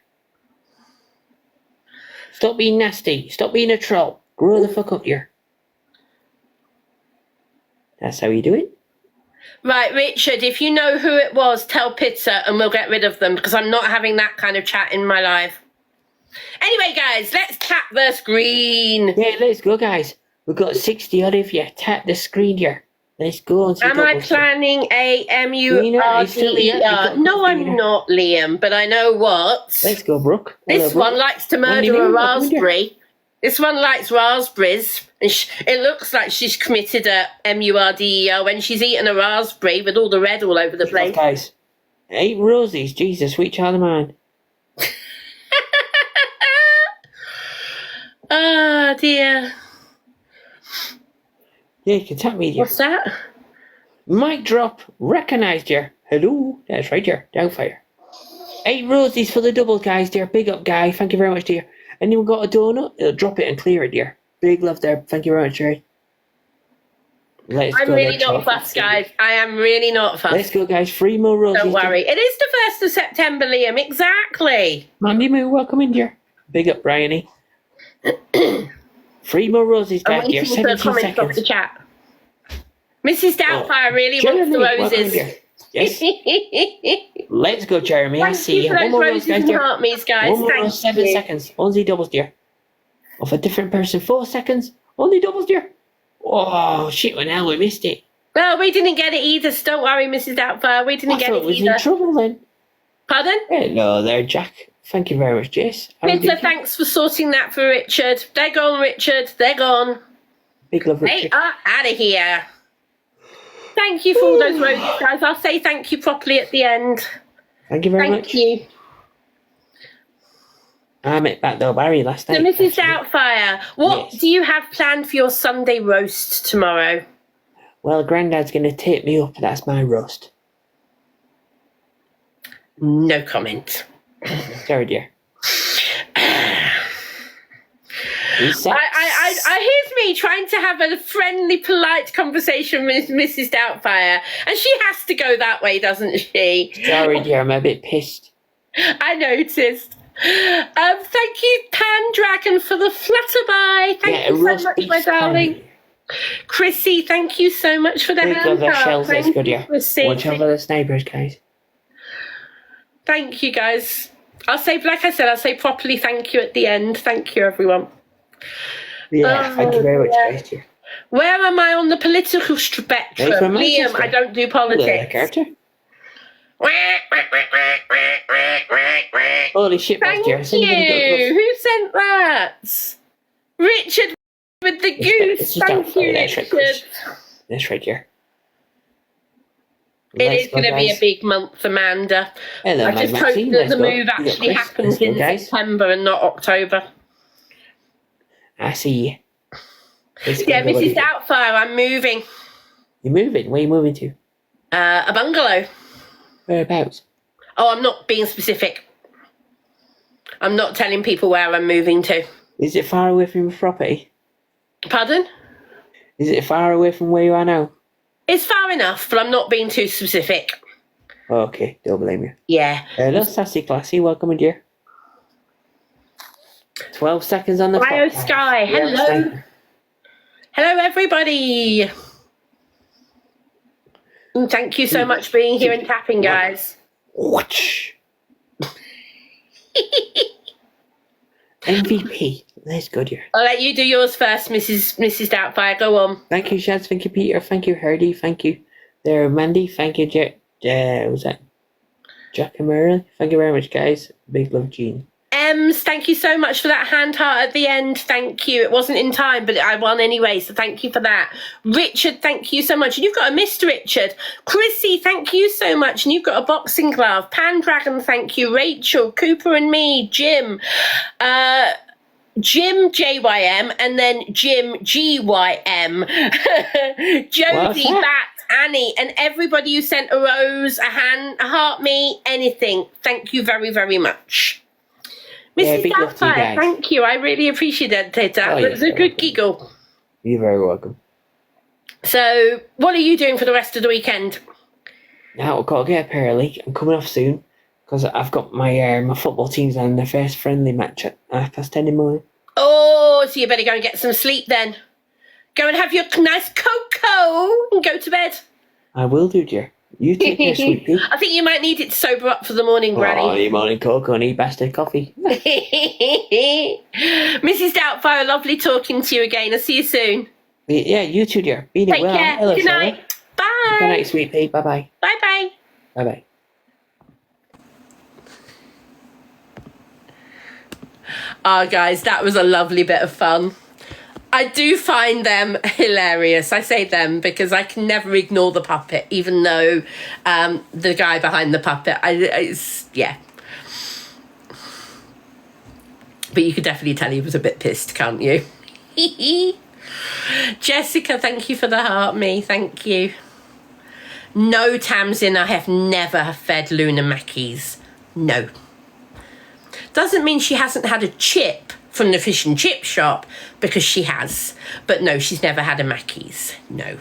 Stop being nasty. Stop being a troll. Grow the fuck up, dear. That's how you do it. Right, Richard, if you know who it was, tell Pitter and we'll get rid of them because I'm not having that kind of chat in my life. Anyway, guys, let's tap the screen. Yeah, let's go, guys. We've got 60 odd of you. Tap the screen, dear. Let's go on. Am I planning a M-U-R-D-E-R? No, I'm not, Liam, but I know what. Let's go, Brooke. Hello, This Brooke. one likes to What do you murder a mean? What do you do? raspberry. This one likes raspberries. And it looks like she's committed a M-U-R-D-E-R when she's eaten a raspberry with all the red all over the place. Guys, 8 roses. Jesus, sweet child of mine. Oh, dear. Yeah, you can tap me, dear. What's that? Mic drop. Recognised, dear. Hello. That's right, dear. Downfire. 8 roses for the double, guys, dear. Big up, guy. Thank you very much, dear. Anyone got a donut? Drop it and clear it, dear. Big love there. Thank you very much, dear. Let's I'm go. really there, not Charlie. fussed, guys. I am really not fussed. Let's go, guys. 3 more roses. Don't worry. It is the 1st of September, Liam. Exactly. Mandy Moo, welcome in, dear. Big up, Bryony. 3 more roses, I'm guys, dear. waiting for 17 comments off the seconds. chat. Mrs. Doubtfire really Jeremy, wants welcome in, the dear. roses. Yes. Let's go, Jeremy. I Thank see you for One those more rose, roses guys, and dear. heart me's, guys. One more Thank rose, 7 you. seconds. Only doubles, dear. Of a different person, 4 seconds. Only doubles, dear. Oh, shit, well, now we missed it. Well, we didn't get it either, so don't worry, Mrs. Doubtfire. We didn't I get thought it it was either. in trouble then. Pardon? Hello there, Jack. Thank you very much, Jess. How are you Peter, doing? thanks for sorting that for Richard. They're gone, Richard. They're gone. Big love, They Richard. are out of here. Thank you for all those roses, guys. I'll say thank you properly at the end. Thank you very Thank much. you. I met Backdoor Barry last So, night. Mrs. actually. Doubtfire, what Yes. do you have planned for your Sunday roast tomorrow? Well, Grandad's going to tape me up. That's my roast. No comment. Sorry, dear. He's Here's me trying to have a friendly, polite conversation with Mrs. Doubtfire, and she has to go that way, doesn't she? Sorry, dear. I'm a bit pissed. I noticed. Thank you, Pan Dragon, for the flutterby. Thank you so roast much, beef my darling. pan. Chrissy, thank you so much for the Big love hand the up. shells. That's Thank good, you, yeah. Chrissy. Watch out for the snipers, guys. Thank you, guys. I'll say, like I said, I'll say properly thank you at the end. Thank you, everyone. Yeah, thank you very much, guys. Dear. Where am I on the political spectrum? Right from Liam, Manchester. I don't do Hello, politics. character. Holy shit, Thank dear. you. Who sent that? Richard with the goose. Thank you, Richard. That's right, dear. It is going to be a big month, Amanda. Hello, I just hope that the move actually happens in September and not October. I see. Yeah, Mrs. Doubtfire, I'm moving. You're moving? Where are you moving to? A bungalow. Whereabouts? Oh, I'm not being specific. I'm not telling people where I'm moving to. Is it far away from your property? Pardon? Is it far away from where you are now? It's far enough, but I'm not being too specific. Okay, don't blame you. Yeah. Hello, Sassy Classy. Welcome, dear. 12 seconds on the clock. Bio Sky. Hello. Hello, everybody. And thank you so much for being here and tapping, guys. Watch. MVP. Let's go, dear. I'll let you do yours first, Mrs. Doubtfire. Go on. Thank you, Shaz. Thank you, Peter. Thank you, Hardy. Thank you, there, Mandy. Thank you, was that Jack and Merlin? Thank you very much, guys. Big love, Jean. Thank you so much for that hand heart at the end. Thank you. It wasn't in time, but I won anyway, so thank you for that. Richard, thank you so much. And you've got a Mr. Richard. Chrissy, thank you so much. And you've got a boxing glove. Pandragon, thank you. Rachel, Cooper and me, Jim, Jim JYM, and then Jim GYM. Josie, Bat, Annie, and everybody who sent a rose, a hand, a heart me, anything. Thank you very, very much. Mrs. Doubtfire, thank you. I really appreciated that. It was a good giggle. You're very welcome. So, what are you doing for the rest of the weekend? Now I've got to get up early. I'm coming off soon because I've got my my football team's on their first friendly match at 10:30 in the morning. Oh, so you better go and get some sleep then. Go and have your nice cocoa and go to bed. I will do, dear. You take care, sweet pea. I think you might need it to sober up for the morning, Granny. Oh, you morning cocoa and bastard coffee. Mrs. Doubtfire, lovely talking to you again. I'll see you soon. Yeah, you too, dear. Be Take well. care. Hello, Good night. Sarah. Bye. Good night, sweet pea. Bye-bye. Bye-bye. Bye-bye. Guys, that was a lovely bit of fun. I do find them hilarious. I say them because I can never ignore the puppet, even though the guy behind the puppet, yeah. But you could definitely tell he was a bit pissed, can't you? Jessica, thank you for the heart me. Thank you. No, Tamsin, I have never fed Luna Mackies. No. Doesn't mean she hasn't had a chip from the fish and chip shop, because she has. But no, she's never had a Mackey's. No.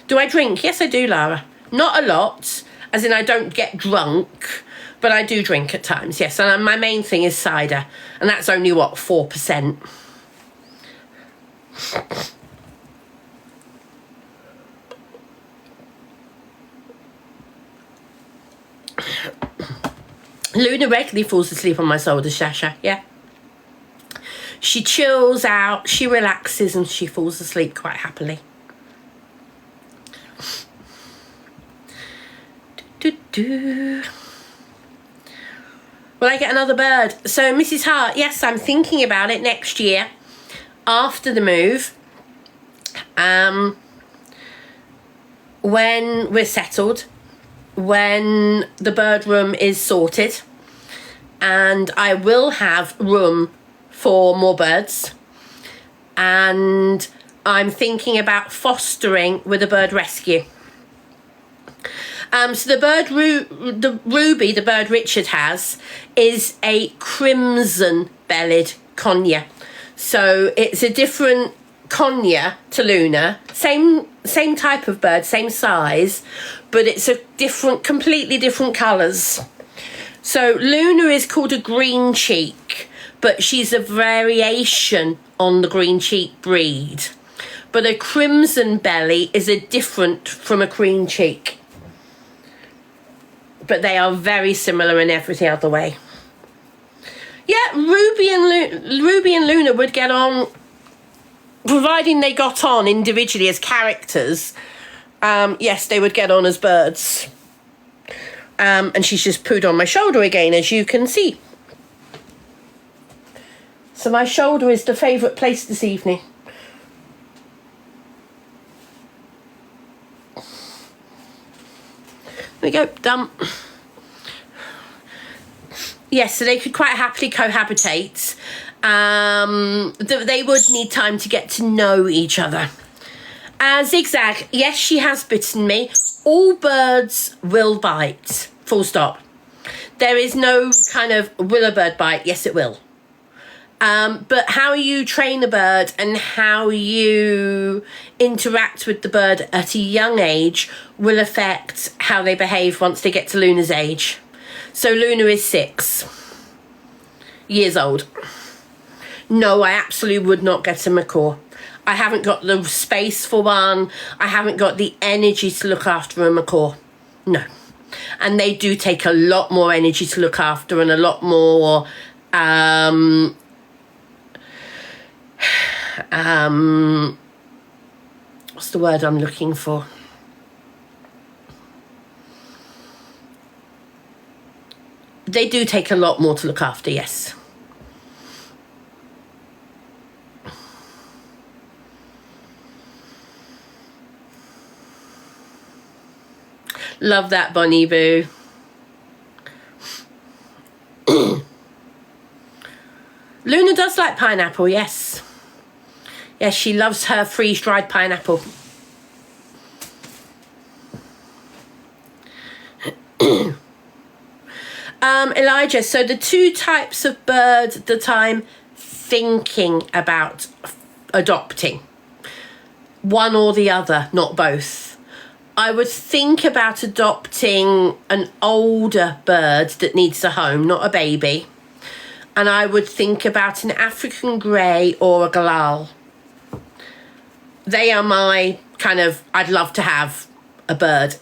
Do I drink? Yes, I do, Lara. Not a lot, as in I don't get drunk, but I do drink at times, yes. And my main thing is cider, and that's only, what, 4%. Luna regularly falls asleep on my shoulder, Shasha, yeah. She chills out, she relaxes, and she falls asleep quite happily. Will I get another bird? So, Mrs. Hart, yes, I'm thinking about it next year, after the move, when we're settled, when the bird room is sorted, and I will have room for more birds, and I'm thinking about fostering with a bird rescue. So the bird Ruby, the bird Richard has, is a crimson-bellied conure. So it's a different conure to Luna, same type of bird, same size, but it's a completely different colours. So Luna is called a green cheek, but she's a variation on the green cheek breed. but a crimson belly is a different from a cream cheek. But they are very similar in every other way. Yeah, Ruby and Luna would get on, providing they got on individually as characters. Yes, they would get on as birds. And she's just pooed on my shoulder again, as you can see. So my shoulder is the favourite place this evening. There we go, done. Yes, so they could quite happily cohabitate. They would need time to get to know each other. Zigzag, yes, she has bitten me. All birds will bite, full stop. There is no kind of, will a bird bite? Yes, it will. But how you train a bird and how you interact with the bird at a young age will affect how they behave once they get to Luna's age. So Luna is 6 years old. No, I absolutely would not get a macaw. I haven't got the space for one. I haven't got the energy to look after a macaw. No. And they do take a lot more energy to look after and a lot more what's the word I'm looking for? They do take a lot more to look after, yes. Love that, Bonnie Boo. Luna does like pineapple, yes. Yes, she loves her freeze-dried pineapple. Elijah, so the 2 types of birds that I'm thinking about adopting, one or the other, not both. I would think about adopting an older bird that needs a home, not a baby. And I would think about an African grey or a galal. They are my kind of, I'd love to have a bird.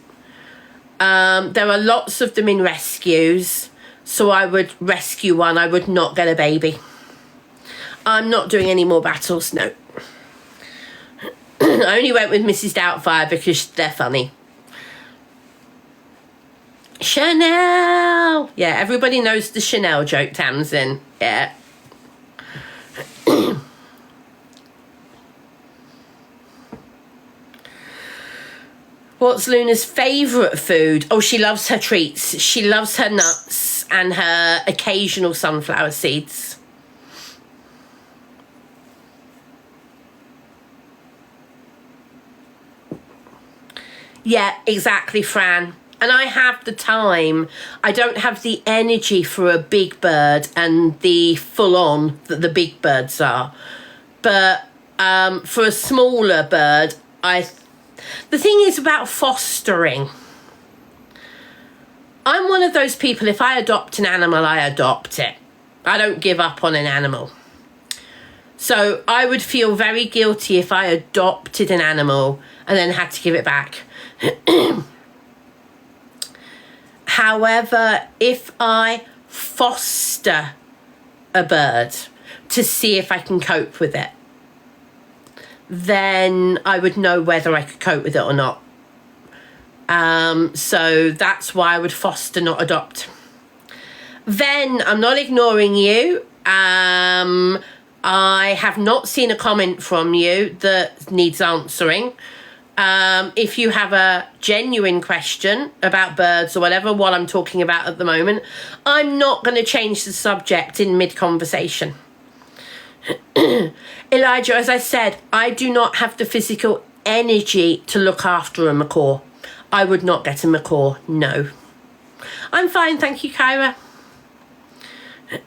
There are lots of them in rescues, so I would rescue one. I would not get a baby. I'm not doing any more battles, no. I only went with Mrs. Doubtfire because they're funny. Chanel! Yeah, everybody knows the Chanel joke, Tamsin. Yeah. What's Luna's favourite food? Oh, she loves her treats. She loves her nuts and her occasional sunflower seeds. Yeah, exactly, Fran. And I have the time. I don't have the energy for a big bird and the full-on that the big birds are. But for a smaller bird, the thing is about fostering. I'm one of those people, if I adopt an animal, I adopt it. I don't give up on an animal. So I would feel very guilty if I adopted an animal and then had to give it back. However, if I foster a bird to see if I can cope with it, then I would know whether I could cope with it or not. So that's why I would foster, not adopt. Then I'm not ignoring you. I have not seen a comment from you that needs answering. If you have a genuine question about birds or whatever, what I'm talking about at the moment, I'm not going to change the subject in mid-conversation. Elijah, as I said, I do not have the physical energy to look after a macaw. I would not get a macaw, no. I'm fine, thank you, Kyra.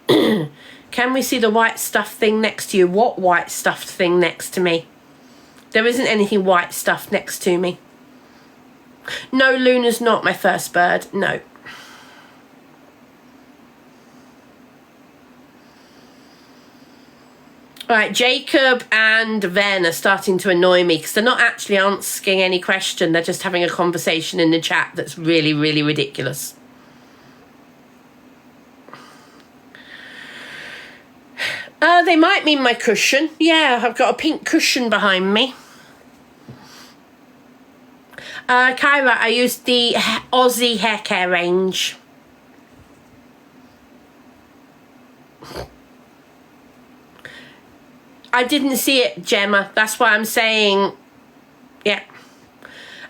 Can we see the white stuffed thing next to you? What white stuffed thing next to me? There isn't anything white stuffed next to me. No, Luna's not my first bird, no. Right, Jacob and Ven are starting to annoy me because they're not actually asking any question. They're just having a conversation in the chat that's really, really ridiculous. They might mean my cushion. Yeah, I've got a pink cushion behind me. Kyra, I use the Aussie hair care range. I didn't see it, Gemma. That's why I'm saying, yeah.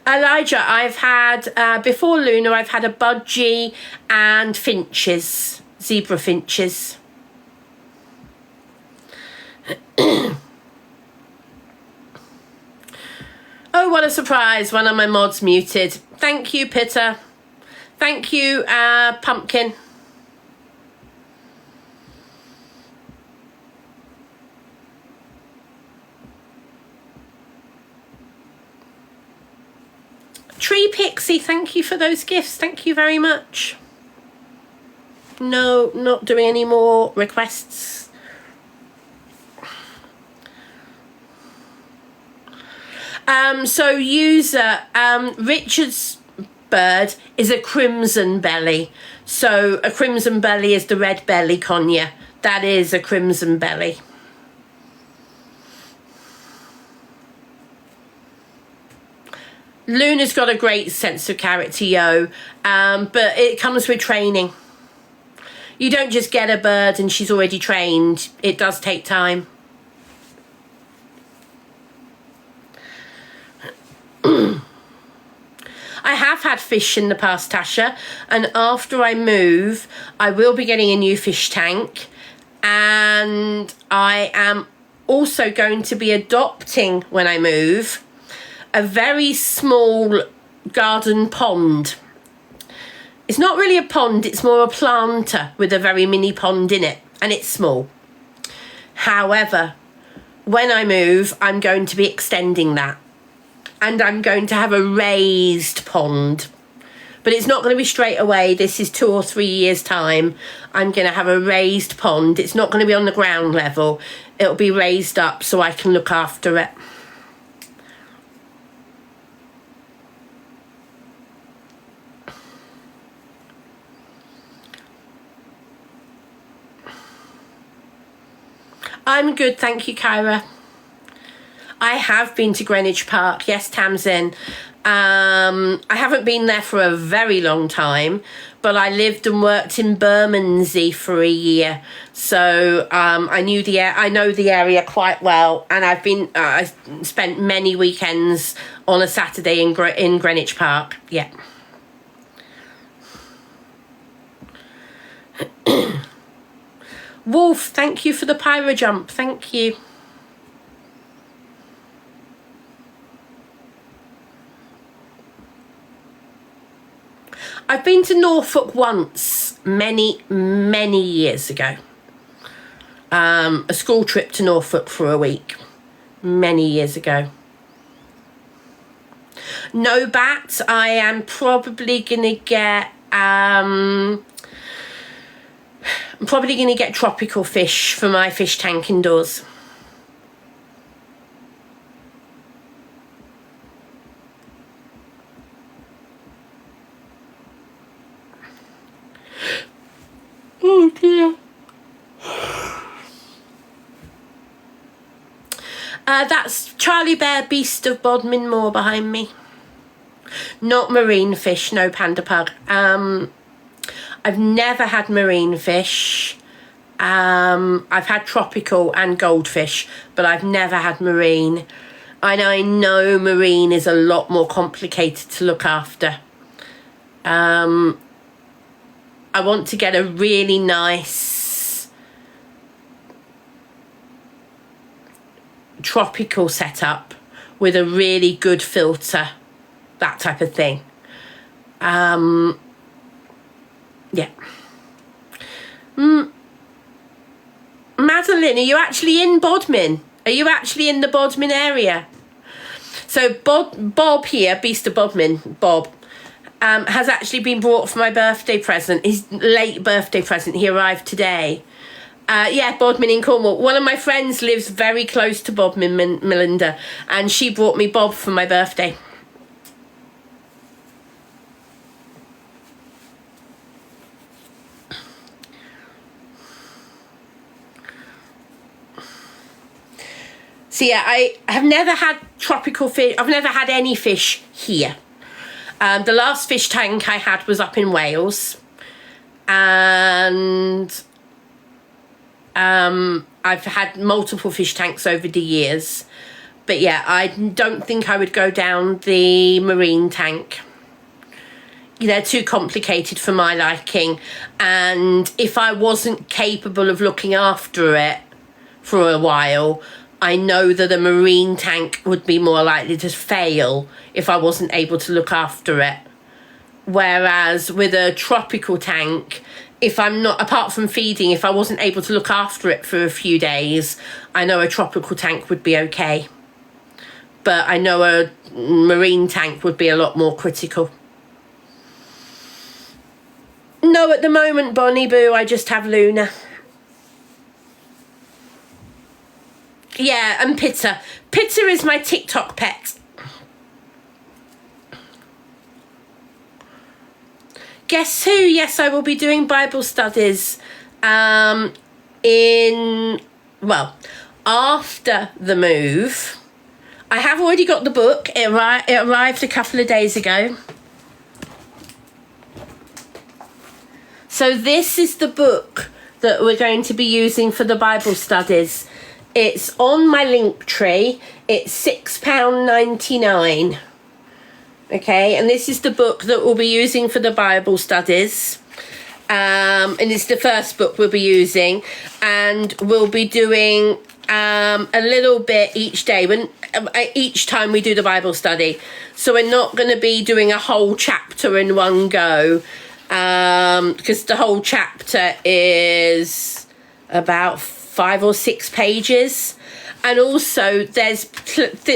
Elijah, I've had, before Luna, I've had a budgie and finches, zebra finches. Oh, what a surprise. One of my mods muted. Thank you, Pitter. Thank you, Pumpkin. Tree Pixie, thank you for those gifts. Thank you very much. No, not doing any more requests. So user, Richard's bird is a crimson belly. So a crimson belly is the red belly conure. That is a crimson belly. Luna's got a great sense of character, yo, but it comes with training. You don't just get a bird and she's already trained. It does take time. I have had fish in the past, Tasha, and after I move, I will be getting a new fish tank, and I am also going to be adopting, when I move, a very small garden pond. It's not really a pond, it's more a planter with a very mini pond in it, and it's small. However, when I move, I'm going to be extending that. And I'm going to have a raised pond. But it's not going to be straight away. This is 2 or 3 years' time. I'm going to have a raised pond. It's not going to be on the ground level. It'll be raised up so I can look after it. I'm good, thank you, Kyra. I have been to Greenwich Park. Yes, Tamsin. I haven't been there for a very long time, but I lived and worked in Bermondsey for a year, so I know the area quite well, and I spent many weekends on a Saturday in Greenwich Park. Yeah. Wolf, thank you for the pyro jump. Thank you. I've been to Norfolk once, many years ago. A school trip to Norfolk for a week, many years ago. No bats. I am probably gonna get tropical fish for my fish tank indoors. Oh dear. That's Charlie Bear, Beast of Bodmin Moor behind me. Not marine fish, no panda pug. I've never had marine fish. I've had tropical and goldfish, but I've never had marine. And I know marine is a lot more complicated to look after. I want to get a really nice tropical setup with a really good filter, that type of thing. Yeah. Madeline, are you actually in Bodmin? Are you actually in the Bodmin area? So Bob here, Beast of Bodmin, Bob, has actually been brought for my birthday present. His late birthday present. He arrived today. Yeah, Bodmin in Cornwall. One of my friends lives very close to Bodmin, Melinda, and she brought me Bob for my birthday. So yeah, I have never had tropical fish. I've never had any fish here. The last fish tank I had was up in Wales, and I've had multiple fish tanks over the years. But yeah, I don't think I would go down the marine tank. They're too complicated for my liking, and if I wasn't capable of looking after it for a while, I know that a marine tank would be more likely to fail if I wasn't able to look after it. Whereas with a tropical tank, if I'm not, apart from feeding, if I wasn't able to look after it for a few days, I know a tropical tank would be okay. But I know a marine tank would be a lot more critical. No, at the moment, Bonnie Boo, I just have Luna. Yeah, and Pitta. Pitta is my TikTok pet. Guess who? Yes, I will be doing Bible studies after the move. I have already got the book. It arrived a couple of days ago. So this is the book that we're going to be using for the Bible studies. It's on my link tree. It's £6.99. Okay, and this is the book that we'll be using for the Bible studies. And it's the first book we'll be using. And we'll be doing a little bit each day, each time we do the Bible study. So we're not going to be doing a whole chapter in one go. Because the whole chapter is about 5 or 6 pages, and also there's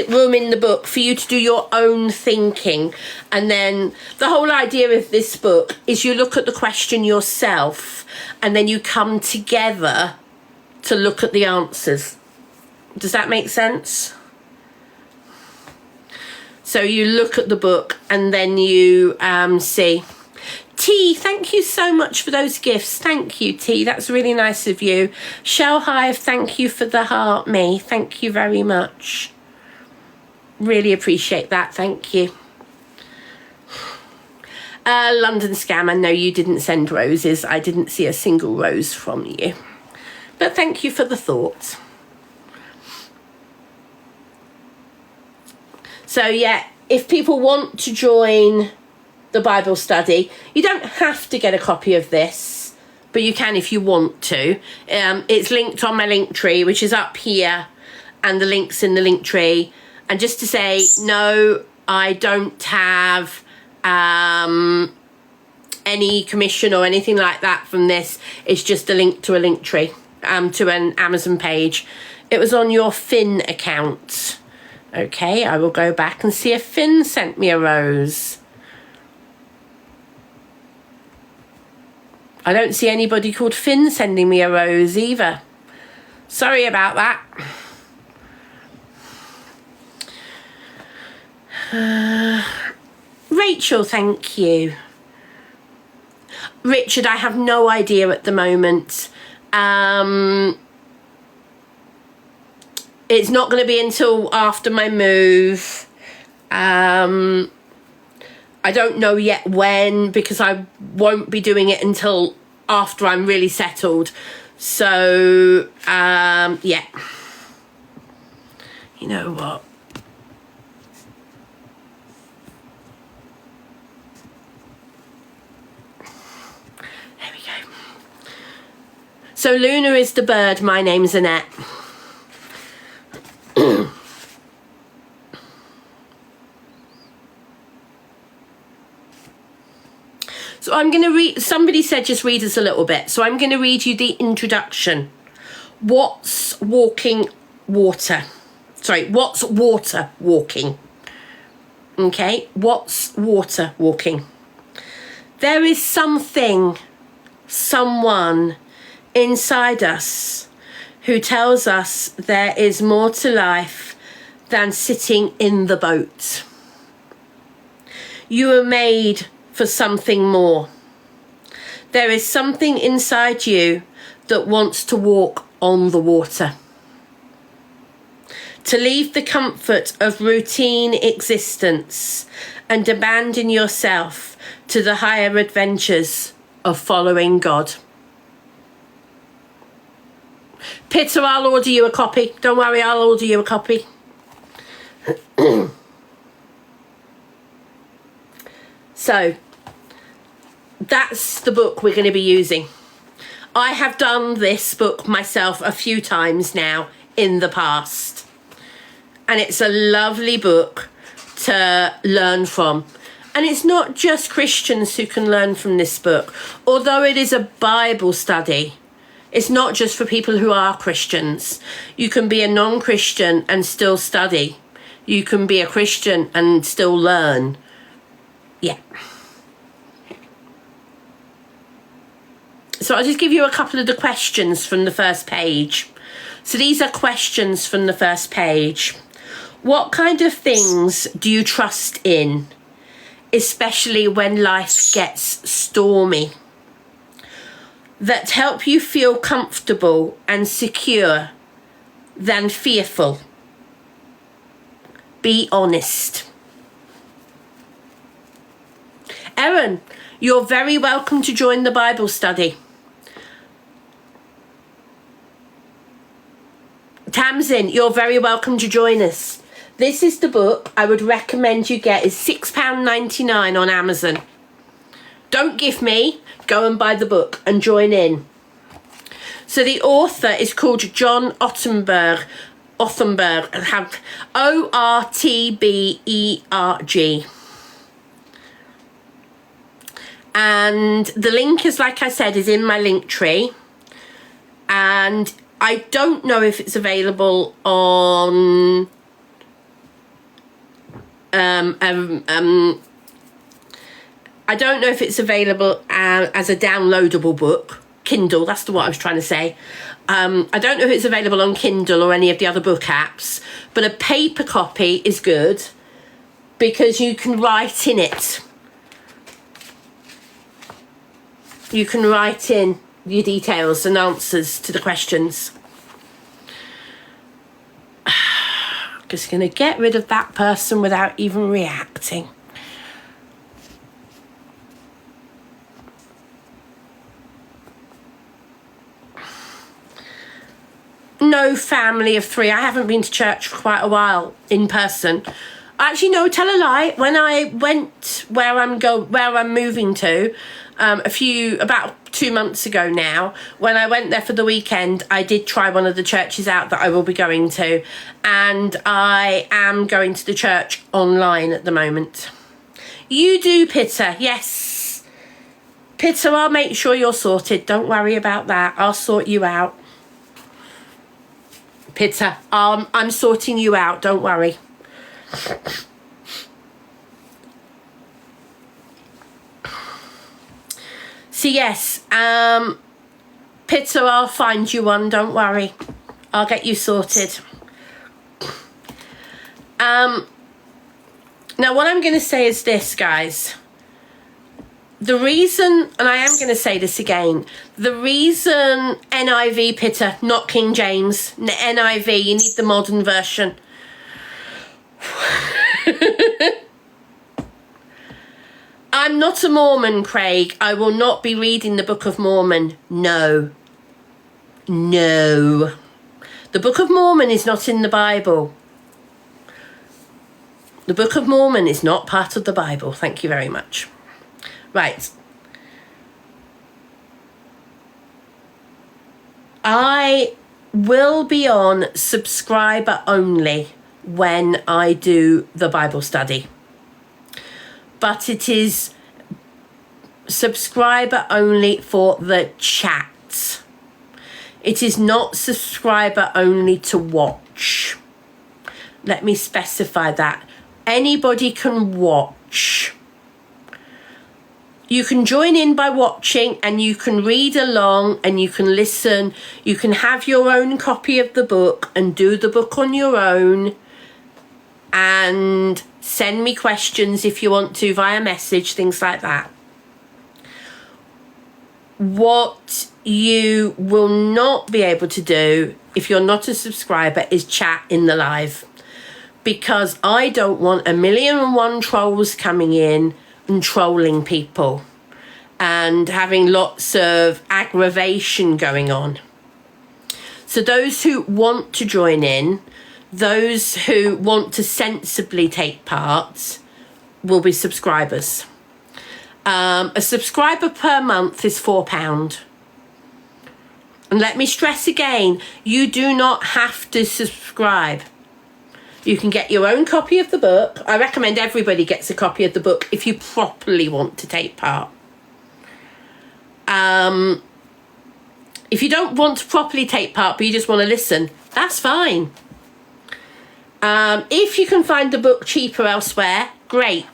room in the book for you to do your own thinking. And then the whole idea of this book is you look at the question yourself, and then you come together to look at the answers. Does that make sense? So you look at the book and then you see. T, thank you so much for those gifts. Thank you, T. That's really nice of you. Shell Hive, thank you for the heart, me. Thank you very much. Really appreciate that. Thank you. London Scammer, no, you didn't send roses. I didn't see a single rose from you. But thank you for the thought. So, yeah, if people want to join the Bible study, you don't have to get a copy of this, but you can if you want to. It's linked on my link tree, which is up here, and the link's in the link tree. And just to say, no, I don't have any commission or anything like that from this. It's just a link to a link tree, to an Amazon page. It was on your Finn account. Okay, I will go back and see if Finn sent me a rose. I don't see anybody called Finn sending me a rose either. Sorry about that. Rachel, thank you. Richard, I have no idea at the moment. It's not going to be until after my move. I don't know yet when, because I won't be doing it until after I'm really settled. So, yeah. You know what? There we go. So Luna is the bird. My name's Annette. So I'm going to read, somebody said just read us a little bit. So I'm going to read you the introduction. What's water walking? Okay, what's water walking? There is something, someone inside us who tells us there is more to life than sitting in the boat. You are made for something more. There is something inside you that wants to walk on the water. To leave the comfort of routine existence and abandon yourself to the higher adventures of following God. Peter, I'll order you a copy. Don't worry, I'll order you a copy. So, that's the book we're going to be using. I have done this book myself a few times now in the past. And it's a lovely book to learn from. And it's not just Christians who can learn from this book. Although it is a Bible study, it's not just for people who are Christians. You can be a non-Christian and still study. You can be a Christian and still learn. Yeah. So I'll just give you a couple of the questions from the first page. So these are questions from the first page. What kind of things do you trust in, especially when life gets stormy, that help you feel comfortable and secure than fearful? Be honest. Erin, you're very welcome to join the Bible study. Tamsin, you're very welcome to join us. This is the book I would recommend you get. It's £6.99 on Amazon. Don't give me, go and buy the book and join in. So the author is called John Ottenberg, O-R-T-B-E-R-G. And the link is, like I said, is in my link tree. And I don't know if it's available on I don't know if it's available as a downloadable book. Kindle, that's what I was trying to say. I don't know if it's available on Kindle or any of the other book apps, but a paper copy is good because you can write in it. You can write in your details and answers to the questions. Just going to get rid of that person without even reacting. No, family of three. I haven't been to church for quite a while in person. Actually, no, tell a lie. When I went where I'm moving to, about 2 months ago now, when I went there for the weekend, I did try one of the churches out that I will be going to, and I am going to the church online at the moment. You do, Pitter, yes. Pitter, I'll make sure you're sorted. Don't worry about that. I'll sort you out. Pitter, I'm sorting you out. Don't worry. So yes, Pitter, I'll find you one, don't worry. I'll get you sorted. Now what I'm going to say is this, guys. The reason, and I am going to say this again, the reason NIV, Pitter, not King James, NIV, you need the modern version. I'm not a Mormon, Craig. I will not be reading the Book of Mormon. No. No. The Book of Mormon is not in the Bible. The Book of Mormon is not part of the Bible. Thank you very much. Right. I will be on subscriber only when I do the Bible study. But it is subscriber only for the chat. It is not subscriber only to watch. Let me specify that. Anybody can watch. You can join in by watching, and you can read along and you can listen. You can have your own copy of the book and do the book on your own, and send me questions if you want to via message, things like that. What you will not be able to do if you're not a subscriber is chat in the live, because I don't want 1,000,001 trolls coming in and trolling people and having lots of aggravation going on. So those who want to join in, those who want to sensibly take part, will be subscribers. A subscriber per month is £4. And let me stress again, you do not have to subscribe. You can get your own copy of the book. I recommend everybody gets a copy of the book if you properly want to take part. If you don't want to properly take part, but you just want to listen, that's fine. If you can find the book cheaper elsewhere, great.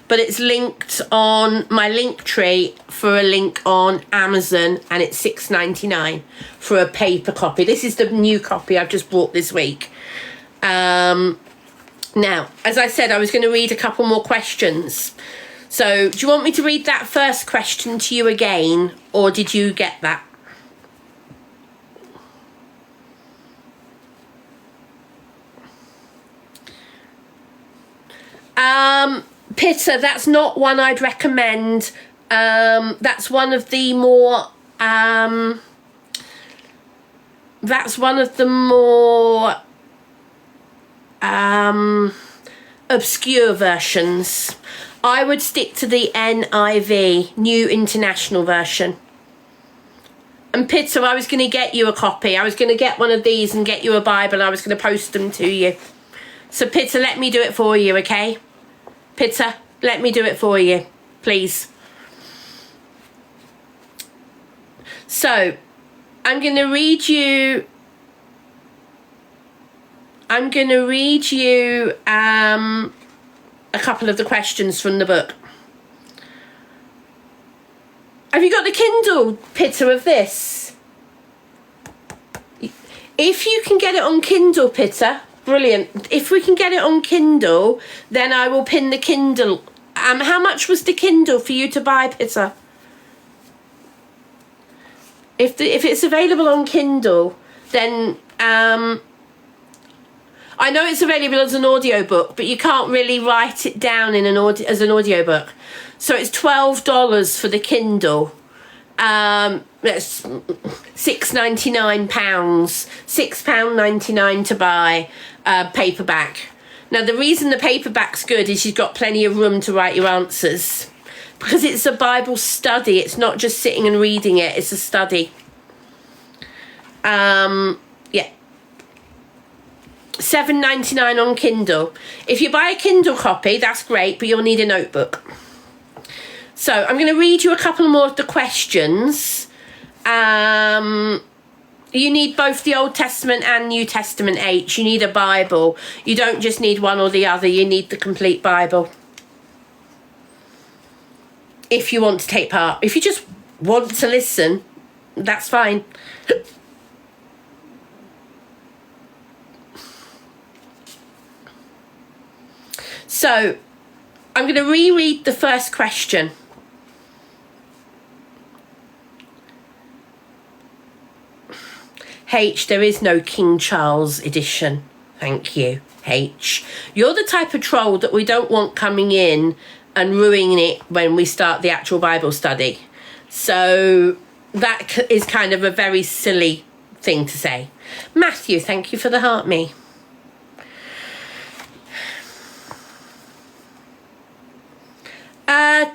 But it's linked on my link tree for a link on Amazon, and it's $6.99 for a paper copy. This is the new copy I've just bought this week. Now, as I said, I was going to read a couple more questions. So do you want me to read that first question to you again, or did you get that? Pitta, that's not one I'd recommend. That's one of the more obscure versions. I would stick to the NIV, New International Version. And Pitta, I was going to get you a copy. I was going to get one of these and get you a Bible. I was going to post them to you. So Pitta, let me do it for you, okay? Pitta, let me do it for you, please. So, I'm going to read you a couple of the questions from the book. Have you got the Kindle, Pitta, of this? If you can get it on Kindle, Pitta, brilliant. If we can get it on Kindle, then I will pin the Kindle. How much was the Kindle for you to buy, Pitta? If it's available on Kindle, then I know it's available as an audiobook, but you can't really write it down in as an audiobook. So it's $12 for the Kindle. That's £6.99, £6.99 to buy paperback. Now the reason the paperback's good is you've got plenty of room to write your answers, because it's a Bible study. It's not just sitting and reading it, it's a study. Yeah, $7.99 on Kindle. If you buy a Kindle copy, that's great, but you'll need a notebook. So I'm going to read you a couple more of the questions. You need both the Old Testament and New Testament H. You need a Bible. You don't just need one or the other. You need the complete Bible. If you want to take part. If you just want to listen, that's fine. So, I'm going to reread the first question. H, there is no King Charles edition. Thank you, H. You're the type of troll that we don't want coming in and ruining it when we start the actual Bible study. So that is kind of a very silly thing to say. Matthew, thank you for the heart me.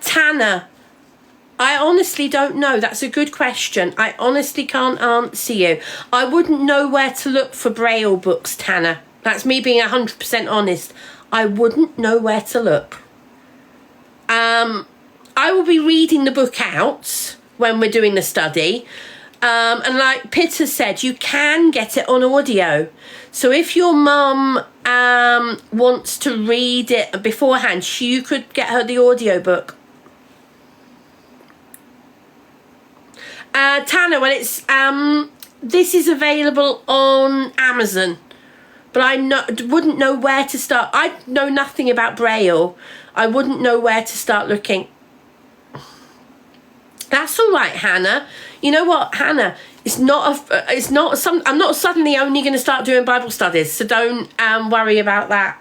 Tanner, I honestly don't know. That's a good question. I honestly can't answer you. I wouldn't know where to look for Braille books, Tanner. That's me being 100% honest. I wouldn't know where to look. I will be reading the book out when we're doing the study. And like Pitta said, you can get it on audio. So if your mum wants to read it beforehand, you could get her the audio book. Tana, well, it's this is available on Amazon, but I wouldn't know where to start. I know nothing about Braille. I wouldn't know where to start looking. That's all right, Hannah. You know what, Hannah? I'm not suddenly only going to start doing Bible studies, so don't worry about that.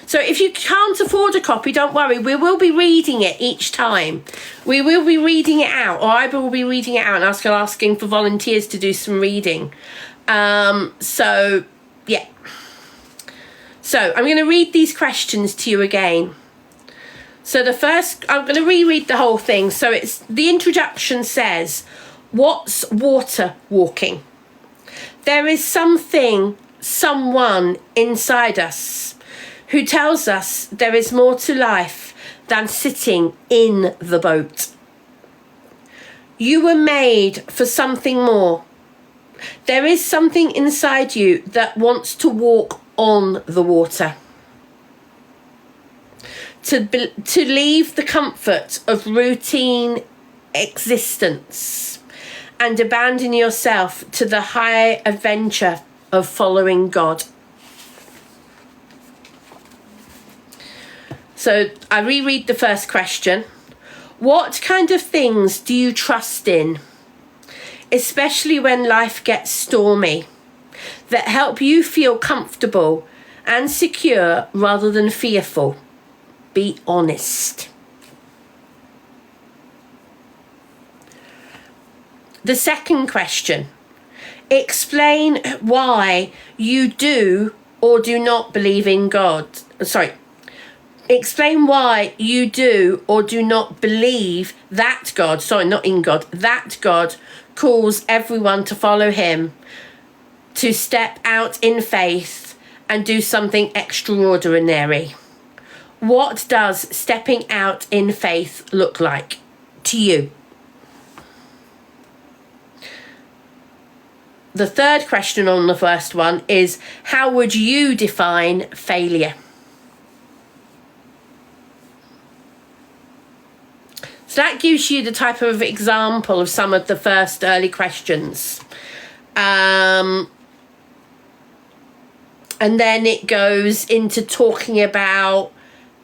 So if you can't afford a copy, don't worry. We will be reading it each time. We will be reading it out, or I will be reading it out and asking for volunteers to do some reading. So, yeah. So I'm going to read these questions to you again. So the first, I'm going to reread the whole thing. So it's the introduction says, what's water walking? There is something, someone inside us who tells us there is more to life than sitting in the boat. You were made for something more. There is something inside you that wants to walk on the water. To leave the comfort of routine existence and abandon yourself to the high adventure of following God. So I reread the first question. What kind of things do you trust in, especially when life gets stormy, that help you feel comfortable and secure rather than fearful? Be honest. The second question. Explain why you do or do not believe in God. Explain why you do or do not believe that God, not in God, that God calls everyone to follow him, to step out in faith and do something extraordinary. What does stepping out in faith look like to you? The third question on the first one is, how would you define failure? So that gives you the type of example of some of the first early questions. And then it goes into talking about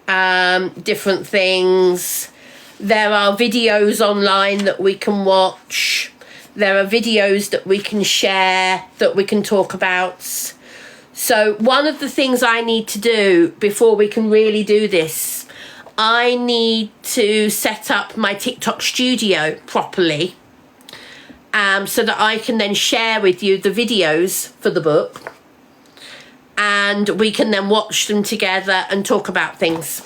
different things. There are videos online that we can watch. There are videos that we can share, that we can talk about. So one of the things I need to do before we can really do this, I need to set up my TikTok studio properly, so that I can then share with you the videos for the book, and we can then watch them together and talk about things.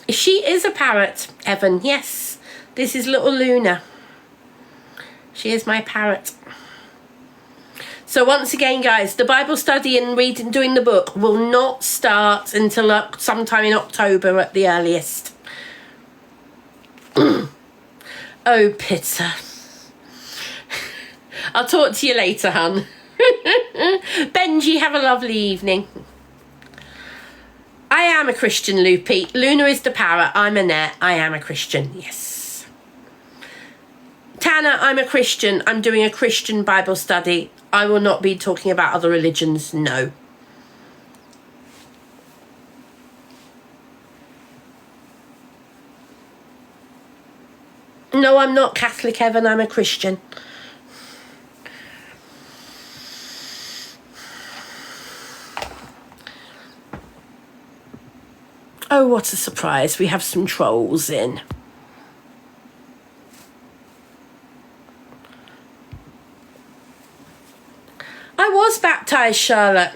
She is a parrot, Evan. Yes, this is little Luna. She is my parrot. So once again, guys, the Bible study and doing the book will not start until sometime in October at the earliest. Oh, Pitter. I'll talk to you later, hun. Benji, have a lovely evening. I am a Christian, Loopy. Luna is the parrot. I'm Annette. I am a Christian, yes. Tana, I'm a Christian. I'm doing a Christian Bible study. I will not be talking about other religions, no. No, I'm not Catholic, Evan. I'm a Christian. Oh, what a surprise. We have some trolls in. I was baptised, Charlotte.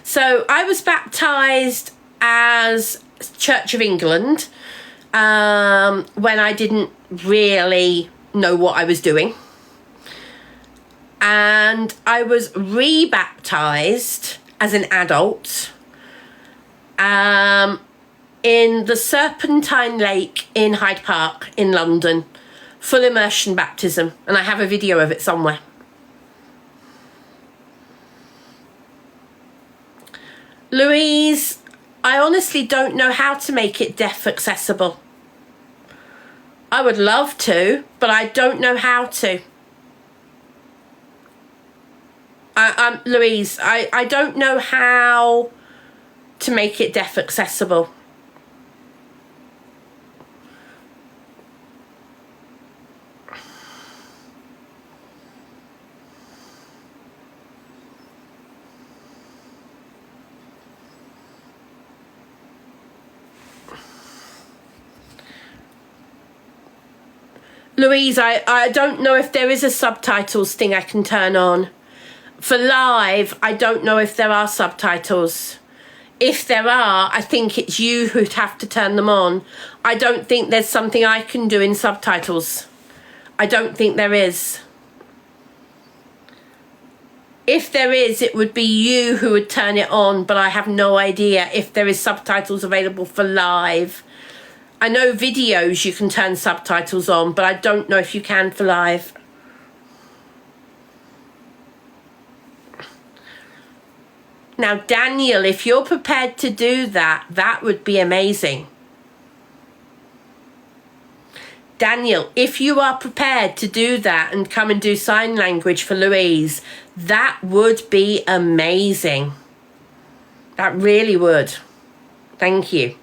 So I was baptised as Church of England when I didn't really know what I was doing. And I was re-baptised as an adult in the Serpentine Lake in Hyde Park in London. Full immersion baptism. And I have a video of it somewhere. Louise, I honestly don't know how to make it deaf accessible. I would love to, but I don't know how to. Louise, I don't know how to make it deaf accessible. Louise, I don't know if there is a subtitles thing I can turn on. For live, I don't know if there are subtitles. If there are, I think it's you who'd have to turn them on. I don't think there's something I can do in subtitles. I don't think there is. If there is, it would be you who would turn it on, but I have no idea if there is subtitles available for live. I know videos you can turn subtitles on, but I don't know if you can for live. Now, Daniel, if you're prepared to do that, that would be amazing. Daniel, if you are prepared to do that and come and do sign language for Louise, that would be amazing. That really would. Thank you.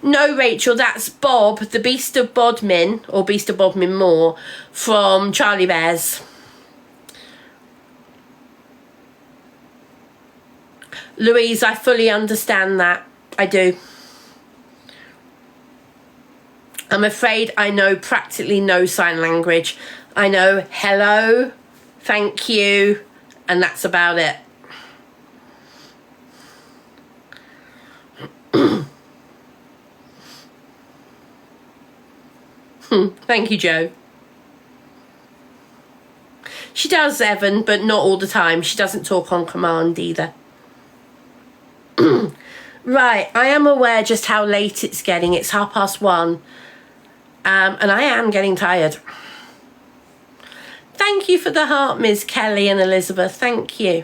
No, Rachel, that's Bob, the Beast of Bodmin, or Beast of Bodmin Moor, from Charlie Bears. Louise, I fully understand that. I do. I'm afraid I know practically no sign language. I know hello, thank you, and that's about it. Thank you, Joe. She does, Evan, but not all the time. She doesn't talk on command either. Right, I am aware just how late it's getting. It's 1:30. And I am getting tired. Thank you for the heart, Ms. Kelly and Elizabeth. Thank you.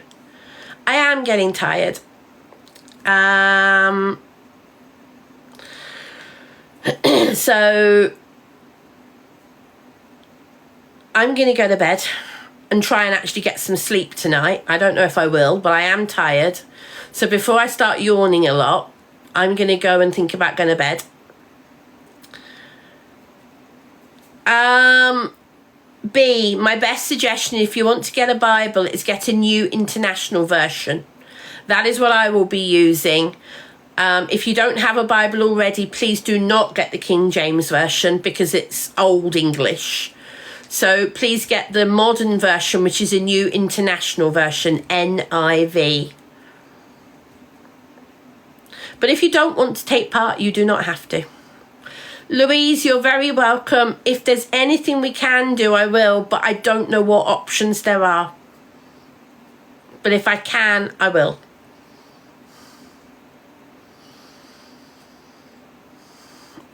I am getting tired. So I'm going to go to bed and try and actually get some sleep tonight. I don't know if I will, but I am tired. So before I start yawning a lot, I'm going to go and think about going to bed. B, my best suggestion if you want to get a Bible is get a New International Version. That is what I will be using. If you don't have a Bible already, please do not get the King James Version because it's Old English. So please get the modern version, which is a New International Version, NIV. But if you don't want to take part, you do not have to. Louise, you're very welcome. If there's anything we can do, I will, but I don't know what options there are. But if I can, I will.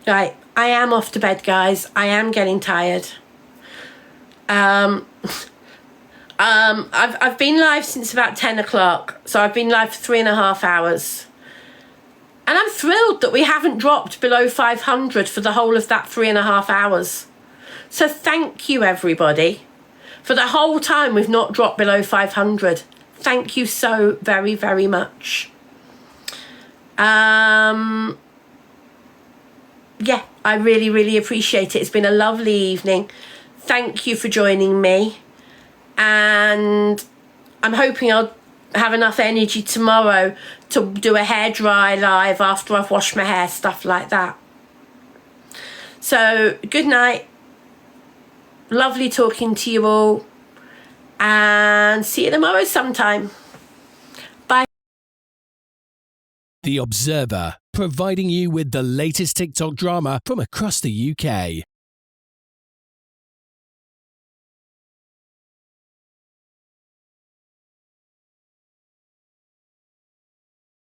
Right, I am off to bed, guys. I am getting tired. I've been live since about 10 o'clock, so I've been live for 3.5 hours. And I'm thrilled that we haven't dropped below 500 for the whole of that 3.5 hours. So thank you, everybody. For the whole time, we've not dropped below 500. Thank you so very, very much. Yeah, I really, really appreciate it. It's been a lovely evening. Thank you for joining me. And I'm hoping I'll have enough energy tomorrow to do a hairdry live after I've washed my hair, stuff like that. So, good night. Lovely talking to you all. And see you tomorrow sometime. Bye. The Observer, providing you with the latest TikTok drama from across the UK.